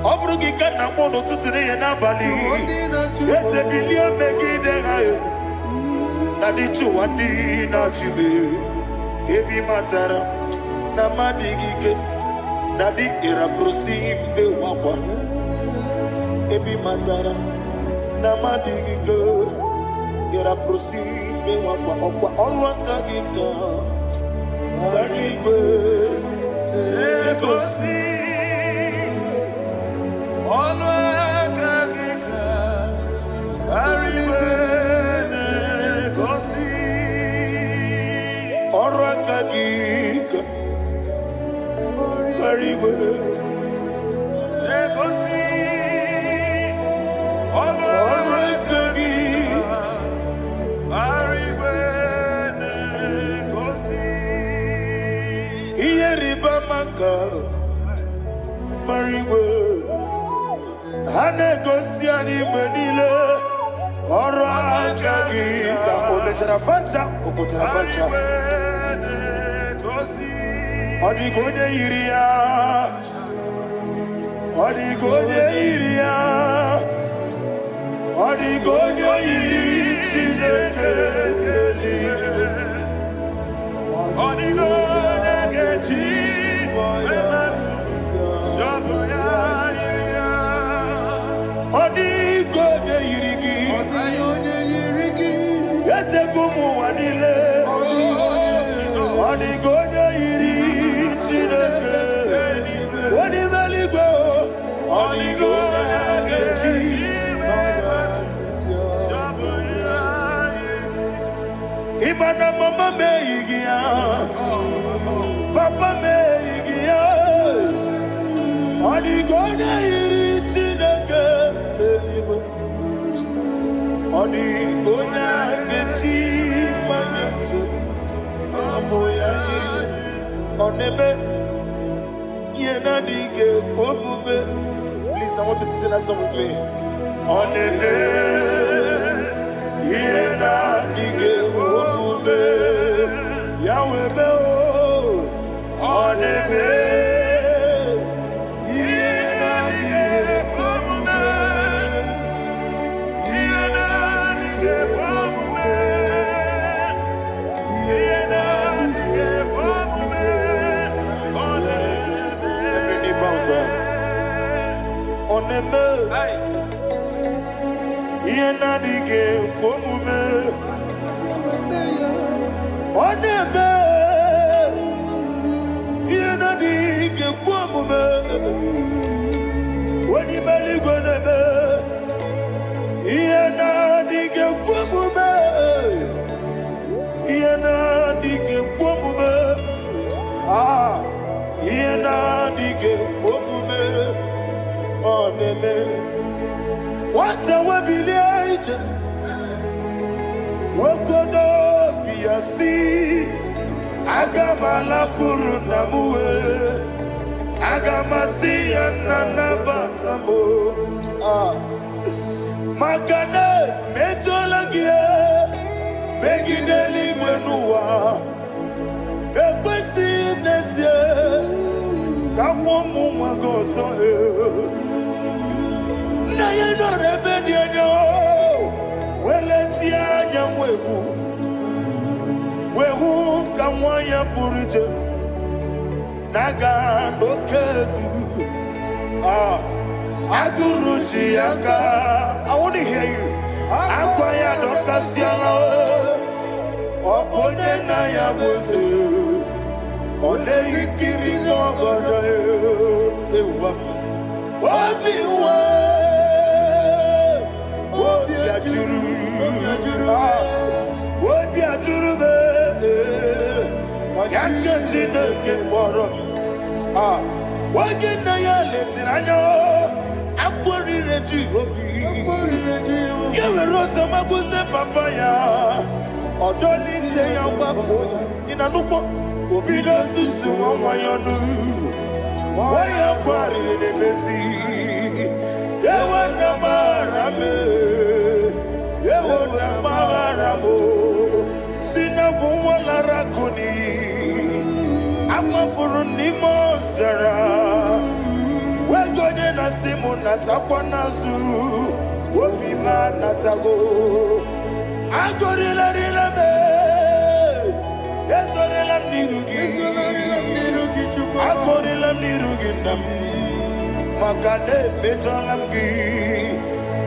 S1: ọ bụrụ gị ka nna m n'ụtụtụ n'ihe n'abalị, Eze bilie megide ha ya. Dadi chụwa ndị na-achị m, ebi matara na mmadụ gị ike, Dadi ịrapụrụsi mbe wakwa, ebi matara na mmadụ gị ike, ịrapụrụsi mbe wakwa, ọkwa ọrụ aka gị ka Dadi igwe egosi ọrụ aka gị ka Dadi igwe egosi ọrụ aka gị ka Dadi igwe egosi ọrụ aka gị Dadi igwe egosi ihe rịba maka marigwe ha na-egosi anyị mgbe niile ọrụ aka gị ka o mechara fanta o pụtara fanta. Ọ dịghị onye yiri ya, ọ dịghị onye yiri ya, ọ dịghị onye yiri Chineke eluigwe. Ọ dịghị onye ga-eji emetụ shọbụ ya yiri ya. Ọ dịghị onye yiri gị, echego ụmụ ụwa niile. Ọ dịghị onye yiri Chineke onye ime eluigwe. Ọ dịghị onye ga-eji emetụ shọbụ ya yiri ya. Ịma na mama m eyighị ya, papa m eyighị ya. Ọ dịghị onye yiri Chineke eluigwe. Ọ dịghị onye ga-eji mmanya ntụ Oneme, yena dige komume. Please, I want you to sing that song with me. Oneme, yena dige komume. Yahweh be o. Oneme, yena dige komume. Yena dige komume. Yena dige komume. Every knee bows down. Oneme, yena dige komume. Oneme, yena dige komume. Wani mali goneme, yena dige komume. Yena dige komume. Ah, yena dige komume. Oneme, what a wabilage. Wokodo biasi. Agamala kurunamue. Agamasi ananabatamo. Ah, Makane metolagie. Megideli benua. Ekwesi nesie. Kamwomu magoso. Na yeno rebediano. Weletia nyamwehu. Wehu kamwaya purije. Naga no kegu. Ah, Aguruji aka. I want to hear you. Akwaya no kasiana. Okone na ya boze. Ode ikiri no godo. Ewa. Obiwa. Obi ajuru. Obi ajuru be. Yakajine ke boro. Ah, wagina ya letirano. Akwari reji obi. Yewe rosa magute papaya. Odoli te ya wakoya. Ina nupo. Obi do susu wayonu. Waya kwari ne besi. Yewe na marame. Yewe na maramo. Sina wala rakuni. Ama furuni mozara. Wegone na simu natakwa nazu. Wopima natago. Agorila rila me. Yezorila nirugi. Agorila nirugi nam. Makane mejolamgi.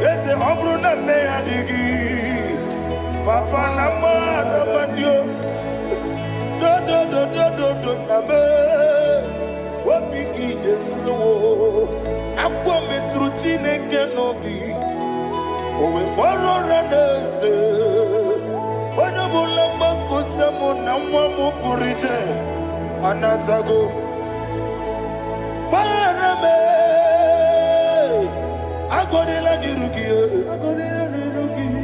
S1: Yeze obruna me adigi. Papa nama namanyo. Do name. Wapiki de mlo. Akwa metruchine kenobi. Owe boro ranese. Onabula makota mona mwamu purije. Anatago. Barame. Agorila nirugi.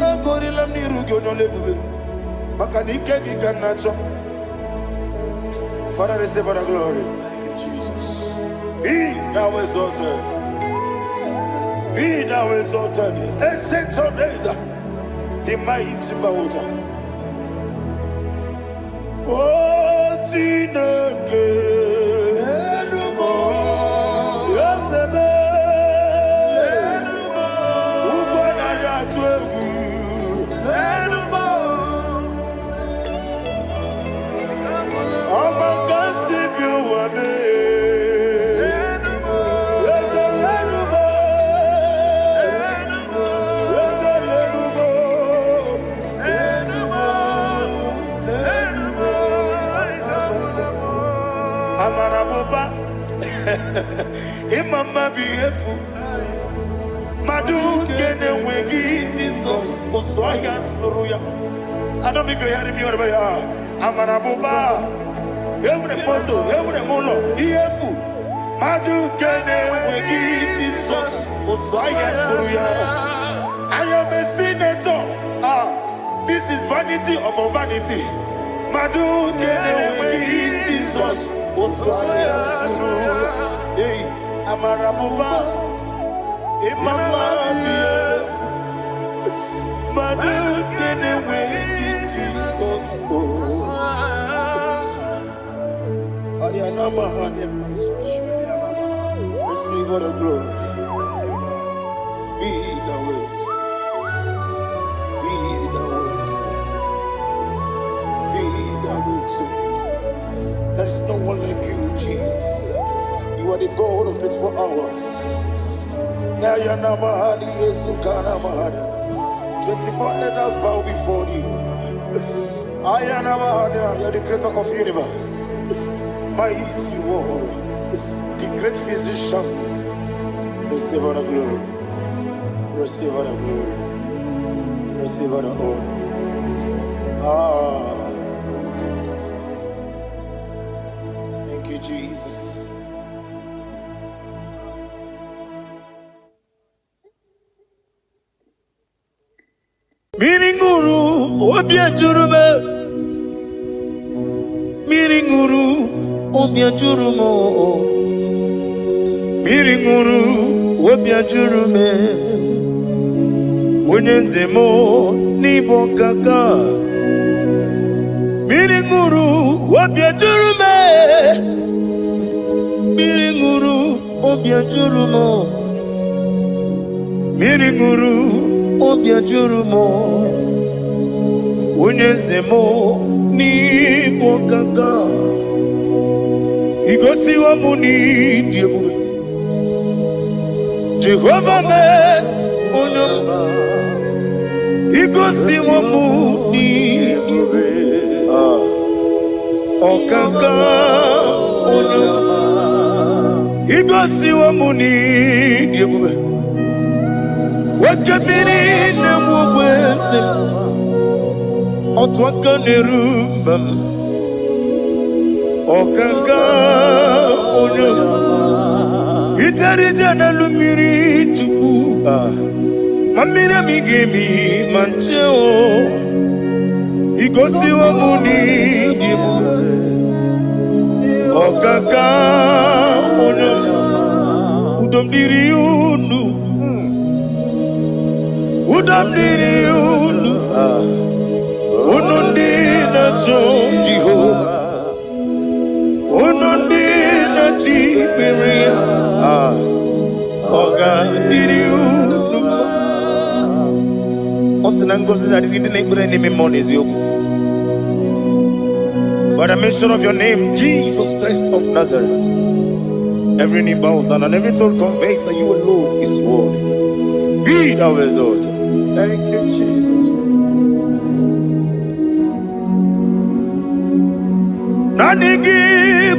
S1: Agorila nirugi onolebube. Makanike gikanacho. Father, receive all the glory.
S3: Thank you, Jesus.
S1: Be thou exalted. Be thou exalted. Ancient of days, the mighty mountain. Oh, Tineke. Yosebe. Ubana yatwegu. Amaraboba, Imama Biefu, Madu Kene Wegi, Jesus, Oswaya Suruya. I don't know if you're hearing me wherever you are. Amaraboba, every photo, every molo, Iefu, Madu Kene Wegi, Jesus, Oswaya Suruya. I am a senator. Ah, this is vanity of vanity. Madu Kene Wegi. Amarabuba, Imama, Madu, get away in Jesus. Receive all the glory. Be the wisdom. Be the wisdom. Be the wisdom. There is no one like you, Jesus. You are the God of 24 hours. 24 elders bow before you. You are the creator of the universe. Mighty warrior, the great physician. Receive all the glory. Receive all the glory. Receive all the honor. Thank you, Jesus. Miringuru, obia jurume. Miringuru, obia jurumo. Miringuru, obia jurume. Unyezemo, nibo kaka. Miringuru, obia jurume. Miringuru, obia jurumo. Miringuru, obia jurumo. Unyezemo, nibo kaka. Igosi wa muni diebube. Jehovah me unamba. Igosi wa muni diebube. Okaka unamba. Igosi wa muni diebube. Wakabiri na mwese. Otwaka nerumba. Okaka unamba. Itarija na lumiri tuku. Mamira migemi mancheo. Igosi wa muni dimu. Okaka unamba. Udomdiri unu. Udomdiri unu. Unundi na Jehovah. Unundi na Tiberia. Oga diri unu. Osinangozi na diri neighbor name monies yoku. By the mention of your name, Jesus Christ of Nazareth, every knee bows down and every tongue confesses that you alone is worthy. Be thou exalted. Thank you, Jesus. Nanigi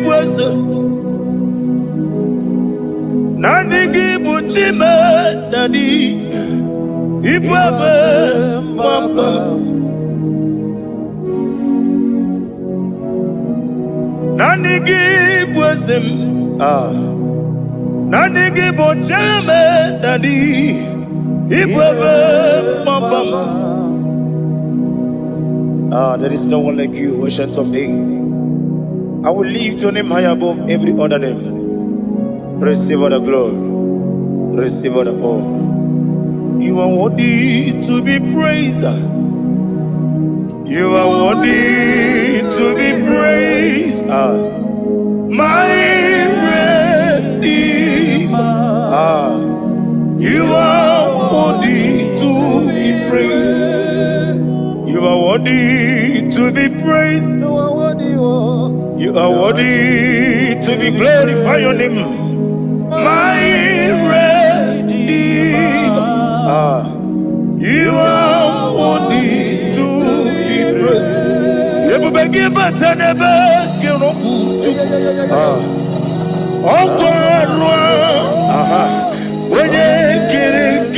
S1: bwese, nanigi buchime nani, ibwebe mamba. Nanigi bwese, nanigi buchime nani, ibwebe mamba. There is no one like you, ancient of days. I will lift your name high above every other name. Receive all the glory. Receive all the honor. You are worthy to be praised. You are worthy to be praised. My Redeemer. You are worthy to be praised. You are worthy to be praised. You are worthy to be glorified your name. My Redeemer. You are worthy to be praised. You beg but I never get up. Oh God, when you get it,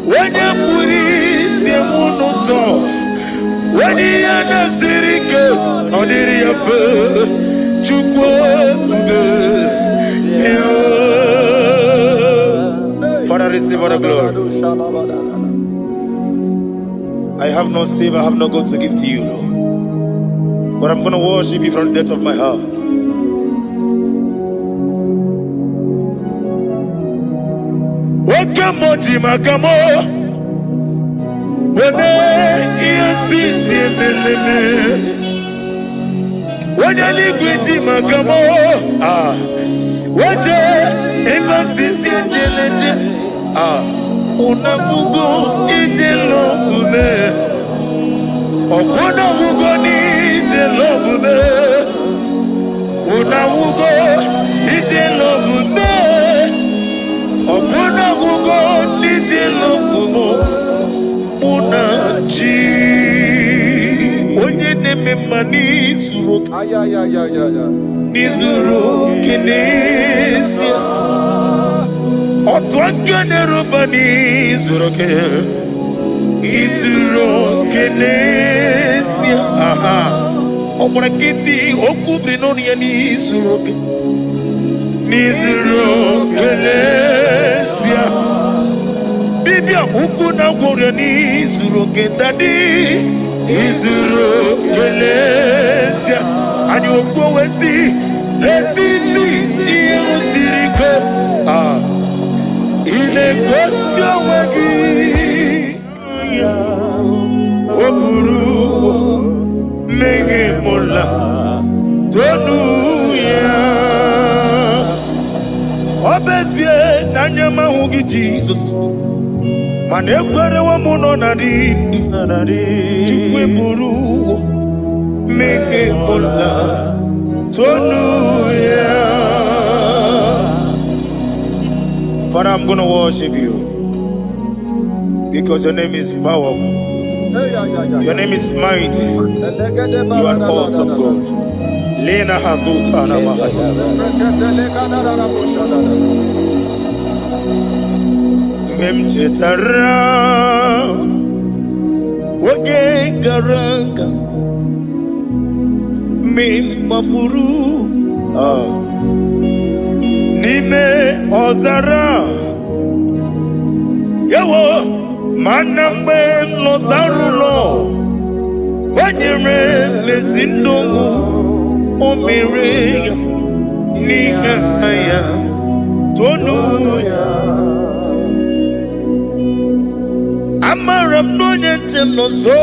S1: when you put it, you won't know. When you are the city girl, on the river, Father, receive all the glory. I have no save, I have no God to give to you, Lord. but I'm going to worship you from the depth of my heart. Wakamoji makamo, wene yasisi meleme, wene ligwiti makamo, wete ebasisi jeleje, unamugo ijelo kume, unamugo ni ijelo kume, unamugo ijelo kume. Opuna kugo nitilo kumo unachi onye neme mani suru nizuru kinesia otwakane rubani zuru kinesia omurakiti okubri noni ya nizuru Kelesia Bibia ukuna gwore nizuru kendadi Nizuru Kelesia Ani okwo wesi Letiti iye usiriko Ile kosyo wagi Oburu Menge mola Tonu ya Obezie na nyama hugi Jesus Mane kwere wa muno na rindu Chukwe buru Meke mola Tonu ya Father, I'm gonna worship you Because your name is powerful. Your name is mighty. You are awesome God. Lena Hazutana Mahaya. Memchetara Wage Garanga Min Mafuru Nime Ozara Yawo Manambe Notarulo Wanyere Mesindongu Omere Nihaya Tonuya Amaram no nyentem no so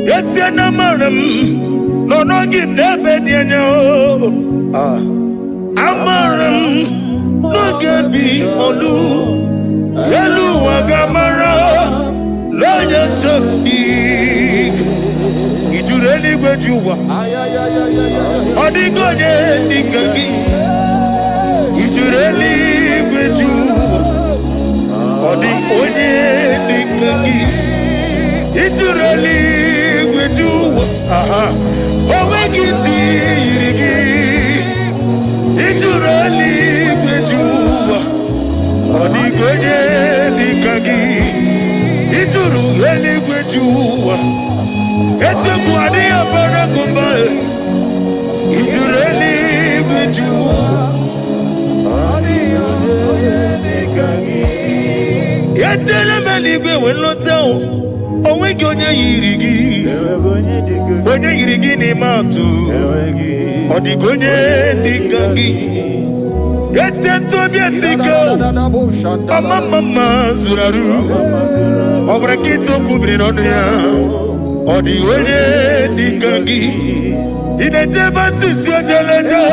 S1: Yes amaram no no give debe dienyo Amaram no gebi olu Yelu wagamara Loja choki Ijureli gwejuwa Odigonye nikaki Ijureli gwejuwa Odigonye nikaki Ijureli gwejuwa Owegiti irigi Ijureli gwejuwa Odigonye nikaki Ijureli gwejuwa Ete kwani abara kumbae Ijureli gwejuwa Yetele meligwe wenlotao Owegi onye yirigi Onye yirigi ni matu Odigonye nikagi Yete tobia siko Mama zuraru Obrakito kubri nonia Odigonye nikagi Ineteba sisi ojeleje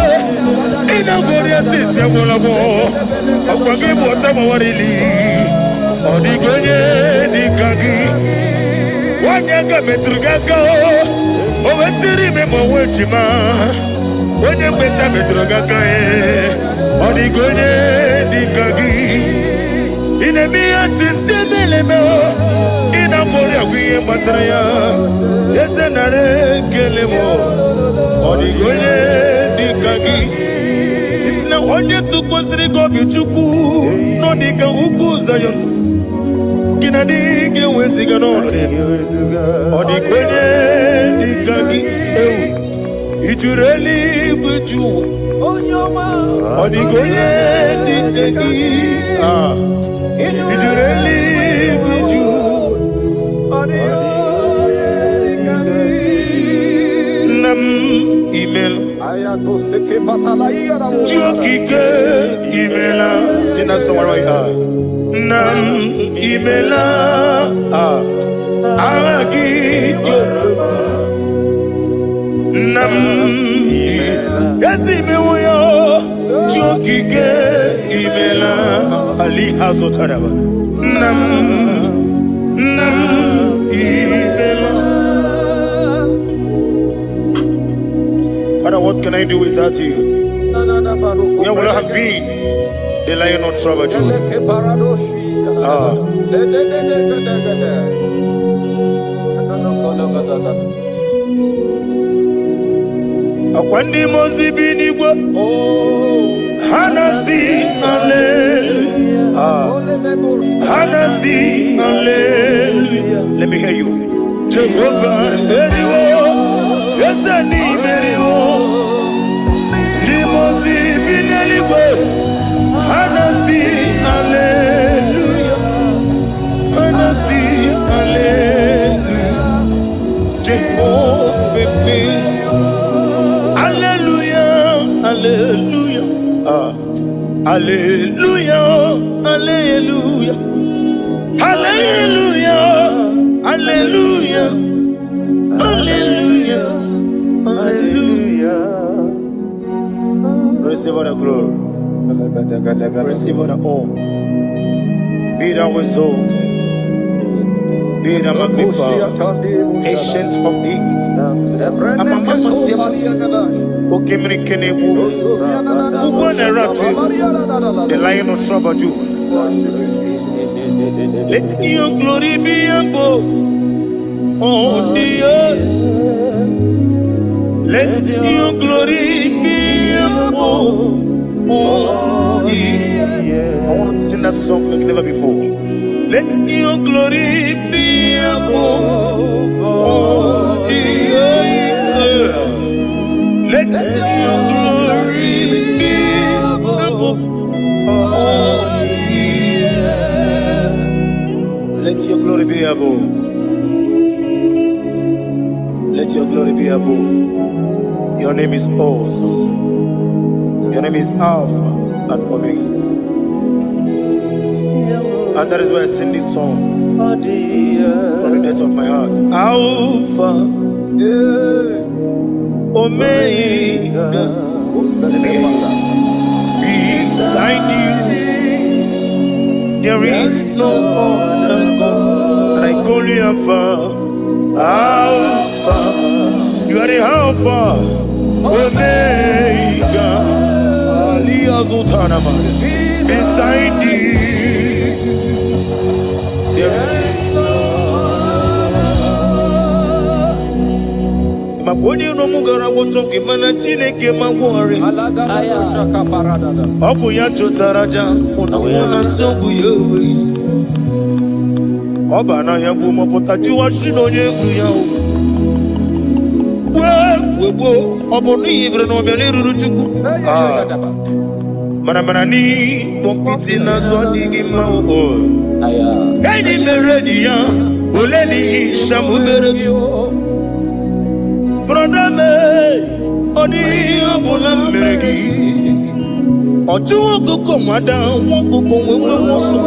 S1: Inagoria sisi awolabo Akwagi mwota mawarili Odigonye nikagi Wanyaga metrugaka Owetiri memo wechima Onye mbeta metrugaka Odigonye nikagi Inemia sisi melemo Inagoria wiye matraya Yese nare kelemo Odigonye nikagi Isna onye tukwasiri gobi chuku No nika uku zayon Kina dige wesiga nono Odigonye nikagi Ijureli gwejuwa Odigonye nikagi Ijureli gwejuwa Chiokike imela sina somewhere nam imela agi nam yasi mewoyo Chiokike imela ali hazotaraba nam imela. Father, what can I do without you? Where would I have been? The lion of trouble, Akwandi mozi binigwa Hanasi hallelujah. Hanasi hallelujah. Let me hear you. Jehovah Meriwo. Yes, I need Meriwo. Limozi binigwa Hanasi hallelujah. Hanasi hallelujah. Jehovah hallelujah, hallelujah, hallelujah, hallelujah, hallelujah, hallelujah, hallelujah, hallelujah. Receive all the glory, receive all the honor. Be thou exalted, be thou magnified, ancient of days. The lion of trouble. Let your glory be above on the earth. Let your glory be above on the earth. I want to sing that song like never before. Let your glory be above on the earth. Let your glory be above all the earth. Let your glory be above. Let your glory be above. Your name is awesome. Your name is Alpha and Omega. And that is why I sing this song from the depth of my heart. Alpha, Omega. Let me hear you. Beside you, there is no other God. And I call you Alpha. Alpha. You are the Alpha, Omega. Beside you, there is Maponi no mugara wotoke mana chineke magwari Oku ya chotaraja Una sogu yewis Oba na yabu mopota jiwa shino yebu yao Webo Obonu ibre no miali ruruchuku Mana ni Pompiti na zwadi mao Kani meredi ya Uleni shamu meredi Brother me, odi abula meregi. Oju okoko mada, okoko wewe moso.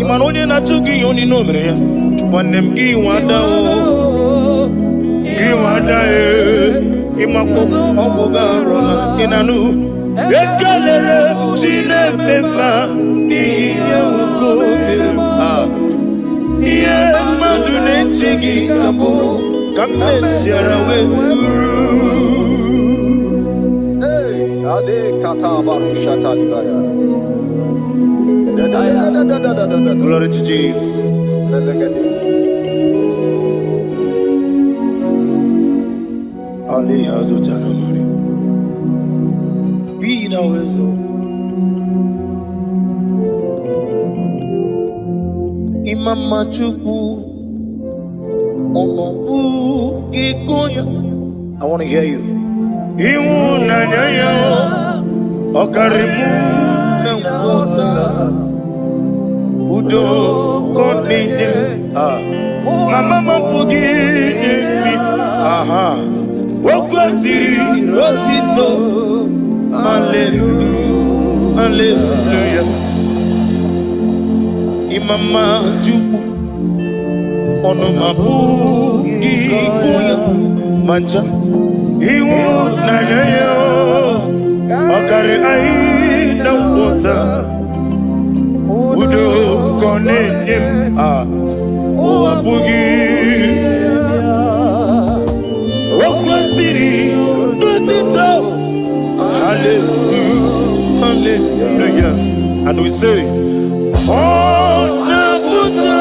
S1: Imanoni na chuki yoni no mere. Wanem gi wada o, gi wada imako obuga rona inanu. Ekelele chine beba ni yauko merema. Iye madune chigi kaburu. Come and share away. Hey, Ade Katabaru Shatalibaya. Glory to Jesus. Ali Hazutanamari. Be thou exalted. Imam Chukwu. I want to hear you. Udo Mama Pugi. Aha. okwesiri otito. Hallelujah, hallelujah. Imama Chukwu ono mapu ikuya mancha iwu na yo okare ai na wota udo konenim o apugi okwesiri otito. Hallelujah, hallelujah. And we say, oh, Nabuta,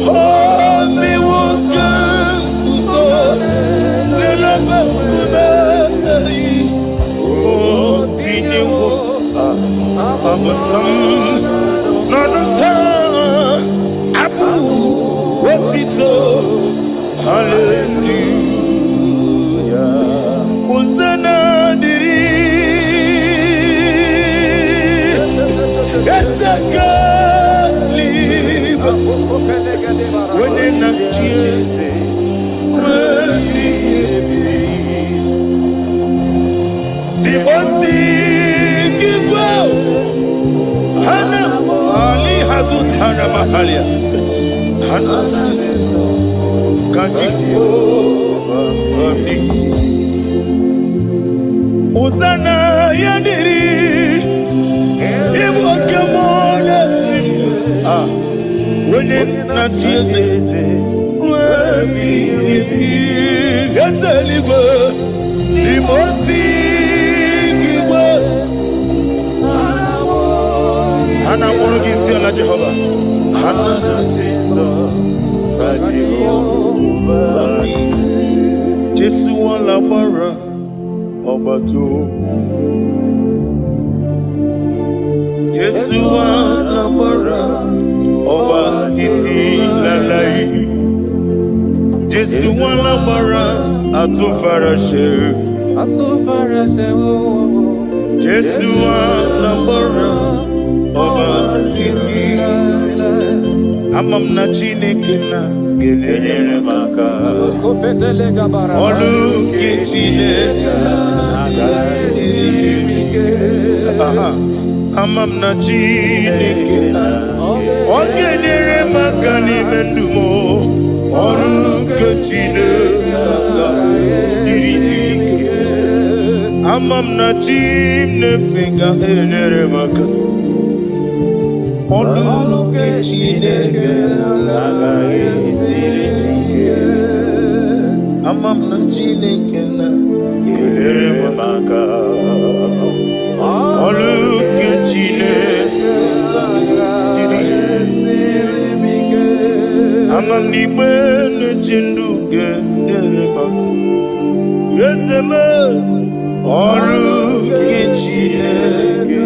S1: oh, me woka, so, oh, Tinyo, Abasam, Nanata, Abu, Wotito. Hallelujah. Hosanna diri. Esaka liba. Wene na chiese. Dibosi kikwa. Hana Ali Hazut Hana Mahalia. Hana Sisi. Hosanna yandiri ibu kemona wene na chiese webi gasaligwe limosi kiwe ana morogisi ala Jehova ana sisindo Jesu wala bara obato. Jesu wala bara obatiti lalai. Jesu wala bara atufarashe. Jesu wala bara obatiti lalai. Amam na Chineke na gelele maka. Olu ke Chineke amam na Chineke na ogelele maka ni mendumo. Olu ke Chineke sirike amam na Chineke ga gelele maka. Olu ke Chineke amam na Chineke na gelere maka. Olu ke Chineke amam ni bene chindu gelere maka. Yeseme olu ke Chineke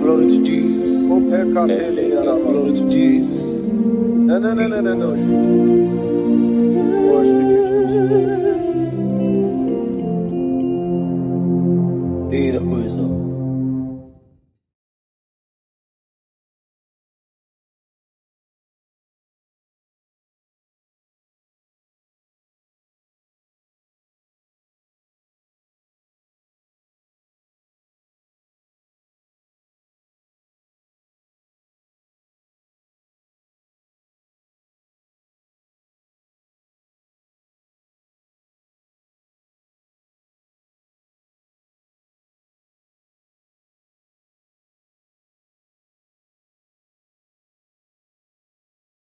S1: glory to Jesus. Glory to Jesus.
S4: No.